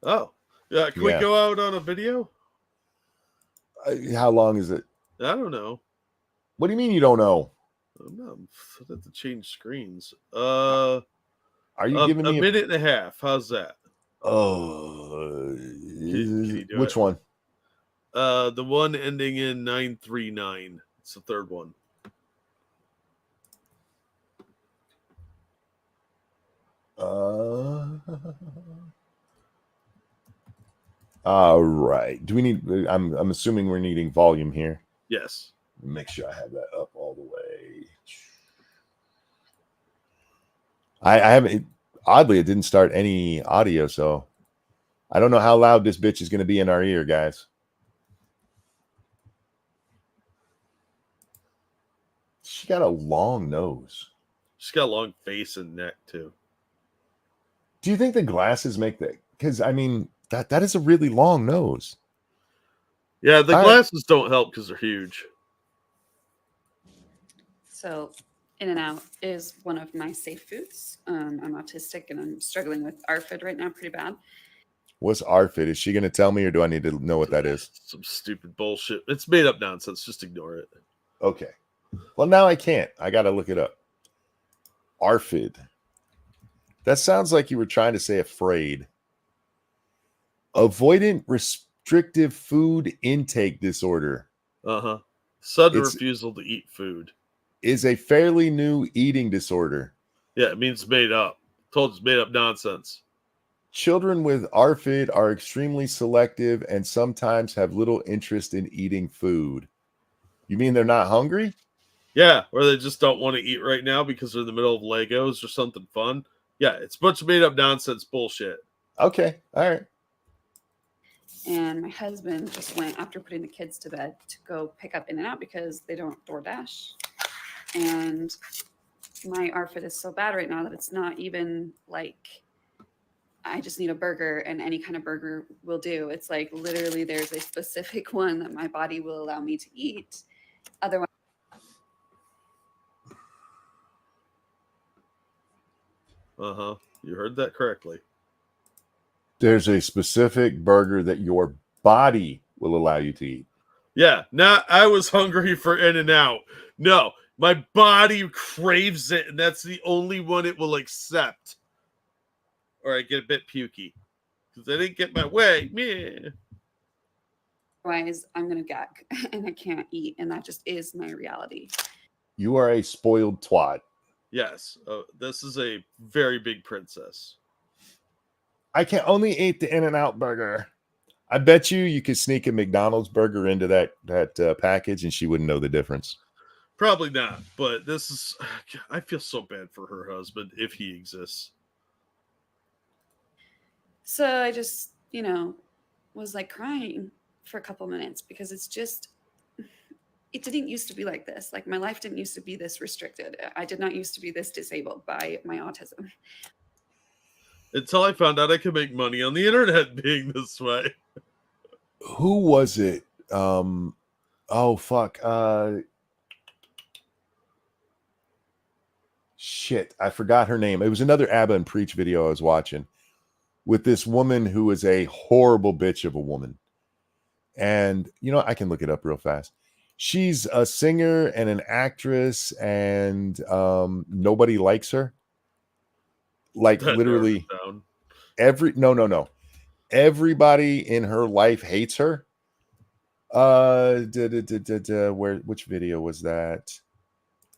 Oh, yeah. Can we go out on a video? How long is it? I don't know. What do you mean you don't know? I have to change screens. Are you giving me a minute and a half? How's that? Oh, which it? one? The one ending in 939. It's the third one. All right. Do we need? I'm assuming we're needing volume here. Yes. Make sure I have that up all the way. I haven't. Oddly, it didn't start any audio, so I don't know how loud this bitch is going to be in our ear, guys. She got a long nose. She's got a long face and neck too. Do you think the glasses make that? Because I mean, that is a really long nose. Yeah, the glasses don't help because they're huge. So, In-N-Out is one of my safe foods. I'm autistic and I'm struggling with Arfid right now pretty bad. What's Arfid? Is she going to tell me, or do I need to know what that is? Some stupid bullshit. It's made up nonsense. Just ignore it. Okay. Well, now I can't. I got to look it up. Arfid. That sounds like you were trying to say afraid. Avoidant restrictive food intake disorder. Sudden refusal to eat food. Is a fairly new eating disorder. Yeah, it means made up. Told it's made up nonsense. Children with Arfid are extremely selective and sometimes have little interest in eating food. You mean they're not hungry? Yeah, or they just don't want to eat right now because they're in the middle of Legos or something fun. Yeah, it's a bunch of made up nonsense bullshit. Okay, all right. And my husband just went, after putting the kids to bed, to go pick up In-N-Out because they don't DoorDash. And my Arfid is so bad right now that it's not even like I just need a burger and any kind of burger will do. It's like literally there's a specific one that my body will allow me to eat. Otherwise. You heard that correctly. There's a specific burger that your body will allow you to eat. Yeah, not I was hungry for In-N-Out. No, my body craves it, and that's the only one it will accept. Or I get a bit pukey. Because I didn't get my way. Meh. Otherwise, I'm going to gag, and I can't eat, and that just is my reality. You are a spoiled twat. Yes, this is a very big princess. I can only eat the In-N-Out burger. I bet you could sneak a McDonald's burger into that package and she wouldn't know the difference. Probably not, but this is... I feel so bad for her husband, if he exists. So I just, was like crying for a couple minutes because it's just... It didn't used to be like this. Like my life didn't used to be this restricted. I did not used to be this disabled by my autism. Until I found out I could make money on the internet being this way. Who was it? Oh fuck. Shit, I forgot her name. It was another Abba and Preach video I was watching with this woman who is a horrible bitch of a woman. And you know, I can look it up real fast. She's a singer and an actress, and nobody likes her. Like That literally narrows it down. no. Everybody in her life hates her. Which video was that?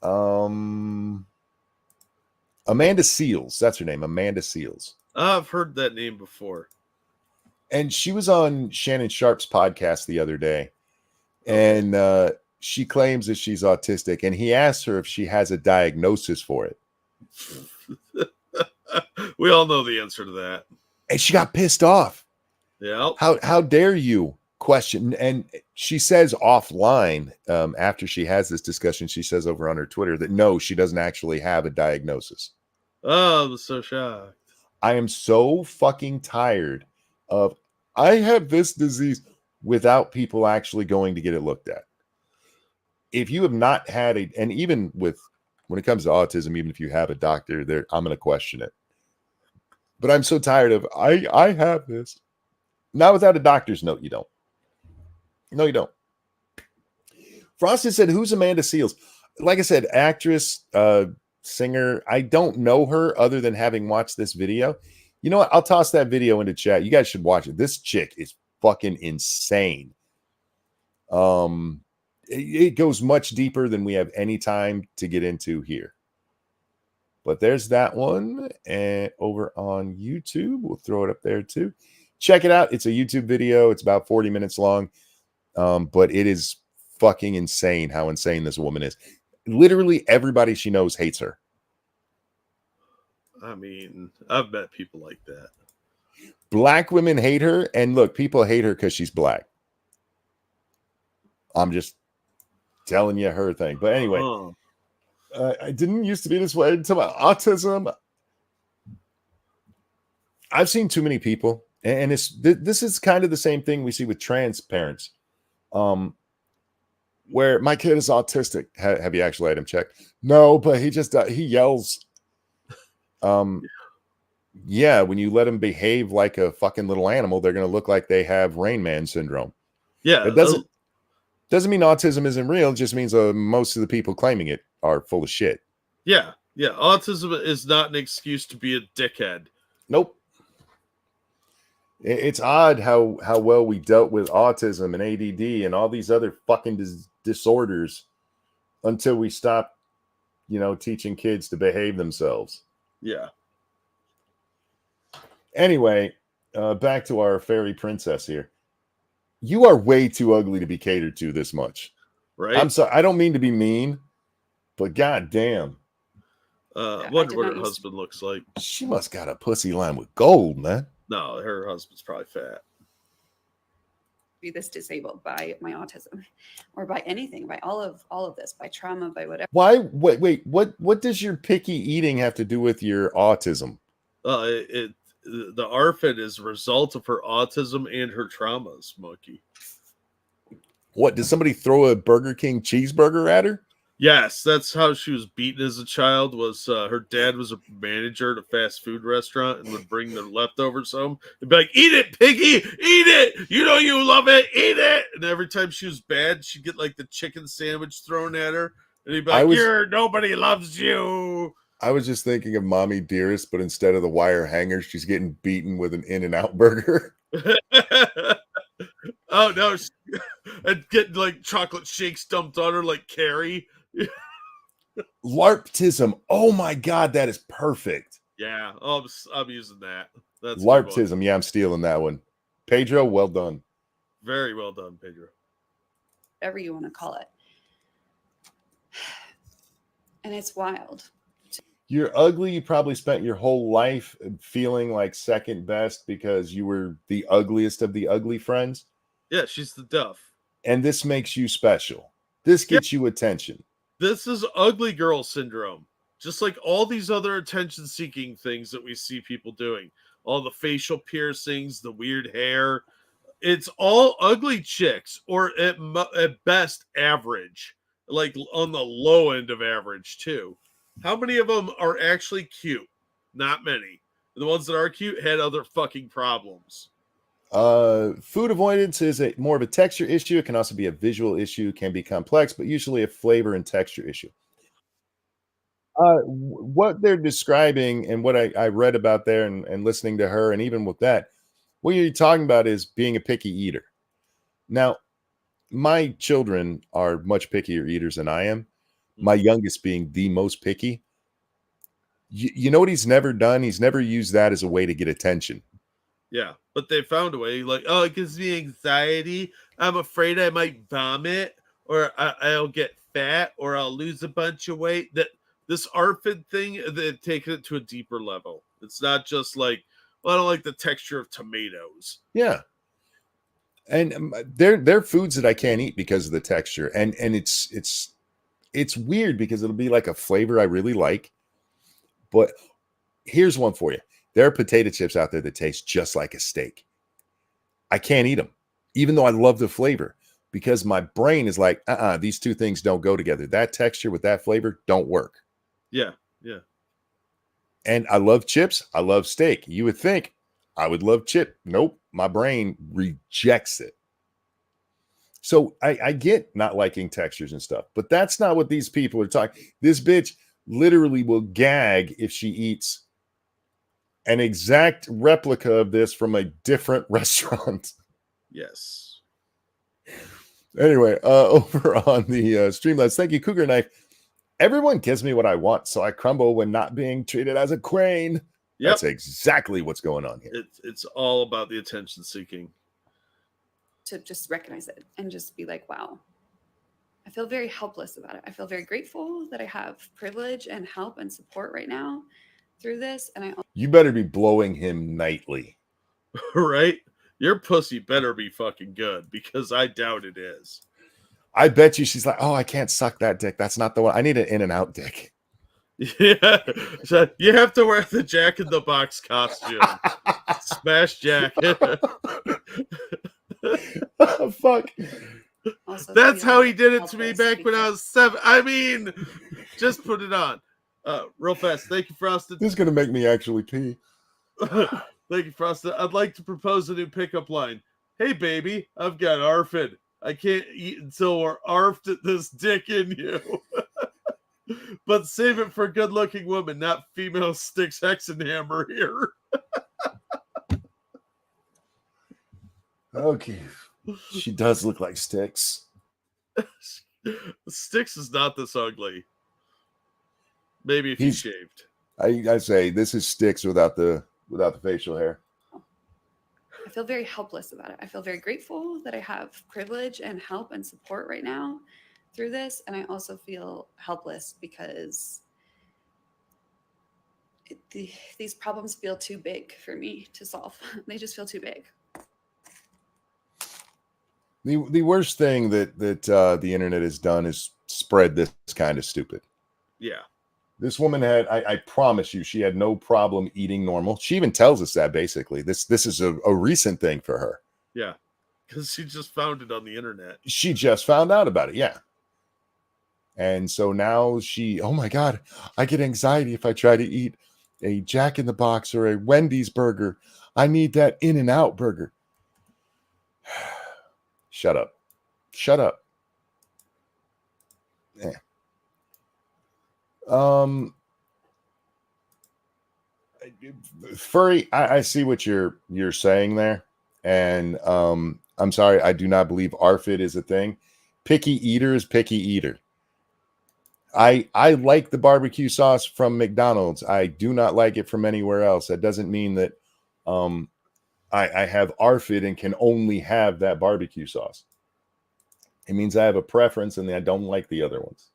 Amanda Seales, that's her name, Amanda Seales. I've heard that name before. And she was on Shannon Sharp's podcast the other day, and she claims that she's autistic, and he asked her if she has a diagnosis for it. We all know the answer to that. And she got pissed off. Yeah. How dare you question? And she says offline, after she has this discussion, she says over on her Twitter that no, she doesn't actually have a diagnosis. Oh, I'm so shocked. I am so fucking tired of I have this disease without people actually going to get it looked at. If you have not had and even with when it comes to autism, even if you have a doctor there, I'm going to question it. But I'm so tired of I have this. Not without a doctor's note, you don't. No, you don't. Frosted said, who's Amanda Seales? Like I said, actress, singer. I don't know her other than having watched this video. You know what? I'll toss that video into chat. You guys should watch it. This chick is fucking insane. It goes much deeper than we have any time to get into here. But there's that one. And over on YouTube, we'll throw it up there too. Check it out. It's a YouTube video. It's about 40 minutes long. But it is fucking insane how insane this woman is. Literally everybody she knows hates her. I mean, I've met people like that. Black women hate her. And look, people hate her because she's black. I'm just telling you her thing. But anyway, I didn't used to be this way until my autism. I've seen too many people. And this is kind of the same thing we see with trans parents. Where my kid is autistic. Have you actually had him checked? No, but he yells. Yeah, when you let them behave like a fucking little animal, they're going to look like they have Rain Man syndrome. Yeah, it doesn't mean autism isn't real. It just means most of the people claiming it are full of shit. Yeah. Autism is not an excuse to be a dickhead. Nope. It's odd how well we dealt with autism and ADD and all these other fucking disorders until we stopped, teaching kids to behave themselves. Yeah. Anyway, back to our fairy princess here. You are way too ugly to be catered to this much. Right? I'm sorry. I don't mean to be mean, but goddamn. Wonder what her husband looks like. She must got a pussy line with gold, man. No, her husband's probably fat. Be this disabled by my autism or by anything, by all of this, by trauma, by whatever. Why? Wait, what does your picky eating have to do with your autism? The Arfid is a result of her autism and her traumas, Monkey. What, did somebody throw a Burger King cheeseburger at her? Yes, that's how she was beaten as a child. Was her dad was a manager at a fast food restaurant and would bring the leftovers home and be like, "Eat it, piggy, eat it! You know you love it, eat it!" And every time she was bad, she'd get like the chicken sandwich thrown at her, and he'd be like, nobody loves you." I was just thinking of Mommy Dearest, but instead of the wire hanger, she's getting beaten with an In-N-Out burger. Oh no! And getting like chocolate shakes dumped on her like Carrie. LARPtism. Oh my God, that is perfect. Yeah, I'm using that. That's LARPtism. Yeah, I'm stealing that one. Pedro, well done. Very well done, Pedro. Whatever you want to call it. And it's wild. You're ugly. You probably spent your whole life feeling like second best because you were the ugliest of the ugly friends. Yeah, she's the duff. And this makes you special. This gets you attention. This is ugly girl syndrome. just like all these other attention-seeking things that we see people doing. All the facial piercings, the weird hair. It's all ugly chicks, or at best average, like on the low end of average too. How many of them are actually cute? Not many. The ones that are cute had other fucking problems. Food avoidance is more of a texture issue. It can also be a visual issue, can be complex, but usually a flavor and texture issue. What they're describing and what I read about there and listening to her, and even with that, what you're talking about is being a picky eater. Now, my children are much pickier eaters than I am. My youngest being the most picky. You know what he's never done? He's never used that as a way to get attention. Yeah, but they found a way. Like, oh, it gives me anxiety. I'm afraid I might vomit, or I'll get fat, or I'll lose a bunch of weight. That this Arfid thing, they've taken it to a deeper level. It's not just like, well, I don't like the texture of tomatoes. Yeah. And they're foods that I can't eat because of the texture. And it's weird because it'll be like a flavor I really like. But here's one for you. There are potato chips out there that taste just like a steak. I can't eat them, even though I love the flavor, because my brain is like, these two things don't go together. That texture with that flavor don't work. Yeah, yeah. And I love chips. I love steak. You would think I would love chip. Nope. My brain rejects it. So I get not liking textures and stuff, but that's not what these people are talking. This bitch literally will gag if she eats an exact replica of this from a different restaurant. Yes. Anyway, over on the Streamlabs, thank you, Cougar Knife. Everyone gives me what I want, so I crumble when not being treated as a crane. Yep. That's exactly what's going on here. It's all about the attention seeking. To just recognize it and just be like, wow, I feel very helpless about it. I feel very grateful that I have privilege and help and support right now through this. And you better be blowing him nightly. Right? Your pussy better be fucking good, because I doubt it is. I bet you she's like, oh, I can't suck that dick. That's not the one. I need an In-N-Out dick. Yeah. So you have to wear the Jack in the Box costume. Smash Jack. Oh, fuck. Also, that's how he did it to me back when I was 7. I mean, just put it on. Real fast. Thank you, Frosted. This is going to make me actually pee. Thank you, Frosted. I'd like to propose a new pickup line. Hey, baby, I've got Arfid. I can't eat until we're arfed at this dick in you. But save it for a good-looking woman, not female Styx Hexenhammer here. Okay. She does look like Styx. Styx is not this ugly. Maybe if he's shaved. I say this is Styx without the facial hair. I feel very helpless about it. I feel very grateful that I have privilege and help and support right now through this. And I also feel helpless because these problems feel too big for me to solve. They just feel too big. The worst thing that the internet has done is spread this kind of stupid. Yeah. This woman had, I promise you, she had no problem eating normal. She even tells us that basically. This is a recent thing for her. Yeah. Because she just found it on the internet. She just found out about it, yeah. And so now oh my God, I get anxiety if I try to eat a Jack in the Box or a Wendy's burger. I need that In-N-Out burger. Shut up. Shut up. Yeah. Furry, I see what you're saying there. And I'm sorry, I do not believe Arfid is a thing. Picky eater is picky eater. I like the barbecue sauce from McDonald's. I do not like it from anywhere else. That doesn't mean that I have Arfid and can only have that barbecue sauce. It means I have a preference and I don't like the other ones.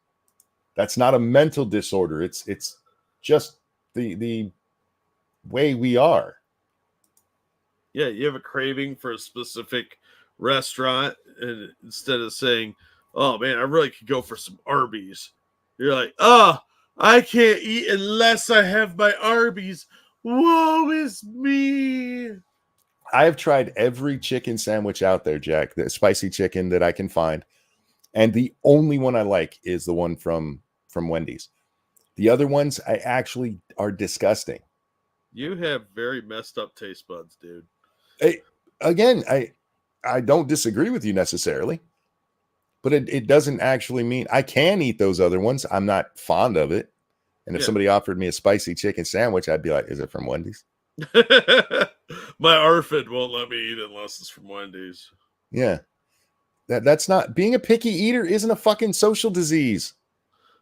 That's not a mental disorder. It's just the way we are. Yeah, you have a craving for a specific restaurant, and instead of saying, "Oh man, I really could go for some Arby's," you're like, "Oh, I can't eat unless I have my Arby's. Woe is me. I have tried every chicken sandwich out there, Jack, the spicy chicken that I can find. And the only one I like is the one from Wendy's. The other ones I actually are disgusting. You have very messed up taste buds, dude. Again, I don't disagree with you necessarily, but it doesn't actually mean I can eat those other ones. I'm not fond of it. And if somebody offered me a spicy chicken sandwich, I'd be like, is it from Wendy's? My Arfid won't let me eat unless it's from Wendy's. Yeah. That's not, being a picky eater isn't a fucking social disease.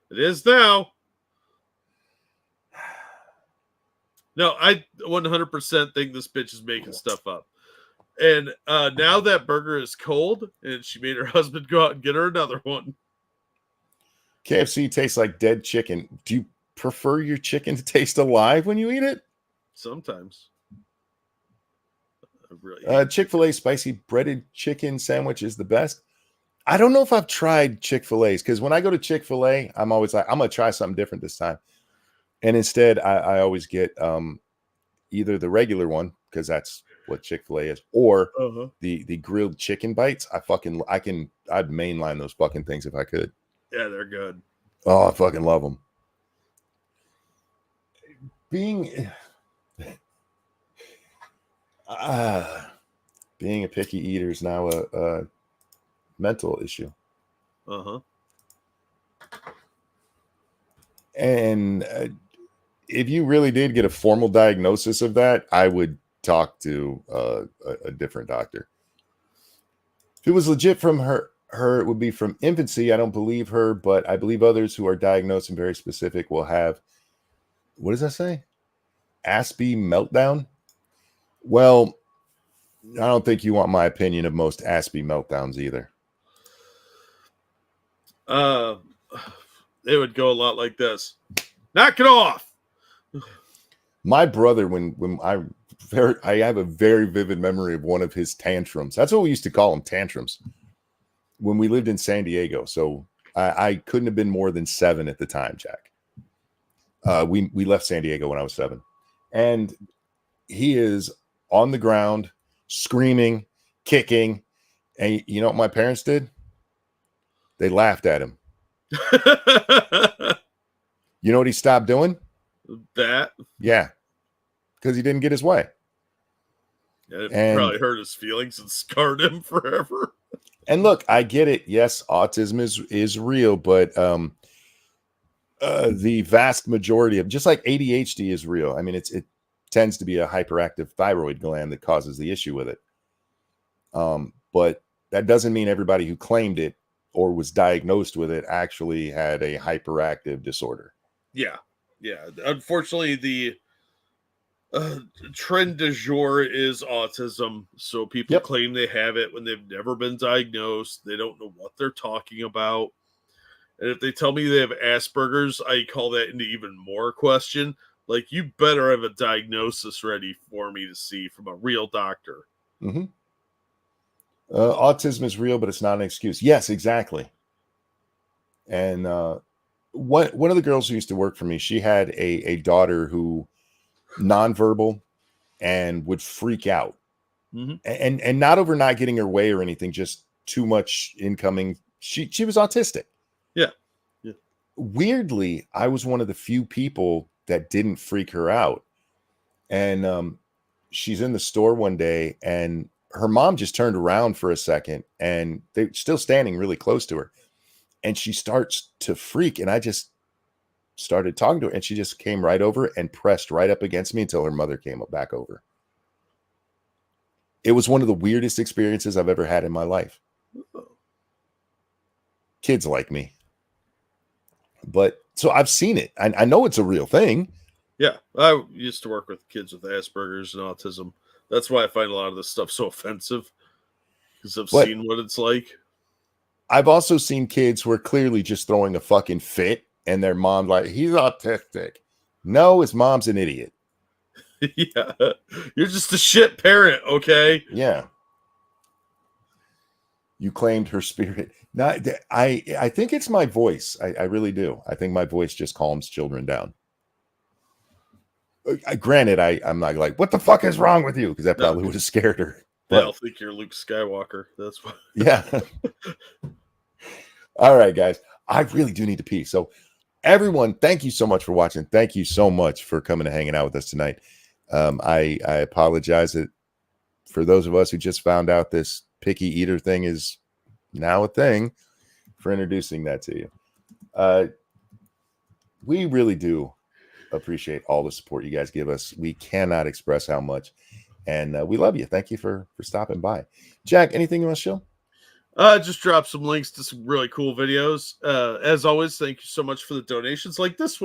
It is now. No, I 100% think this bitch is making stuff up. And now that burger is cold, and she made her husband go out and get her another one. KFC tastes like dead chicken. Do you prefer your chicken to taste alive when you eat it? Sometimes. Really Chick-fil-A spicy breaded chicken sandwich is the best. I don't know if I've tried Chick-fil-A's, because when I go to Chick-fil-A, I'm always like, I'm going to try something different this time. And instead, I always get either the regular one, because that's what Chick-fil-A is, or the grilled chicken bites. I'd mainline those fucking things if I could. Yeah, they're good. Oh, I fucking love them. Being a picky eater is now a mental issue. And if you really did get a formal diagnosis of that, I would talk to a different doctor. If it was legit from her, it would be from infancy. I don't believe her, but I believe others who are diagnosed and very specific will have, what does that say? Aspie meltdown? Well, I don't think you want my opinion of most Aspie meltdowns either. It would go a lot like this. Knock it off. My brother, when I have a very vivid memory of one of his tantrums. That's what we used to call them, tantrums, when we lived in San Diego. So I couldn't have been more than 7 at the time, Jack. We left San Diego when I was 7. And he is on the ground, screaming, kicking. And you know what my parents did? They laughed at him. You know what he stopped doing? That? Yeah. Because he didn't get his way. Yeah, it probably hurt his feelings and scarred him forever. And look, I get it. Yes, autism is real, but the vast majority of, just like ADHD is real. I mean, it tends to be a hyperactive thyroid gland that causes the issue with it. But that doesn't mean everybody who claimed it or was diagnosed with it actually had a hyperactive disorder. Yeah. Unfortunately, the trend du jour is autism. So people claim they have it when they've never been diagnosed. They don't know what they're talking about. And if they tell me they have Asperger's, I call that into even more question. Like, you better have a diagnosis ready for me to see from a real doctor. Mm-hmm. Autism is real, but it's not an excuse. Yes, exactly. And one of the girls who used to work for me, she had a daughter who nonverbal and would freak out. Mm-hmm. And not over not getting her way or anything, just too much incoming. She was autistic. Yeah. Weirdly, I was one of the few people that didn't freak her out. And she's in the store one day, and her mom just turned around for a second, and they're still standing really close to her. And she starts to freak, and I just started talking to her, and she just came right over and pressed right up against me until her mother came back over. It was one of the weirdest experiences I've ever had in my life. Kids like me. But so I've seen it. I know it's a real thing. Yeah. I used to work with kids with Asperger's and autism. That's why I find a lot of this stuff so offensive, because I've seen what it's like. I've also seen kids who are clearly just throwing a fucking fit, and their mom's like, he's autistic. No, his mom's an idiot. Yeah. You're just a shit parent, okay? Yeah. You claimed her spirit. Not, I think it's my voice. I really do. I think my voice just calms children down. Granted, I'm not like, what the fuck is wrong with you? Because that probably would have scared her. But, I'll think you're Luke Skywalker. That's why. Yeah. All right, guys. I really do need to pee. So, everyone, thank you so much for watching. Thank you so much for coming and hanging out with us tonight. I apologize that for those of us who just found out this picky eater thing is now a thing, for introducing that to you. We really do appreciate all the support you guys give us. We cannot express how much, and we love you. Thank you for stopping by. Jack, anything you want to show? Just drop some links to some really cool videos. As always, thank you so much for the donations, like this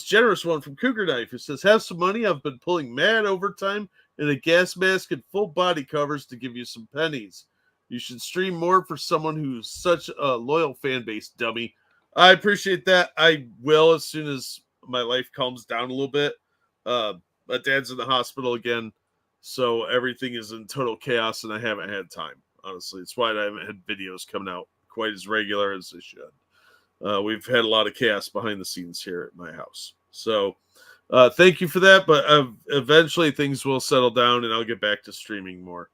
generous one from Cougar Knife, who says, have some money. I've been pulling mad overtime in a gas mask and full body covers to give you some pennies. You should stream more for someone who's such a loyal fan base, dummy. I appreciate that. I will as soon as my life calms down a little bit. My dad's in the hospital again, so everything is in total chaos, and I haven't had time. Honestly, it's why I haven't had videos coming out quite as regular as they should. We've had a lot of chaos behind the scenes here at my house. So thank you for that. But eventually things will settle down and I'll get back to streaming more.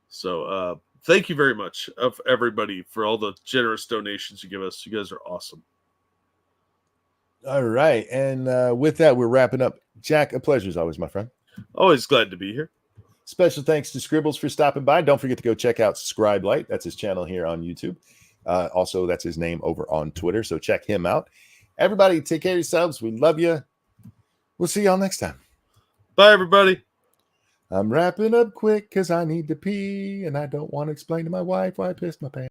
So thank you very much of everybody for all the generous donations you give us. You guys are awesome. All right. And with that, we're wrapping up. Jack, a pleasure as always, my friend. Always glad to be here. Special thanks to Scribbles for stopping by. Don't forget to go check out Scribe Light. That's his channel here on YouTube. Also, that's his name over on Twitter. So check him out. Everybody, take care of yourselves. We love you. We'll see y'all next time. Bye, everybody. I'm wrapping up quick because I need to pee and I don't want to explain to my wife why I pissed my pants.